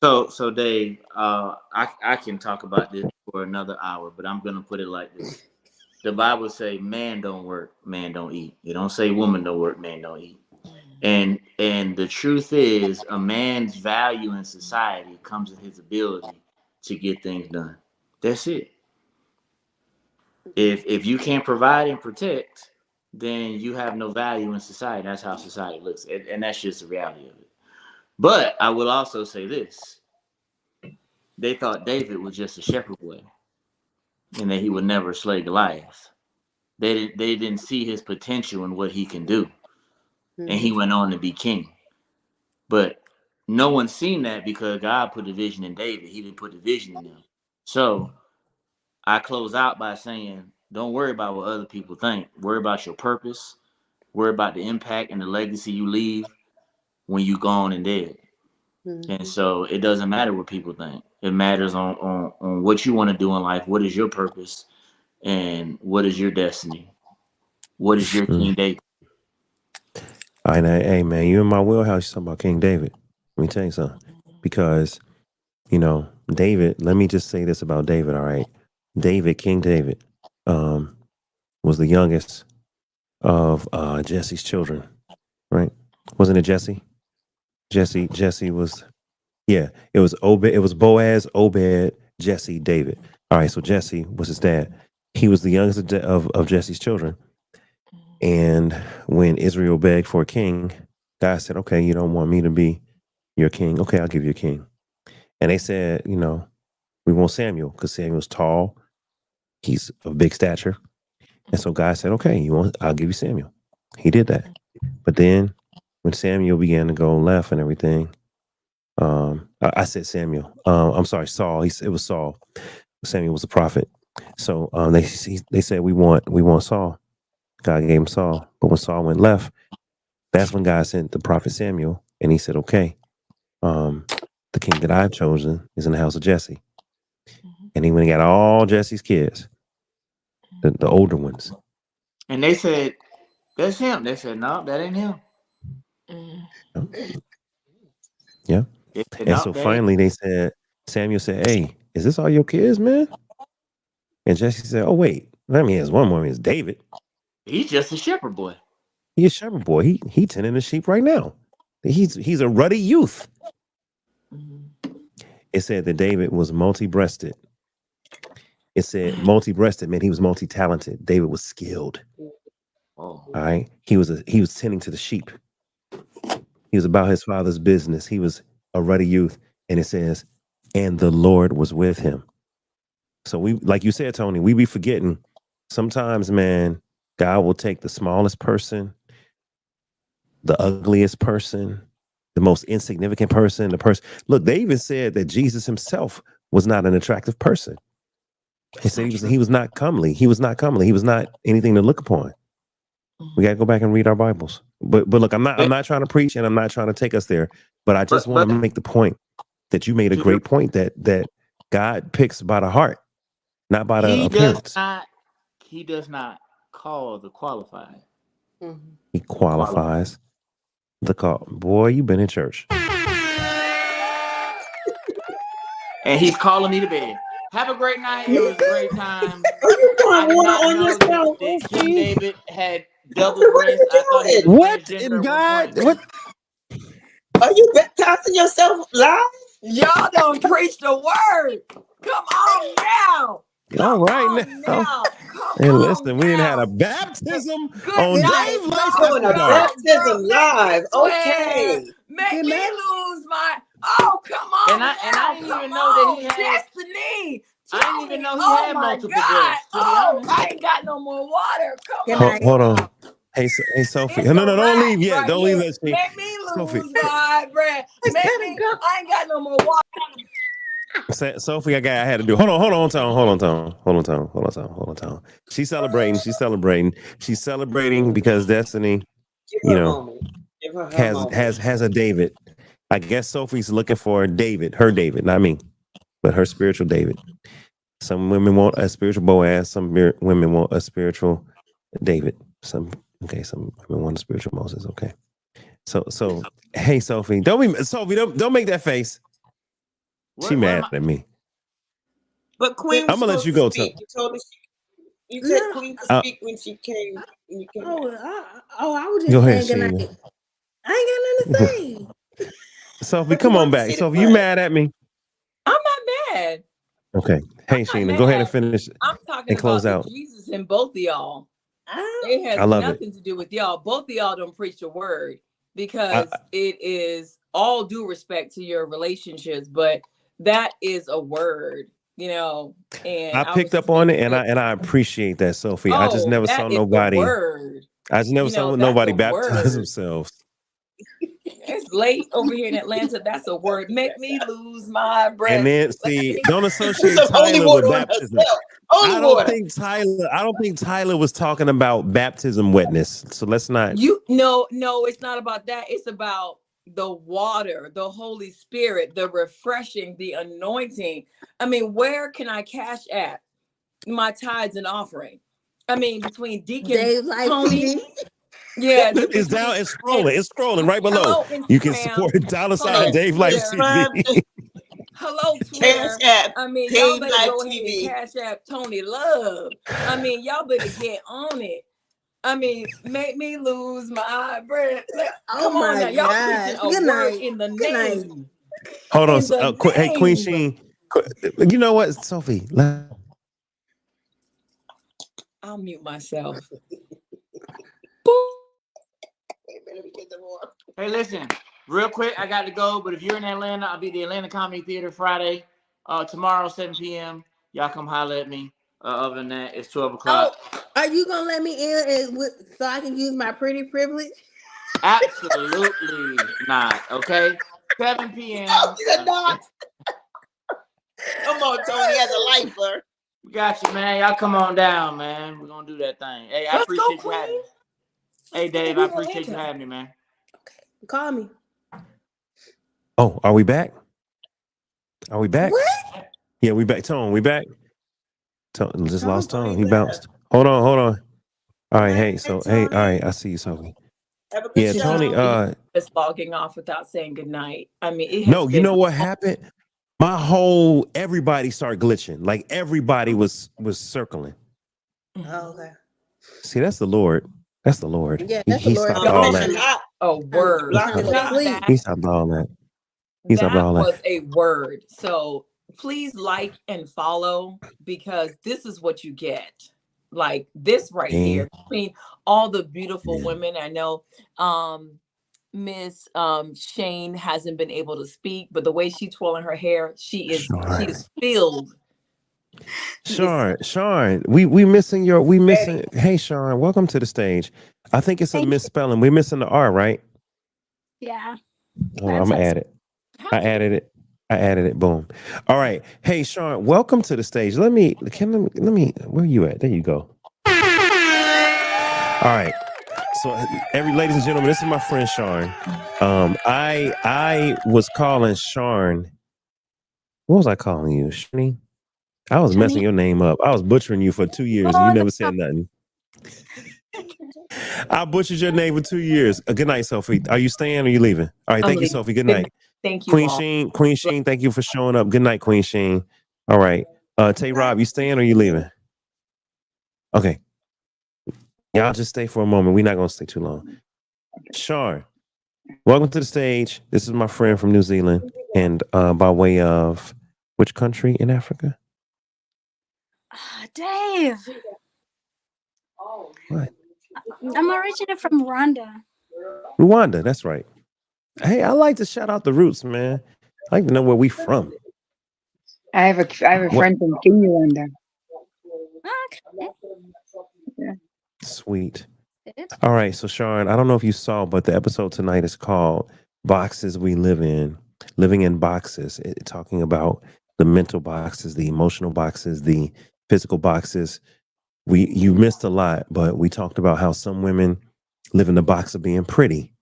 So Dave, I can talk about this for another hour, but I'm gonna put it like this: the Bible say, "Man don't work, man don't eat." It don't say woman don't work, man don't eat. And the truth is, a man's value in society comes in his ability to get things done. That's it. If you can't provide and protect, then you have no value in society. That's how society looks, and that's just the reality of it. But I will also say this: they thought David was just a shepherd boy, and that he would never slay Goliath. They didn't see his potential in what he can do, and he went on to be king. But no one's seen that because God put the vision in David. He didn't put the vision in them. So I close out by saying, don't worry about what other people think. Worry about your purpose. Worry about the impact and the legacy you leave when you gone and dead. Mhm. And so it doesn't matter what people think. It matters on what you want to do in life. What is your purpose? And what is your destiny? What is your King David? All right, now, hey man, you in my wheelhouse. You talking about King David? Let me tell you something. Because David. Let me just say this about David. All right, David, King David, was the youngest of Jesse's children. Right? Wasn't it Jesse? Jesse was. Yeah, it was Obed. It was Boaz, Obed, Jesse, David. All right, so Jesse was his dad. He was the youngest of Jesse's children. And when Israel begged for a king, God said, "Okay, you don't want me to be your king. Okay, I'll give you a king." And they said, "We want Samuel because Samuel's tall. He's of big stature." And so God said, "Okay, I'll give you Samuel." He did that. But then when Samuel began to go left and everything, I said Samuel. I'm sorry, Saul. It was Saul. Samuel was a prophet. So they said we want Saul. God gave him Saul. But when Saul went left, that's when God sent the prophet Samuel, and he said, "Okay, the king that I've chosen is in the house of Jesse." And he went and got all Jesse's kids, the older ones. And they said, that's him. They said, no, that ain't him. Yeah. They said, And no, so that ain't. finally Samuel said, "Hey, is this all your kids, man?" And Jesse said, "Oh, wait. I mean, there's one more. It's David. He's just a shepherd boy. He's a shepherd boy. He tending the sheep right now. He's a ruddy youth." It said that David was multi-breasted. It said multi-breasted meant he was multi-talented. David was skilled. Oh. All right. He was tending to the sheep. He was about his father's business. He was a ruddy youth. And it says, and the Lord was with him. So we, like you said, Tony, we be forgetting sometimes, man, God will take the smallest person, the ugliest person, the most insignificant person, look, they even said that Jesus himself was not an attractive person. He said he was not comely. He was not comely. He was not anything to look upon. We got to go back and read our Bibles. But look, I'm not trying to preach, and I'm not trying to take us there. But I just want to make the point that you made a great point that God picks by the heart, not by the appearance. He does not call the qualified. He qualifies the call. Boy, you've been in church. And he's calling me to bed. Have a great night. It was a great time. Are you I pouring did water not on know yourself? that King David had double What are breasts. you I thought he was doing? What transgender God? at one What? point. Are you baptizing yourself live? Y'all don't preach the word. Come on now. All right now. And listen, we didn't have a baptism Good on night, Dave Life y'all. Doing a After Dark. baptism live. Swear. Okay. Make me lose my. Oh, come on And I didn't come even know that he on, had. Destiny. I didn't even know he Oh had my multiple God. breasts. To be Oh, honest. I ain't got no more water. Come Good on. night. Hold on. Hey, Sophie. It's No, a don't wrap leave yet. right Don't leave here. that shit. Make me Sophie. lose my breath. I ain't got no more water. Sophie, I had to do. Hold on, Tom. She's celebrating. She's celebrating because Destiny, Give her a moment. Give her her moment. has a David. I guess Sophie's looking for David, her David, not me, but her spiritual David. Some women want a spiritual Boaz. Some women want a spiritual David. Some women want a spiritual Moses. Okay. So hey, Sophie, don't make that face. She mad at me. But Queen was I'm gonna let supposed you to go. speak. You told her you said Queen could speak when she came. When you came back. I was just Go ahead, saying good Sheena. night. I ain't got nothing to say. Sophie, come on back. Sophie, you mad at me? I'm not mad. Okay. Hey, Sheena, go ahead and finish I'm talking and close about out. the Jesus in both of y'all. It has I love it. nothing to do with y'all. Both of y'all don't preach the word because it is all due respect to your relationships, but that is a word, and I picked up on it, and I appreciate that, Sophie. I just never saw nobody. word. I just never saw nobody baptize themselves. It's late over here in Atlanta. That's a word. Make me lose my And breath. then see, don't Put associate some holy Tyler with water on baptism. herself. Holy water. I don't think Tyler was talking about baptism wetness. So let's not. No, it's not about that. It's about the water, the Holy Spirit, the refreshing, the anointing. I mean, where can I cash at my tithes and offering? I mean, between Deacon Dave Life Tony, TV. yeah, It's down. It's scrolling right below. hello You can Instagram, support $sign hello Dave Life Twitter, Subscribe TV. to hello Cash Twitter. App, I mean, y'all Dave better Life go ahead and TV. cash app Tony Love. I mean, y'all better get on it. I mean, make me lose my breath. Oh Come on my now, y'all gosh. preaching a Good word night. in the Good night. name. Hold on. In the Hey, Queen name. Sheen. You know what, Sophie? I'll mute myself. Hey, listen, real quick, I got to go. But if you're in Atlanta, I'll be at the Atlanta Comedy Theater Friday, tomorrow, 7 p.m. Y'all come holler at me. Other than that, it's 12 o'clock. Oh, are you gonna let me in so I can use my pretty privilege? Absolutely not. Okay, 7 p.m. No, she's not. Come on, Tony, as a lifer. We got you, man. Y'all come on down, man. We're gonna do that thing. Hey, I Let's go, appreciate you having me. Hey, Dave, I appreciate you Atlanta. having me, man. Okay, call me. Oh, are we back? Are we back? What? Yeah, we back. Tone, we back. Tone just Tone lost Tone. ain't He left. bounced. Hold on. All right, Hey, hey, so Tony. all right, I see you, Sophie. Have a good Yeah, show. Tony. Just logging off without saying goodnight. I mean, it has No, you been. know what happened? Everybody started glitching. Like everybody was circling. Oh, okay. See, that's the Lord. That's the Lord. Yeah, that's the He Lord. stopped all Blessing that. hot. A word. Block He him Now out. Sleep. He stopped all that. He stopped that all that. was a word. So please like and follow because this is what you get. Like this right here. I mean, all the beautiful women I know. Miss Shane hasn't been able to speak, but the way she's twirling her hair, she is filled. Sean, we missing hey Sean, welcome to the stage. I think it's a misspelling. We're missing the R, right? Yeah. Hold on, I'm gonna add it. I added it. Boom. All right. Hey Sean, welcome to the stage. Let me where you at? There you go. All right. So ladies and gentlemen, this is my friend Sean. I was calling Sean. What was I calling you? Shani? I was messing your name up. I was butchering you for 2 years and you never said nothing. I butchered your name for 2 years. Good night, Sophie. Are you staying or are you leaving? All right, thank you, Sophie. Good night. Thank you, Queen all. Sheen, thank you for showing up. Good night, Queen Sheen. All right. Tay Rob, you staying or you leaving? Okay. Y'all just stay for a moment. We're not gonna stay too long. Sean, welcome to the stage. This is my friend from New Zealand. And by way of which country in Africa? Dave. What? I'm originally from Rwanda. Rwanda, that's right. Hey, I like to shout out the roots, man. I like to know where we from. I have a friend from Kenya. Okay. Yeah. Sweet. All right, so Sean, I don't know if you saw, but the episode tonight is called Boxes We Live In, Living in Boxes, talking about the mental boxes, the emotional boxes, the physical boxes. You missed a lot, but we talked about how some women live in the box of being pretty.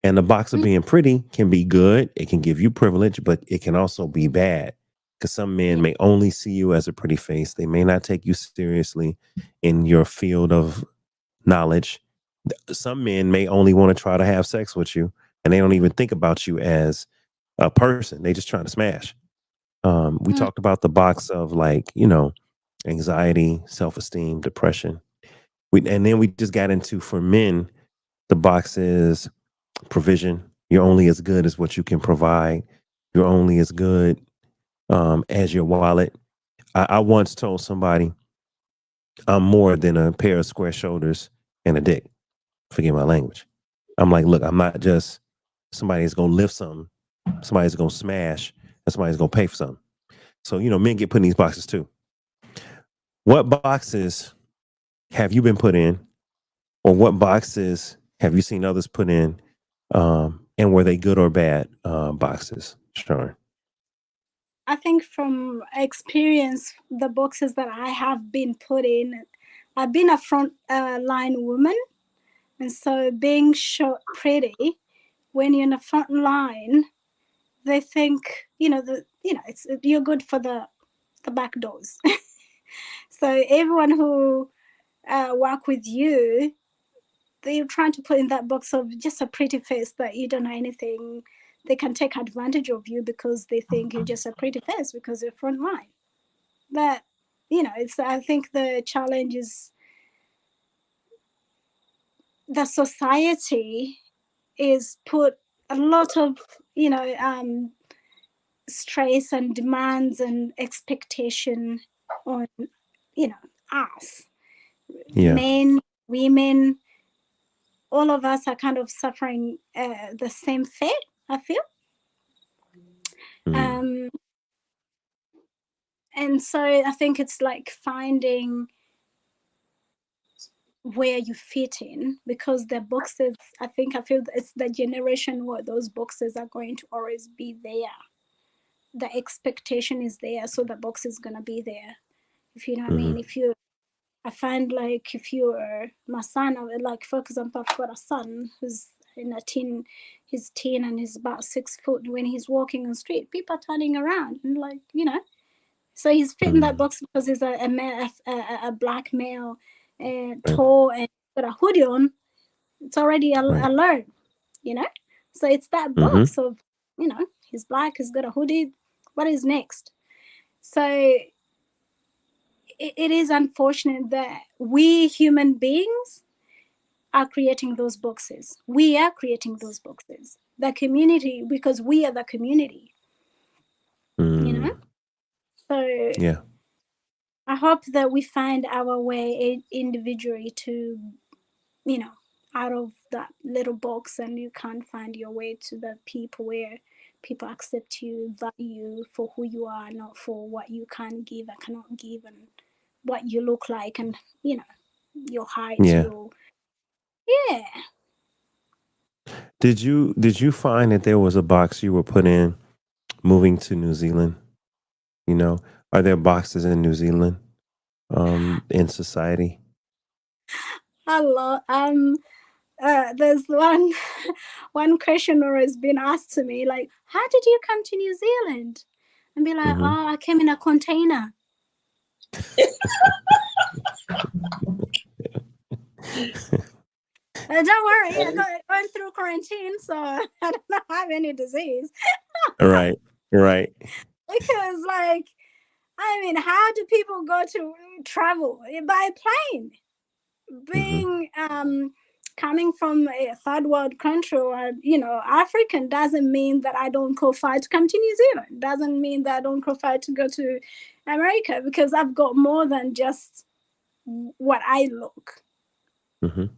And the box of being pretty can be good. It can give you privilege, but it can also be bad because some men may only see you as a pretty face. They may not take you seriously in your field of knowledge. Some men may only want to try to have sex with you and they don't even think about you as a person. They just trying to smash. We talked about the box of anxiety, self-esteem, depression. And then we just got into, for men, the box is provision. You're only as good as what you can provide. You're only as good as your wallet. I once told somebody I'm more than a pair of square shoulders and a dick. Forgive my language. I'm like, look, I'm not just somebody that's going to lift something. Somebody's going to smash and somebody's going to pay for something. So, men get put in these boxes too. What boxes have you been put in, or what boxes have you seen others put in And were they good or bad boxes, Sean? I think from experience, the boxes that I have been put in, I've been a front line woman, and so being short pretty, when you're in the front line, they think it's you're good for the back doors. So everyone who work with you, they're trying to put in that box of just a pretty face that you don't know anything. They can take advantage of you because they think you're just a pretty face because you're front line. But I think the challenge is the society is put a lot of stress and demands and expectation on us, Yeah. men, women. All of us are kind of suffering the same fate, I feel. Mm. And so I think it's like finding where you fit in, because the boxes, I feel it's the generation where those boxes are going to always be there. The expectation is there, so the box is going to be there. If you know what I mean. I find like if you're my son, like for example, I've got a son who's he's teen and he's about 6 foot. When he's walking on the street, people are turning around and so he's fitting that box because he's a black male, tall and got a hoodie on. It's already alert, so it's that box of he's black, he's got a hoodie, what is next? So it is unfortunate that we human beings are creating those boxes. We are creating those boxes. The community, because we are the community. So yeah, I hope that we find our way individually to, out of that little box, and you can't find your way to the people where people accept you, value you for who you are, not for what you can give and cannot give, and what you look like, and your height, yeah. yeah. Did you find that there was a box you were put in moving to New Zealand? Are there boxes in New Zealand in society? A lot. There's one question always been asked to me, like, how did you come to New Zealand? And be like, oh, I came in a container. Don't worry, I went through quarantine, so I don't have any disease. Right. Because, like, I mean, how do people go to travel by plane? Being coming from a third world country or African doesn't mean that I don't qualify to come to New Zealand. Doesn't mean that I don't qualify to go to America, because I've got more than just what I look.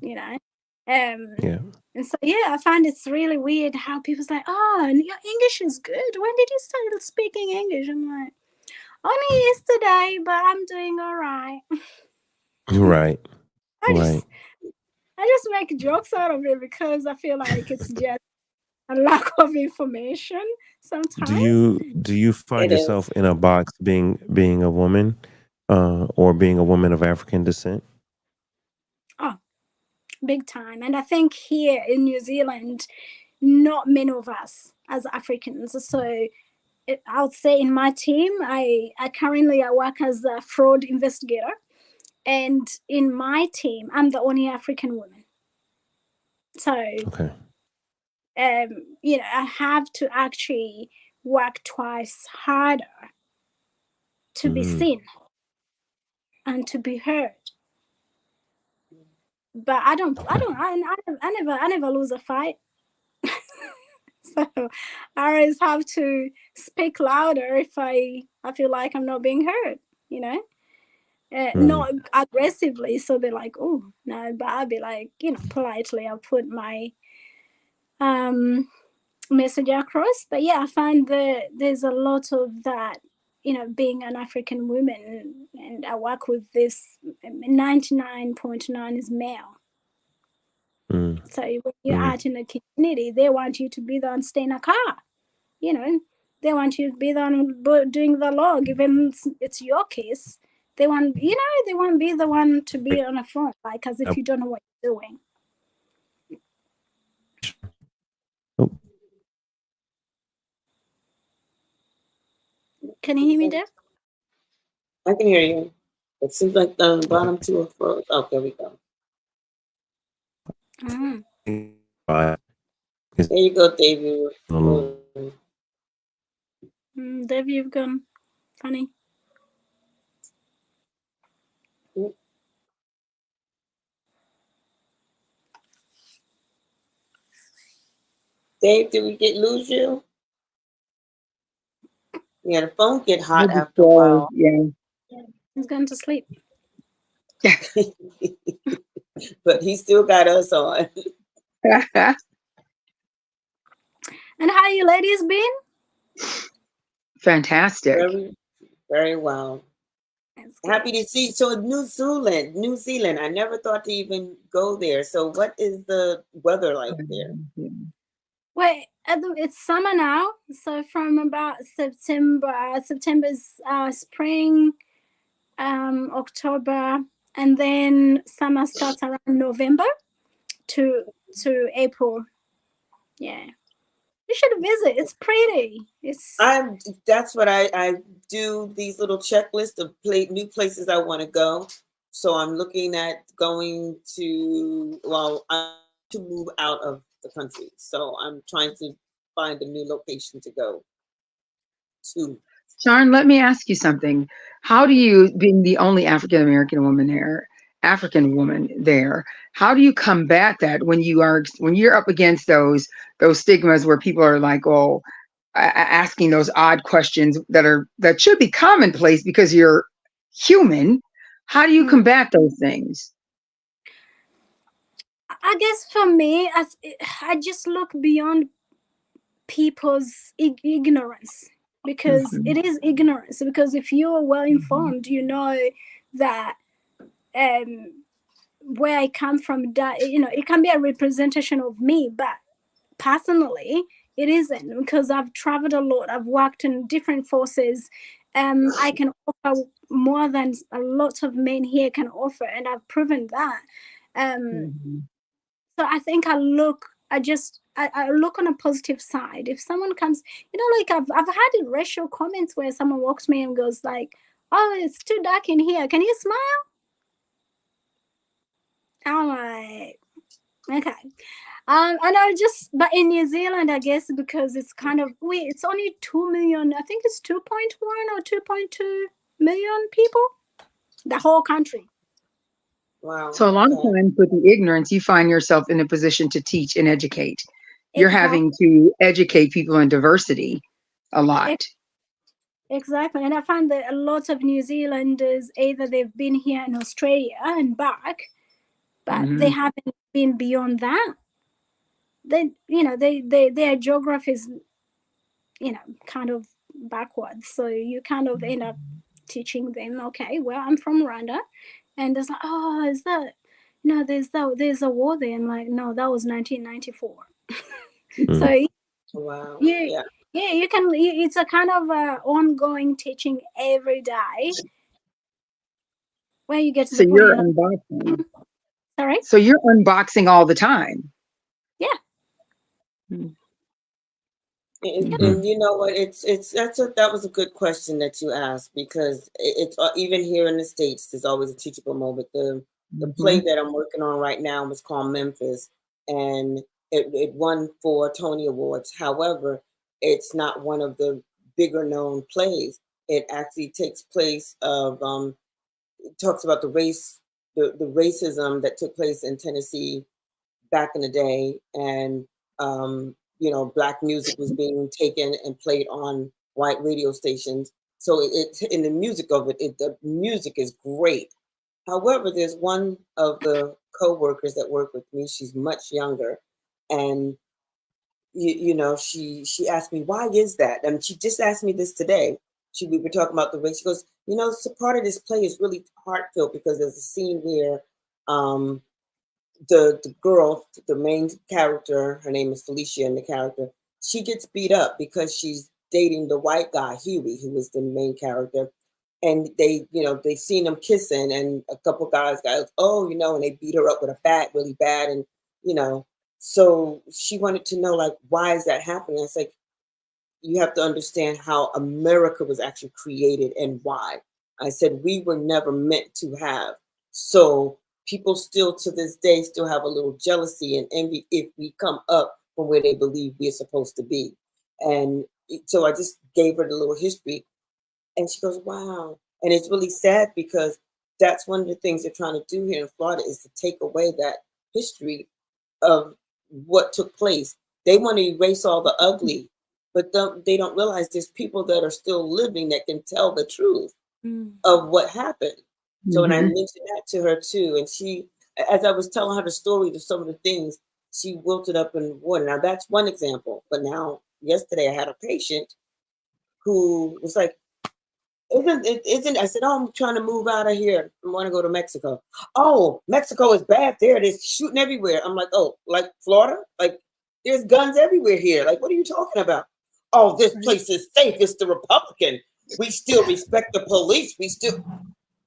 Yeah. And so I find it's really weird how people's like, oh, your English is good. When did you start speaking English? I'm like, only yesterday, but I'm doing all right. Right. I just make jokes out of it because I feel like it's just a lack of information sometimes. Do you find It yourself is. in a box being a woman or being a woman of African descent? Oh, big time. And I think here in New Zealand, not many of us as Africans. So I would say in my team, I currently work as a fraud investigator. And in my team, I'm the only African woman. So, Okay. I have to actually work twice harder to be seen and to be heard. But I never lose a fight. So I always have to speak louder if I feel like I'm not being heard, not aggressively. So they're like, oh no, but I'll be like, politely, I'll put my message across. But I find that there's a lot of that, being an African woman, and I work with this 99.9 is male. So when you're out in the community, they want you to be the one stay in a car. You know, they want you to be the one doing the log, even it's your case. They want, they want to be the one to be on the front, like as if you don't know what you're doing. Oh. Can you hear me, Jeff? I can hear you. It seems like the bottom two are froze. Oh, there we go. There you go, David. Dave, you've gone funny. Dave, did we lose you? Yeah, the phone get hot Maybe after a while. yeah. He's gone to sleep. But he still got us on. And how you ladies been? Fantastic. Very, very well. Happy to see. So New Zealand. I never thought to even go there. So what is the weather like there? Well, it's summer now. So from about September's spring, October, and then summer starts around November to April. Yeah. You should visit. It's pretty. That's what I do, these little checklists of new places I want to go. So I'm looking at going to move out of the country. So I'm trying to find a new location to go to. Sharon, let me ask you something. How do you, being the only African American woman there, how do you combat that when you're up against those stigmas where people are like, oh, asking those odd questions that should be commonplace because you're human? How do you combat those things? I guess for me, I just look beyond people's ignorance, because it is ignorance. Because if you're well informed, you know that where I come from, that it can be a representation of me, but personally it isn't, because I've traveled a lot, I've worked in different forces. I can offer more than a lot of men here can offer, and I've proven that. So I think I look on a positive side. If someone comes, like I've had racial comments where someone walks to me and goes like, oh, it's too dark in here, can you smile? I'm like, okay. But in New Zealand, I guess, because it's kind of it's only 2 million, I think it's 2.1 or 2.2 million people, the whole country. Wow. So a lot of times with the ignorance, you find yourself in a position to teach and educate. You're having to educate people in diversity a lot. Exactly. And I find that a lot of New Zealanders, either they've been here in Australia and back, but they haven't been beyond that. Their geography is, kind of backwards. So you kind of end up teaching them, okay, well, I'm from Rwanda, and it's like, oh, is that, there's a war there. I'm like, no, that was 1994. So wow. Yeah, you can. It's a kind of ongoing teaching every day, where you get to So the point. you're unboxing. Sorry. So you're unboxing all the time. Yeah. And you know what? That was a good question that you asked, because it's even here in the States, there's always a teachable moment. The play that I'm working on right now was called Memphis, and it won 4 Tony Awards. However, it's not one of the bigger known plays. It actually takes place of it talks about the racism that took place in Tennessee back in the day, and Black music was being taken and played on white radio stations. So it in the music of it, the music is great. However, there's one of the co-workers that work with me. She's much younger, and she asked me, why is that? And she just asked me this today. We were talking about the race. She goes, so part of this play is really heartfelt, because there's a scene where the girl, the main character, her name is Felicia, and the character, she gets beat up because she's dating the white guy, Huey, who was the main character. And they seen them kissing, and a couple guys goes, oh, and they beat her up with a bat really bad. And, you know, so she wanted to know, like, why is that happening? It's like, you have to understand how America was actually created and why. I said we were never meant to have. So people still to this day still have a little jealousy and envy if we come up from where they believe we're supposed to be. And so I just gave her the little history, and she goes, wow. And it's really sad because that's one of the things they're trying to do here in Florida is to take away that history of what took place. They want to erase all the ugly, but they don't realize there's people that are still living that can tell the truth of what happened. So when I mentioned that to her too, and she, as I was telling her the story of some of the things, she wilted up in water. Now that's one example. But now yesterday I had a patient who was like, isn't I said, oh, I'm trying to move out of here. I want to go to Mexico. Oh, Mexico is bad there. They're shooting everywhere. I'm like, oh, like Florida? Like there's guns everywhere here. Like, what are you talking about? Oh, this place is safe. It's the Republican. We still respect the police. We still,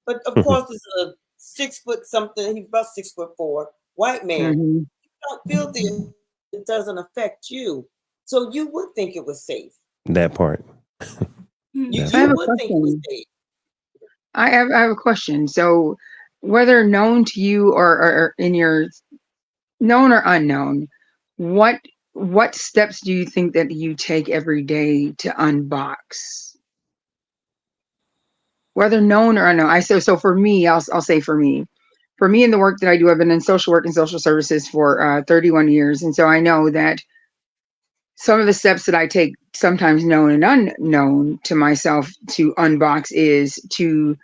but of course, it's a 6 foot something. He's about 6'4" white man. You don't feel this. It doesn't affect you. So you would think it was safe. That part. You I have a would think it was question. safe. I have a question. So, whether known to you or in your known or unknown, what steps do you think that you take every day to unbox? Whether known or unknown. So for me, I'll say for me. For me, in the work that I do, I've been in social work and social services for 31 years, and so I know that some of the steps that I take, sometimes known and unknown to myself, to unbox is to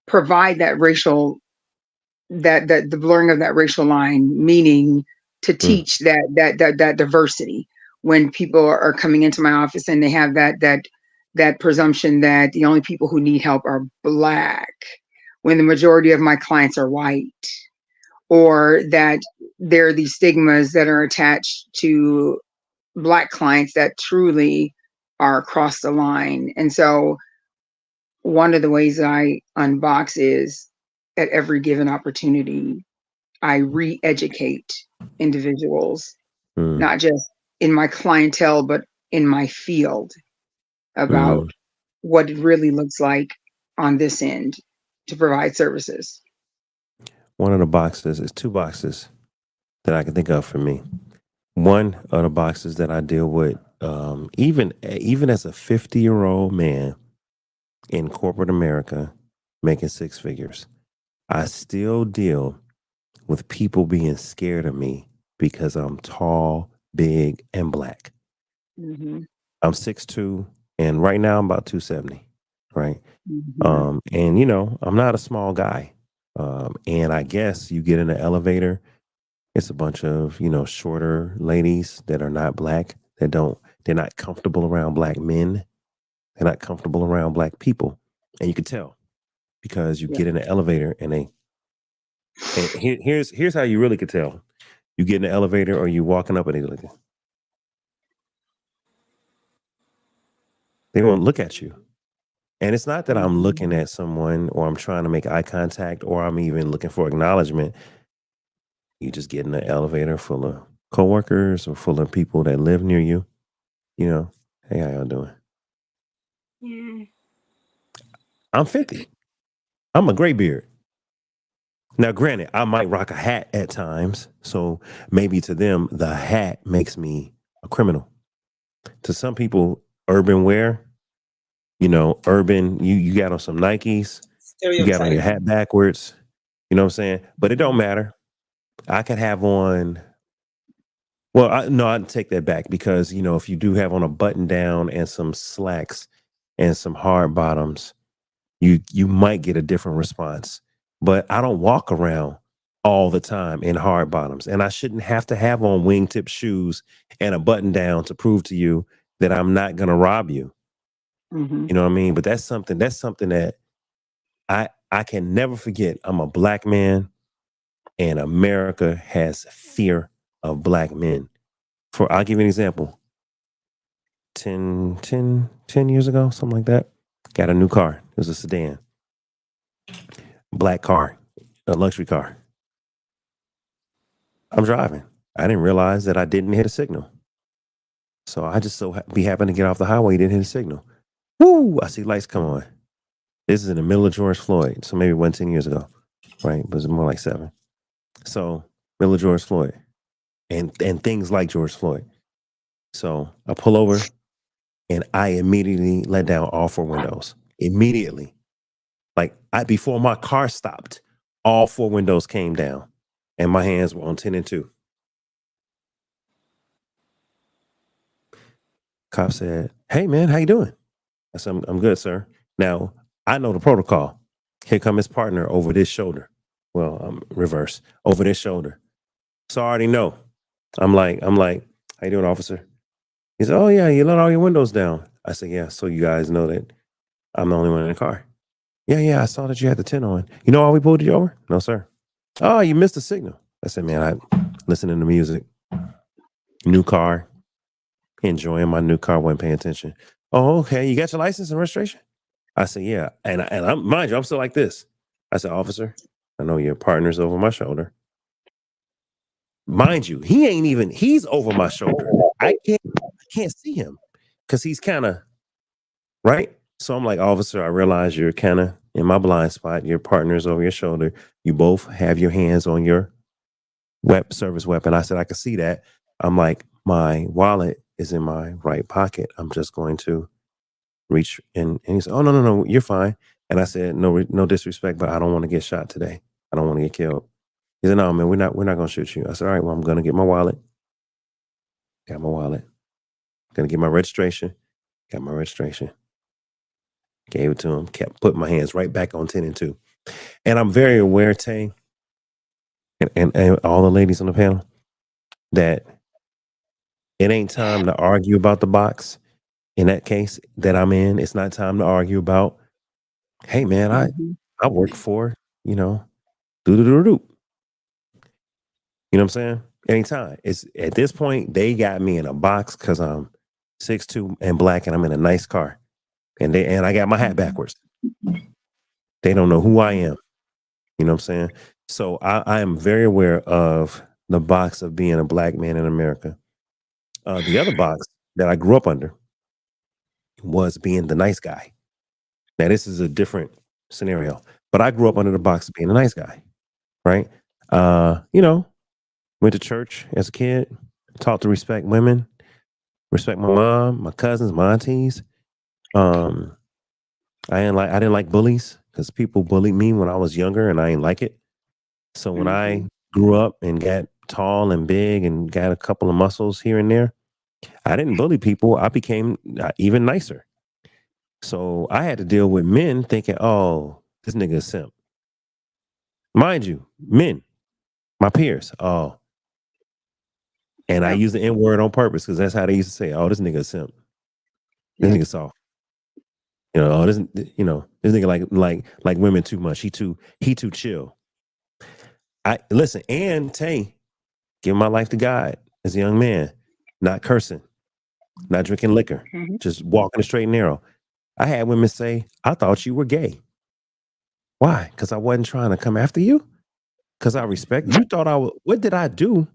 provide that racial, that the blurring of that racial line, meaning to teach that diversity when people are coming into my office and they have that presumption that the only people who need help are Black when the majority of my clients are white, or that there are these stigmas that are attached to Black clients that truly are across the line. And so one of the ways that I unbox is at every given opportunity, I re-educate individuals, not just in my clientele, but in my field, about what it really looks like on this end to provide services. One of the boxes is two boxes that I can think of for me. One of the boxes that I deal with, even as a 50-year-old man in corporate America making six figures, I still deal with people being scared of me because I'm tall, big, and Black. I'm 6'2", and right now I'm about 270, right? And I'm not a small guy. And I guess you get in the elevator, it's a bunch of, shorter ladies that are not Black, they're not comfortable around Black men. They're not comfortable around Black people. And you can tell because you get in the elevator and here's how you really could tell. You get in the elevator or you walking up and they won't look at you. And it's not that I'm looking at someone or I'm trying to make eye contact or I'm even looking for acknowledgement. You just get in an elevator full of coworkers or full of people that live near you. Hey, how y'all doing? Yeah. I'm 50. I'm a gray beard. Now, granted, I might rock a hat at times. So maybe to them, the hat makes me a criminal. To some people, urban wear, urban, you got on some Nikes, you got on your hat backwards, you know what I'm saying? But it don't matter. I could have on, well, I'd take that back because, if you do have on a button down and some slacks and some hard bottoms, you might get a different response. But I don't walk around all the time in hard bottoms, and I shouldn't have to have on wingtip shoes and a button down to prove to you that I'm not going to rob you. You know what I mean? But that's something that I can never forget. I'm a Black man And America has fear of black men. I'll give you an example. 10 years ago, something like that, got a new car. It was a sedan, black car, a luxury car. I'm driving. I didn't realize that I didn't hit a signal. So I just happened to get off the highway, didn't hit a signal. Woo! I see lights come on. This is in the middle of George Floyd. So maybe it wasn't 10 years ago, right? But it was more like 7. So middle of George Floyd and things like George Floyd. So I pull over and I immediately let down all 4 windows. Immediately. Like before my car stopped, all 4 windows came down and my hands were on 10 and 2. Cop said, "Hey man, how you doing?" I said, I'm good, sir. Now I know the protocol. Here come his partner over this shoulder. Well, reverse over this shoulder. So I already know. I'm like, how you doing, officer? He said, "Oh yeah, you let all your windows down." I said, "Yeah, so you guys know that I'm the only one in the car." Yeah, I saw that you had the 10 on. You know why we pulled you over? No, sir. Oh, you missed the signal. I said, "Man, I listening to music. New car, enjoying my new car, wasn't paying attention." "Oh, okay. You got your license and registration?" I said, "Yeah." And I'm, mind you, I'm still like this. I said, "Officer, I know your partner's over my shoulder." Mind you, he's over my shoulder. I can't see him because he's kind of right. So I'm like, "Officer, I realize you're kind of in my blind spot. Your partner's over your shoulder. You both have your hands on your service weapon." I said, "I can see that." I'm like, "My wallet is in my right pocket. I'm just going to reach." And he said, "Oh, no, you're fine." And I said, no disrespect, but I don't want to get shot today. I don't want to get killed." He said, "No, man, we're not going to shoot you." I said, "All right, well, I'm going to get my wallet." Got my wallet. Going to get my registration. Got my registration. Gave it to him. Kept putting my hands right back on 10 and 2. And I'm very aware, Tay, and all the ladies on the panel, that it ain't time to argue about the box. In that case that I'm in, it's not time to argue about, "Hey, man, I work for, you know, do. You know what I'm saying? Anytime. It's at this point, they got me in a box because I'm 6'2" and black and I'm in a nice car. And I got my hat backwards. They don't know who I am. You know what I'm saying? So I am very aware of the box of being a black man in America. The other box that I grew up under was being the nice guy. Now, this is a different scenario, but I grew up under the box of being a nice guy, right? Went to church as a kid, taught to respect women, respect my mom, my cousins, my aunties. I didn't like bullies because people bullied me when I was younger and I didn't like it. So when I grew up and got tall and big and got a couple of muscles here and there, I didn't bully people. I became even nicer. So I had to deal with men thinking, "Oh, this nigga is simp." Mind you, men, my peers. "Oh," and I use the N word on purpose because that's how they used to say, "Oh, this nigga is simp. This nigga soft. Oh, this nigga like women too much. He too chill." I listen, and Tay, give my life to God as a young man, not cursing, not drinking liquor, just walking the straight and narrow. I had women say, "I thought you were gay." Why? Because I wasn't trying to come after you. Because I respect you. Thought I would. What did I do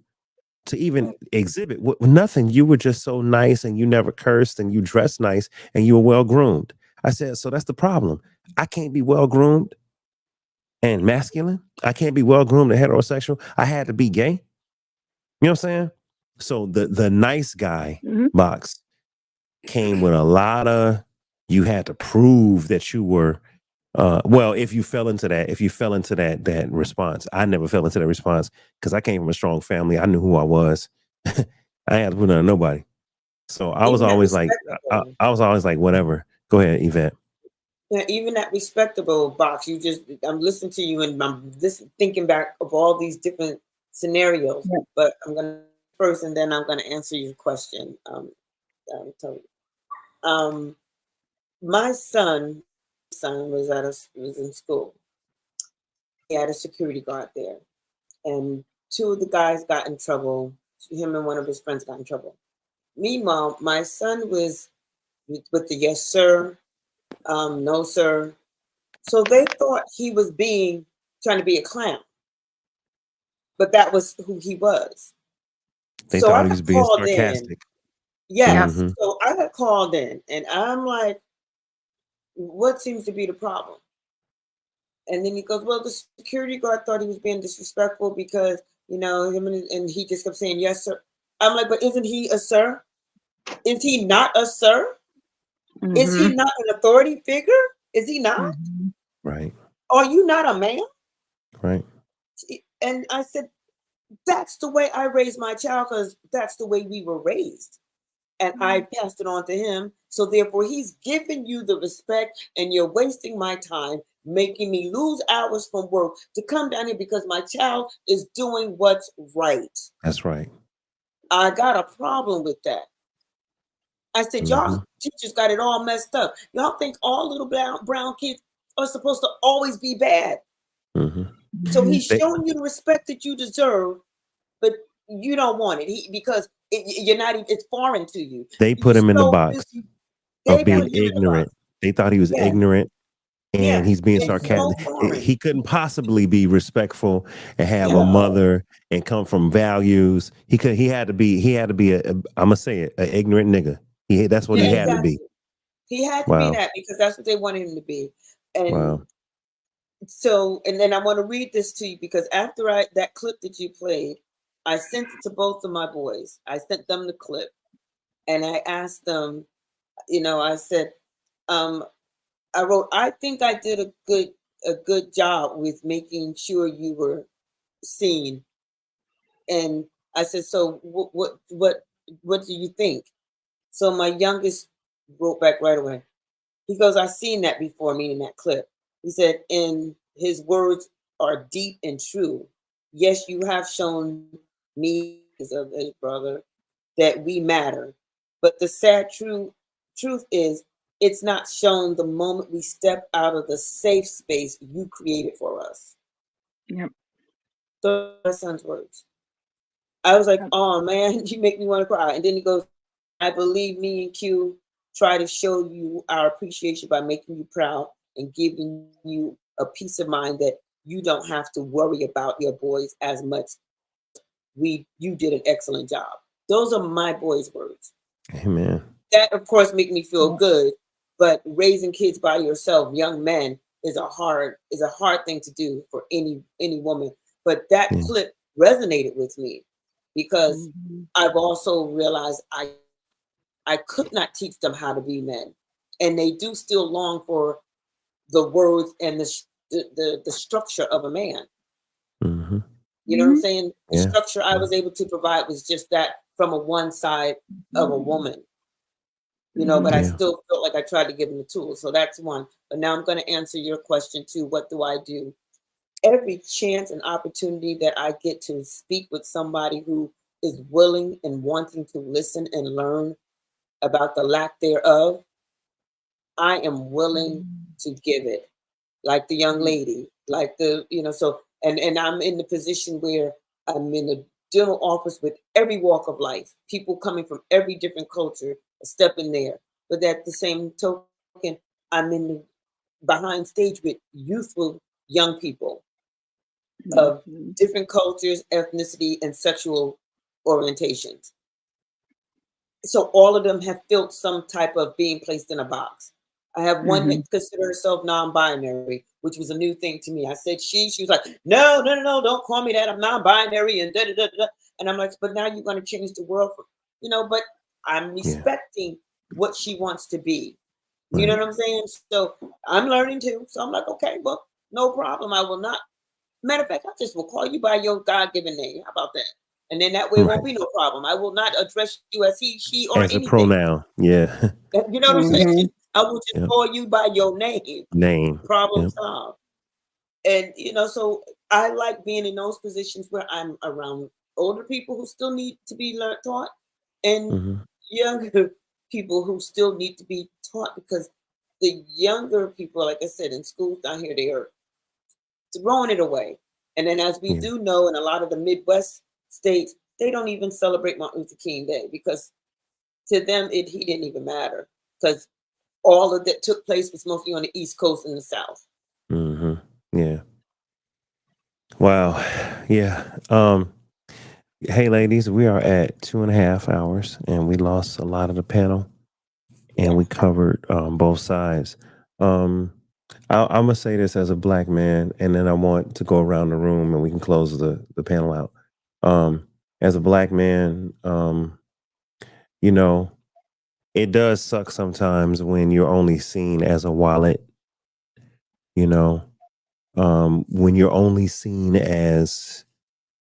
to even exhibit? Nothing. You were just so nice, and you never cursed, and you dressed nice, and you were well groomed. I said, so that's the problem. I can't be well groomed and masculine. I can't be well groomed and heterosexual. I had to be gay. You know what I'm saying? So the nice guy box came with a lot of, you had to prove that you were well, if you fell into that response. I never fell into that response because I came from a strong family. I knew who I was. I had to put on nobody. So I was Even that always like, respectable, I was always like, whatever. Go ahead, Yvette. yeah, even that respectable box. I'm listening to you and I'm just thinking back of all these different scenarios. Yeah. But I'm gonna first, and then I'm gonna answer your question. Tony. My son was in school. He had a security guard there. and two of the guys got in trouble. Him and one of his friends got in trouble. Meanwhile, my son was with the yes sir, no sir. So they thought he was trying to be a clown, but that was who he was. They So thought I he got was being called in. sarcastic. Yes. Mm-hmm. So I got called in, and I'm like, what seems to be the problem? And then he goes, well, the security guard thought he was being disrespectful because, him and he just kept saying, yes, sir. I'm like, but isn't he a sir? Is he not a sir? Mm-hmm. Is he not an authority figure? Is he not? Mm-hmm. Right. Are you not a man? Right. And I said, that's the way I raised my child because that's the way we were raised. And I passed it on to him. So therefore, he's giving you the respect, and you're wasting my time, making me lose hours from work to come down here because my child is doing what's right. That's right. I got a problem with that. I said, Mm-hmm. y'all teachers got it all messed up. Y'all think all little brown kids are supposed to always be bad. Mm-hmm. So he's They showing you the respect that you deserve, but you don't want it because you're not. It's foreign to you. they put You're him in the so box busy. of They being put him in the ignorant. box. They thought he was Yeah, ignorant, yeah. and he's being And it's so sarcastic. foreign. He couldn't possibly be respectful and have a No. mother and come from values. He had to be I'm gonna say it, an ignorant nigga. That's what Yeah, he had to exactly. be. He had to be Wow. that because that's what they wanted him to be. And Wow. so, and then I want to read this to you because after that clip that you played, I sent it to both of my boys. I sent them the clip, and I asked them, I said, I wrote, I think I did a good job with making sure you were seen. And I said, so what do you think? So my youngest wrote back right away. He goes, I've seen that before, meaning that clip. He said, and his words are deep and true. Yes, you have shown me, as his brother, that we matter. But the sad truth is, it's not shown the moment we step out of the safe space you created for us. Yep. Those are my son's words. I was like, Yep. oh man, you make me want to cry. And then he goes, I believe me and Q try to show you our appreciation by making you proud and giving you a peace of mind that you don't have to worry about your boys as much. You did an excellent job. Those are my boys' words. Amen. That of course make me feel good, but raising kids by yourself, young men, is a hard thing to do for any woman. But that Yeah. clip resonated with me because Mm-hmm. I've also realized I could not teach them how to be men, and they do still long for the words and the structure of a man. Mm-hmm. You know what I'm saying? The Yeah. structure I was able to provide was just that from a one side of a woman. But I Yeah. still felt like I tried to give them the tools. So that's one. But now I'm going to answer your question too. What do I do? Every chance and opportunity that I get to speak with somebody who is willing and wanting to listen and learn about the lack thereof, I am willing to give it. Like the young lady, like so and I'm in the position where I'm in the dental office with every walk of life, people coming from every different culture, step in there. But at the same token, I'm in the behind stage with youthful young people of Mm-hmm. different cultures, ethnicity, and sexual orientations. So all of them have felt some type of being placed in a box. I have one Mm-hmm. that considered herself non-binary, which was a new thing to me. I said she was like, no, don't call me that. I'm non-binary and da da da da. And I'm like, but now you're going to change the world, but I'm Yeah. respecting what she wants to be. You know Right. what I'm saying? So I'm learning too. So I'm like, okay, well, no problem. I will not. Matter of fact, I just will call you by your God-given name. How about that? And then that way it Right. won't be no problem. I will not address you as he, she, or As a anything. pronoun. Yeah. You know what I'm Mm-hmm. saying? I will just Yep. call you by your name. Name. Problem Yep. solved. And so I like being in those positions where I'm around older people who still need to be taught, and Mm-hmm. younger people who still need to be taught, because the younger people, like I said, in schools down here, they are throwing it away. And then, as we do know, in a lot of the Midwest states, they don't even celebrate Martin Luther King Day because to them, he didn't even matter because all of that took place was mostly on the East Coast and the South. Mm-hmm. Yeah. Wow. Yeah. Hey, ladies, we are at 2.5 hours, and we lost a lot of the panel, and we covered both sides. I'm gonna say this as a black man, and then I want to go around the room, and we can close the panel out. As a black man, you know, it does suck sometimes when you're only seen as a wallet. You know, when you're only seen as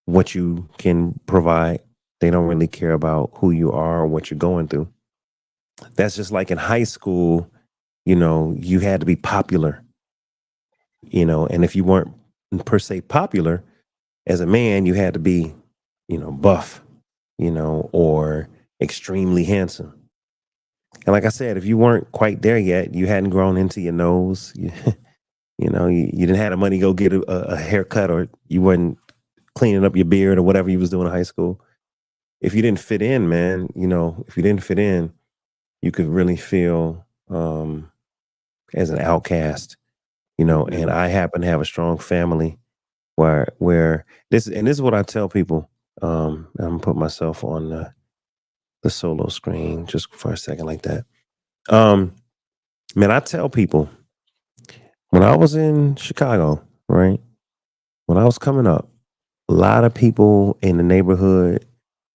what you can provide. They don't really care about who you are or what you're going through. That's just like in high school, you had to be popular, and if you weren't per se popular as a man, you had to be, buff, or extremely handsome. And like I said, if you weren't quite there yet, you hadn't grown into your nose, you didn't have the money to go get a haircut, or you weren't cleaning up your beard or whatever you was doing in high school. If you didn't fit in, man, if you didn't fit in, you could really feel as an outcast, and I happen to have a strong family where this is what I tell people. I'm gonna put myself on the solo screen just for a second like that. Man, I tell people when I was in Chicago, right? When I was coming up, a lot of people in the neighborhood,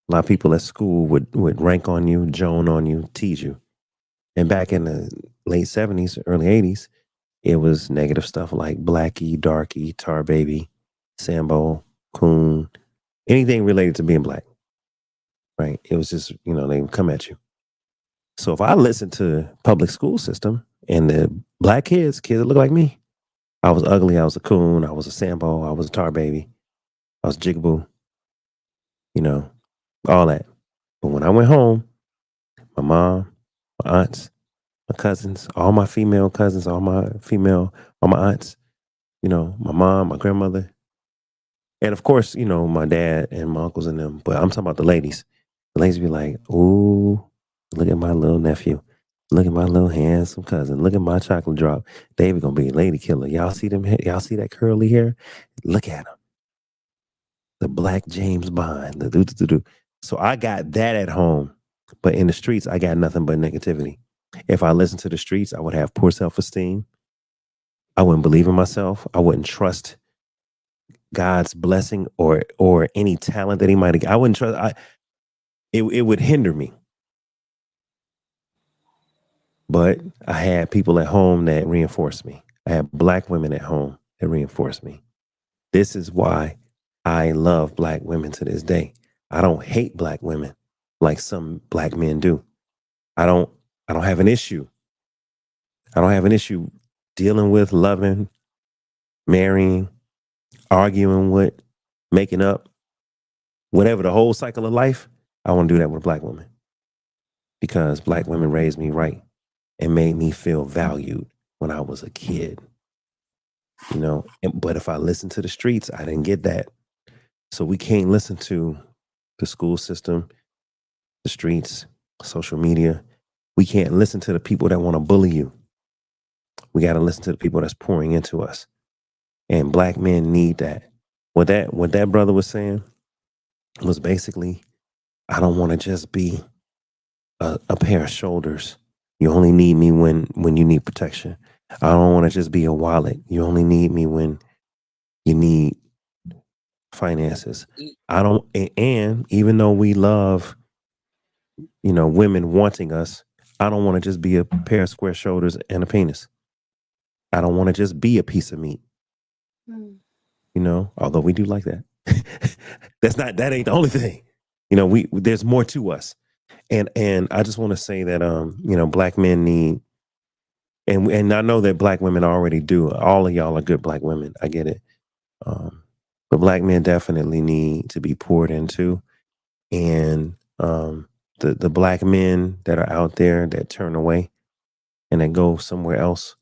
a lot of people at school would rank on you, joan on you, tease you. And back in the late 70s, early 80s, it was negative stuff like Blackie, Darky, Tar Baby, Sambo, Coon, anything related to being black, right? It was just, they would come at you. So if I listened to public school system and the black kids that look like me, I was ugly, I was a Coon, I was a Sambo, I was a Tar Baby, I was Jigaboo, all that. But when I went home, my mom, my aunts, my cousins, all my female cousins, all my aunts, my mom, my grandmother, and of course, my dad and my uncles and them. But I'm talking about the ladies. The ladies be like, "Ooh, look at my little nephew. Look at my little handsome cousin. Look at my chocolate drop. David gonna be a lady killer. Y'all see them? Y'all see that curly hair? Look at him. The black James Bond. The do. So I got that at home, but in the streets, I got nothing but negativity. If I listened to the streets, I would have poor self-esteem. I wouldn't believe in myself. I wouldn't trust God's blessing or any talent that He might have. I wouldn't trust. It would hinder me. But I had people at home that reinforced me. I had black women at home that reinforced me. This is why I love black women to this day. I don't hate black women like some black men do. I don't have an issue. I don't have an issue dealing with, loving, marrying, arguing with, making up, whatever the whole cycle of life. I want to do that with a black woman because black women raised me right and made me feel valued when I was a kid. But if I listened to the streets, I didn't get that. So we can't listen to the school system, the streets, social media. We can't listen to the people that want to bully you. We got to listen to the people that's pouring into us. And black men need that. What that brother was saying was basically, I don't want to just be a pair of shoulders. You only need me when you need protection. I don't want to just be a wallet. You only need me when you need finances. I don't, and even though we love, women wanting us, I don't want to just be a pair of square shoulders and a penis. I don't want to just be a piece of meat. Although we do like that. That ain't the only thing. There's more to us. And I just want to say that black men need, and I know that black women already do. All of y'all are good black women. I get it. But black men definitely need to be poured into. And the black men that are out there that turn away and then go somewhere else,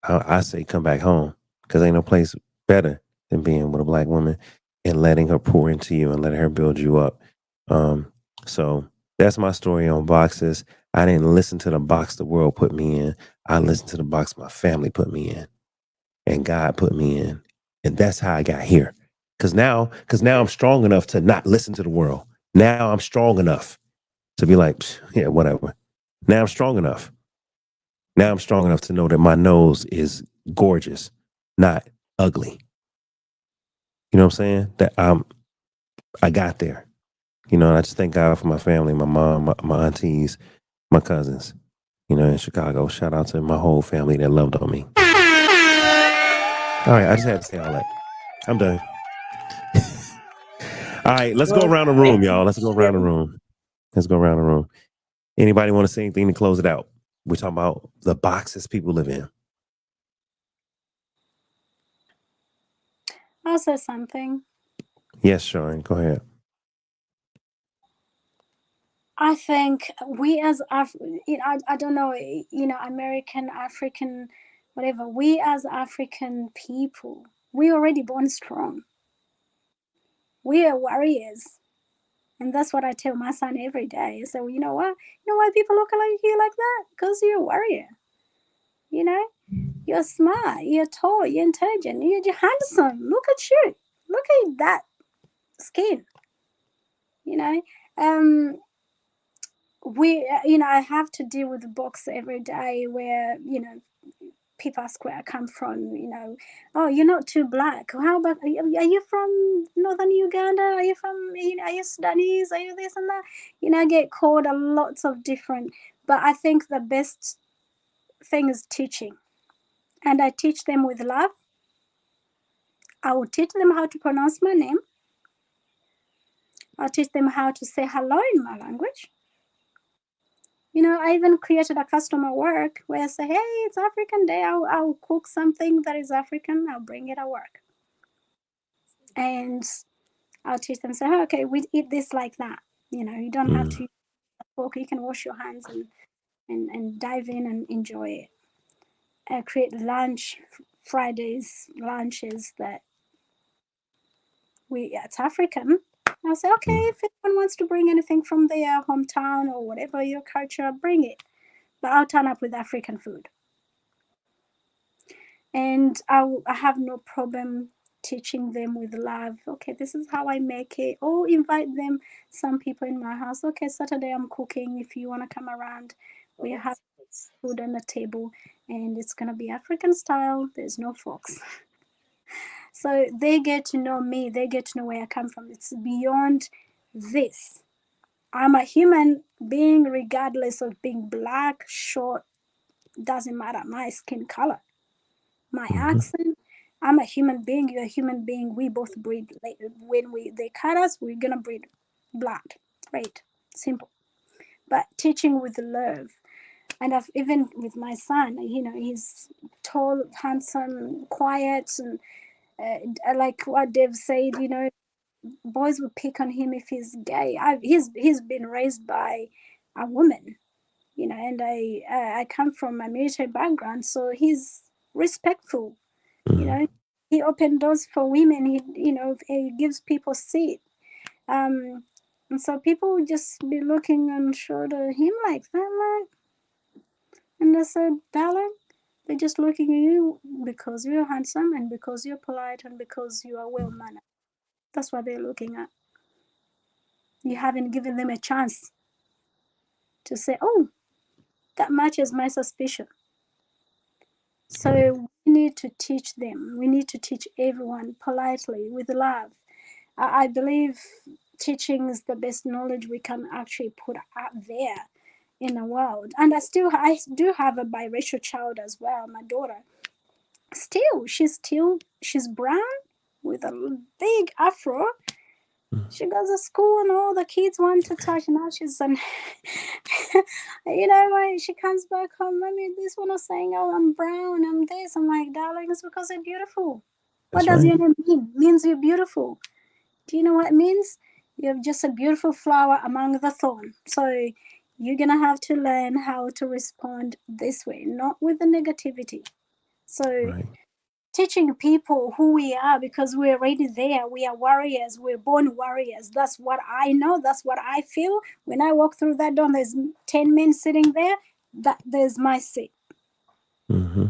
I say come back home because ain't no place better than being with a black woman and letting her pour into you and letting her build you up. So that's my story on boxes. I didn't listen to the box the world put me in. I listened to the box my family put me in and God put me in. And that's how I got here. Cause now I'm strong enough to not listen to the world. Now I'm strong enough to be like, yeah, whatever. Now I'm strong enough. Now I'm strong enough to know that my nose is gorgeous, not ugly. You know what I'm saying? That I got there. You know, and I just thank God for my family, my mom, my aunties, my cousins, you know, in Chicago. Shout out to my whole family that loved on me. All right, I just had to say all that. I'm done. All right, let's go Well, around the thank room, you y'all. for Let's go around the sharing. room. Let's go around the room. Anybody want to say anything to close it out? We're talking about the boxes people live in. I'll say something. Yes, Sean, go ahead. I think we as I don't know, American, African, whatever. We as African people, we already born strong. We are warriors. And that's what I tell my son every day. So, you know what? You know why people look like you like that? Because you're a warrior. You know? You're smart. You're tall. You're intelligent. You're handsome. Look at you. Look at that skin. You know? I have to deal with the box every day where, people ask where I come from, oh, you're not too black. How about, are you from northern Uganda? Are you from, are you Sudanese? Are you this and that? I get called a lots of different, but I think the best thing is teaching. And I teach them with love. I will teach them how to pronounce my name. I'll teach them how to say hello in my language. I even created a customer work where I say, hey, it's African Day. I'll cook something that is African. I'll bring it at work. And I'll teach them, say, oh, okay, we eat this like that. You don't have to use a fork. You can wash your hands and dive in and enjoy it. I create lunch, Fridays lunches that it's African. I'll say, okay, if anyone wants to bring anything from their hometown or whatever your culture, bring it. But I'll turn up with African food. And I have no problem teaching them with love. Okay, this is how I make it. Or invite them, some people in my house. Okay, Saturday I'm cooking. If you want to come around, we have food on the table and it's going to be African style. There's no forks. So they get to know me. They get to know where I come from. It's beyond this. I'm a human being regardless of being black, short, doesn't matter. My skin color, my accent. I'm a human being. You're a human being. We both breed. Like when they cut us, we're gonna breed blood. Right? Simple. But teaching with love, and I've even with my son. He's tall, handsome, quiet, and like what Dave said. Boys will pick on him if he's gay. He's been raised by a woman. And I come from a military background, so he's respectful. He opened doors for women. He gives people seat. And so people would just be looking and shoulder him like that, like. And I said, darling, they're just looking at you because you're handsome and because you're polite and because you are well mannered. That's what they're looking at. You haven't given them a chance to say, oh, that matches my suspicion. So we need to teach them. We need to teach everyone politely with love. I believe teaching is the best knowledge we can actually put out there in the world. And I do have a biracial child as well, my daughter. She's brown with a big afro. She goes to school and all the kids want to touch. Now she's an, when she comes back home, mommy, this one was saying, oh, I'm brown, I'm this. I'm like, darling, it's because you're beautiful. What does your name mean? It means you're beautiful. Do you know what it means? You're just a beautiful flower among the thorn. So you're going to have to learn how to respond this way, not with the negativity. So teaching people who we are, because we're already there. We are warriors. We're born warriors. That's what I know. That's what I feel. When I walk through that door, there's 10 men sitting there. There's my seat. Mm-hmm.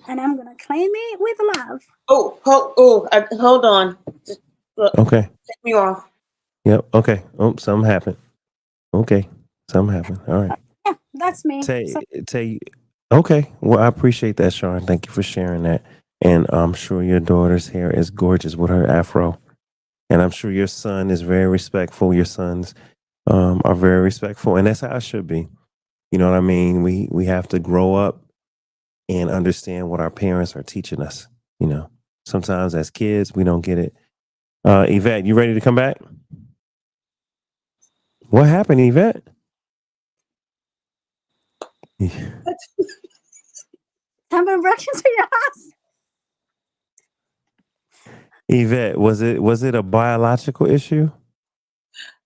And I'm going to claim it with love. Hold on. Just, look, Okay. take me off. Yep. Okay. Oh, something happened. Okay. Something happened. All right. Yeah, that's me. So, Tay. Okay. Well, I appreciate that, Sharon. Thank you for sharing that. And I'm sure your daughter's hair is gorgeous with her afro. And I'm sure your son is very respectful. Your sons are very respectful, and that's how it should be. You know what I mean? We have to grow up and understand what our parents are teaching us. You know, sometimes as kids we don't get it. Yvette, you ready to come back? What happened, Yvette? Someone broke into your house. Yvette, was it a biological issue?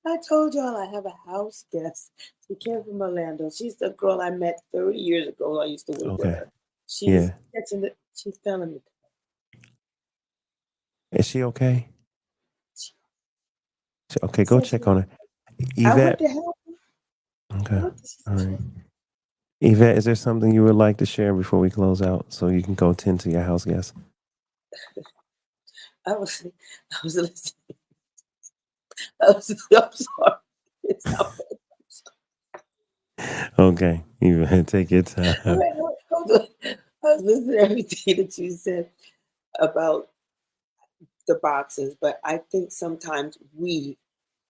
I told y'all I have a house guest. She came from Orlando. She's the girl I met 30 years ago. I used to work with Okay. her. She's Yeah. catching it. She's telling me. Is she okay? Okay, go Said check she, on her. I went Yvette. to help her. Okay. All right. Yvette, is there something you would like to share before we close out so you can go tend to your house guest? I was listening. I'm sorry. Okay. Yvette, take your time. Hold on. I was listening to everything that you said about the boxes, but I think sometimes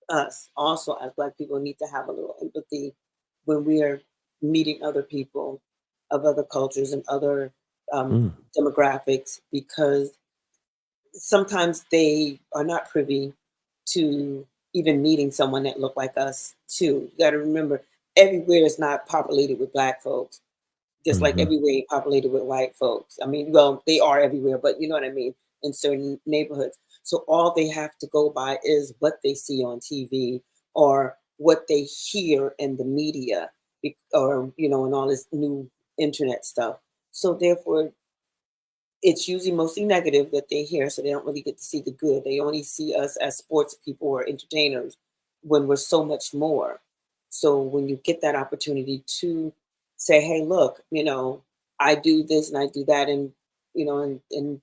us also as Black people need to have a little empathy when we are meeting other people of other cultures and other demographics, because sometimes they are not privy to even meeting someone that look like us too. You got to remember, everywhere is not populated with Black folks, just like everywhere ain't populated with white folks. I mean, well, they are everywhere, but you know what I mean, in certain neighborhoods. So all they have to go by is what they see on TV or what they hear in the media, or and all this new internet stuff. So therefore, it's usually mostly negative that they hear, so they don't really get to see the good. They only see us as sports people or entertainers when we're so much more. So when you get that opportunity to say, hey, look, I do this and I do that, and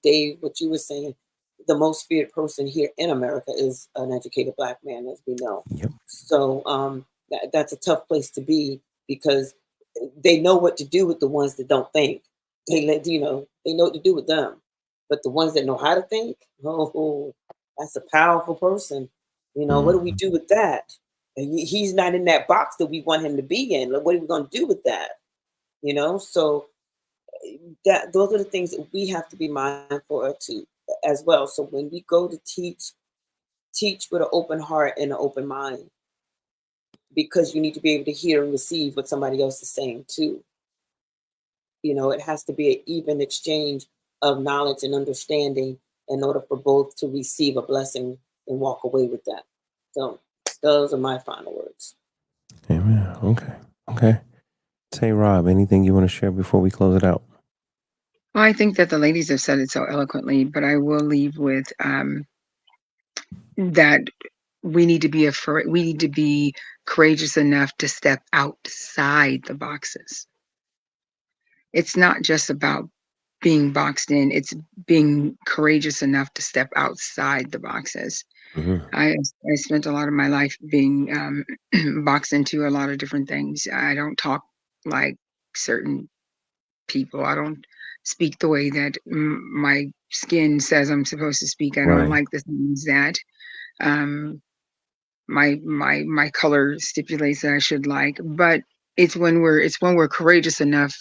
Dave, what you were saying, the most feared person here in America is an educated Black man, as we know. Yep. So that's a tough place to be, because they know what to do with the ones that don't think. They know what to do with them, but the ones that know how to think, that's a powerful person. What do we do with that? And he's not in that box that we want him to be in. Like, what are we going to do with that? So those are the things that we have to be mindful of too, as well. So when we go to teach with an open heart and an open mind, because you need to be able to hear and receive what somebody else is saying too. It has to be an even exchange of knowledge and understanding in order for both to receive a blessing and walk away with that. So those are my final words. Amen. Okay. Tay, Rob, anything you want to share before we close it out? Well, I think that the ladies have said it so eloquently, but I will leave with that we need to be we need to be courageous enough to step outside the boxes. It's not just about being boxed in, it's being courageous enough to step outside the boxes. I spent a lot of my life being boxed into a lot of different things. I don't talk like certain people. I don't speak the way that my skin says I'm supposed to speak. I don't like the things that my color stipulates that I should like. But it's when we're courageous enough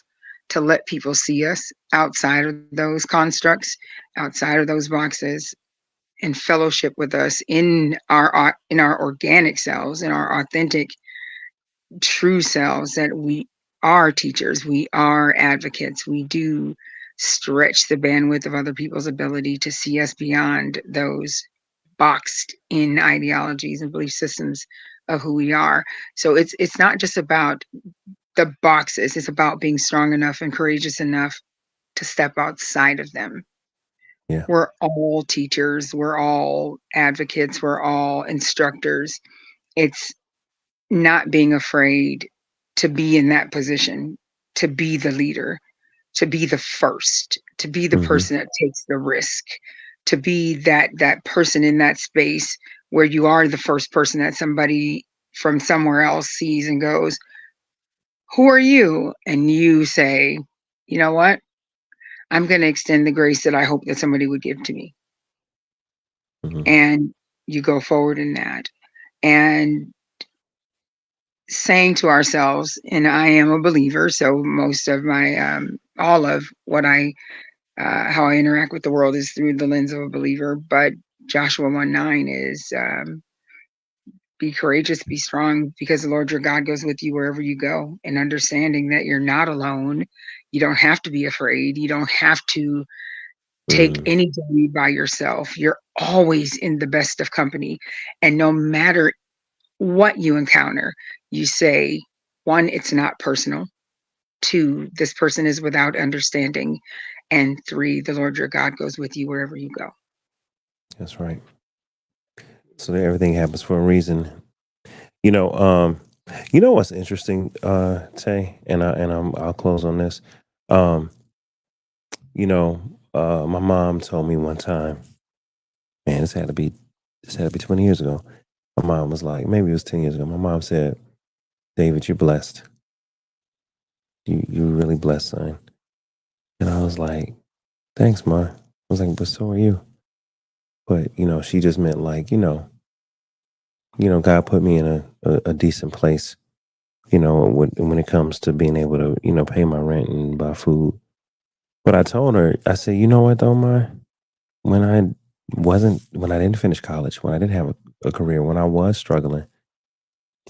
to let people see us outside of those constructs, outside of those boxes, and fellowship with us in our organic selves, in our authentic, true selves, that we are teachers, we are advocates, we do stretch the bandwidth of other people's ability to see us beyond those boxed in ideologies and belief systems of who we are. So it's not just about the boxes, it's about being strong enough and courageous enough to step outside of them. Yeah. We're all teachers, we're all advocates, we're all instructors. It's not being afraid to be in that position, to be the leader, to be the first, to be the Mm-hmm. person that takes the risk, to be that person in that space where you are the first person that somebody from somewhere else sees and goes, "Who are you?" And you say, "You know what? I'm going to extend the grace that I hope that somebody would give to me." Mm-hmm. And you go forward in that. And saying to ourselves, and I am a believer, so most of my all of what I how I interact with the world is through the lens of a believer. But Joshua 1:9 is be courageous, be strong, because the Lord your God goes with you wherever you go, and understanding that you're not alone. You don't have to be afraid. You don't have to take any journey by yourself. You're always in the best of company. And no matter what you encounter, you say, one, it's not personal. Two, this person is without understanding. And three, the Lord your God goes with you wherever you go. That's right. So everything happens for a reason. You know, what's interesting, Tay, and I'll close on this. My mom told me one time, man, this had to be 20 years ago. My mom was like, maybe it was 10 years ago. My mom said, "David, you're blessed. You're really blessed, son." And I was like, "Thanks, Ma." I was like, "But so are you." But she just meant like, God put me in a decent place. When it comes to being able to, pay my rent and buy food. But I told her, I said, you know what though, Ma? When I didn't finish college, when I didn't have a career, when I was struggling,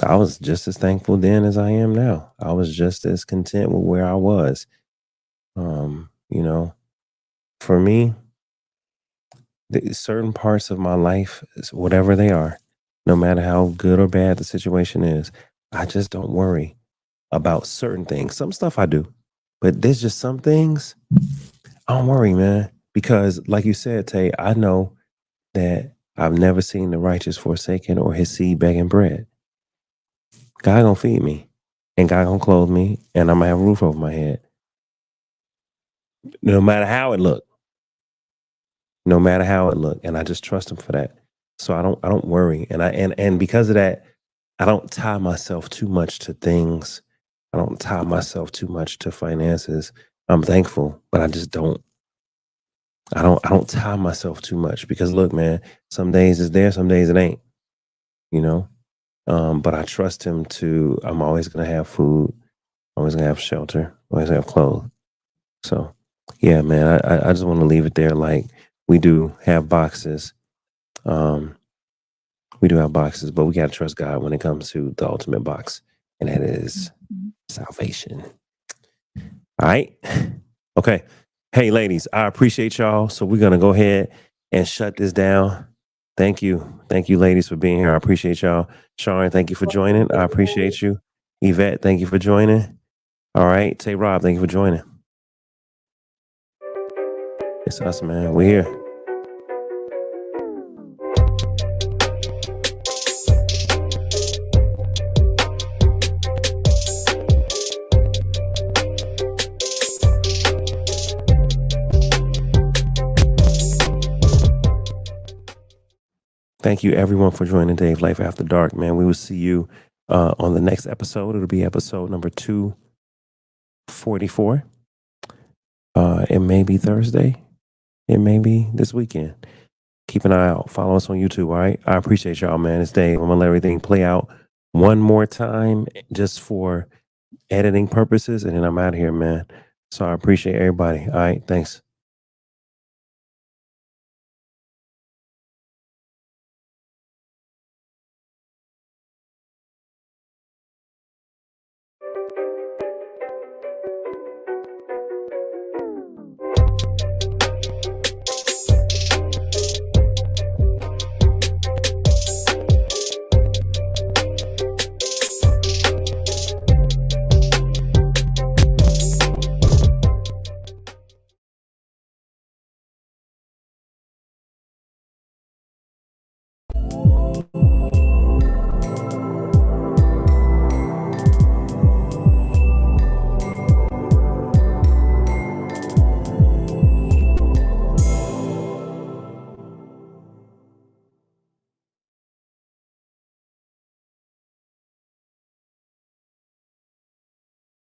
I was just as thankful then as I am now. I was just as content with where I was. Um, you know, for me, certain parts of my life, whatever they are, no matter how good or bad the situation is, I just don't worry about certain things. Some stuff I do, but there's just some things I don't worry, man. Because like you said, Tay, I know that I've never seen the righteous forsaken or his seed begging bread. God gonna feed me, and God gonna clothe me, and I'm gonna have a roof over my head. No matter how it look. No matter how it look. And I just trust him for that. So I don't worry. And because of that, I don't tie myself too much to things. I don't tie myself too much to finances. I'm thankful, but I don't tie myself too much because look, man, some days it's there, some days it ain't, you know? But I trust him I'm always going to have food, always going to have shelter, always gonna have clothes. So yeah, man, I just want to leave it there. Like we do have boxes. We do have boxes, but we got to trust God when it comes to the ultimate box. And that is salvation. All right. Okay. Hey, ladies, I appreciate y'all. So we're going to go ahead and shut this down. Thank you. Thank you, ladies, for being here. I appreciate y'all. Sharon, thank you for joining. I appreciate you. Yvette, thank you for joining. All right. Tay Rob, thank you for joining. It's us, man. We're here. Thank you, everyone, for joining Dave Life After Dark, man. We will see you on the next episode. It'll be episode number 244. It may be Thursday. It may be this weekend. Keep an eye out. Follow us on YouTube, all right? I appreciate y'all, man. It's Dave. I'm going to let everything play out one more time just for editing purposes, and then I'm out of here, man. So I appreciate everybody. All right, thanks.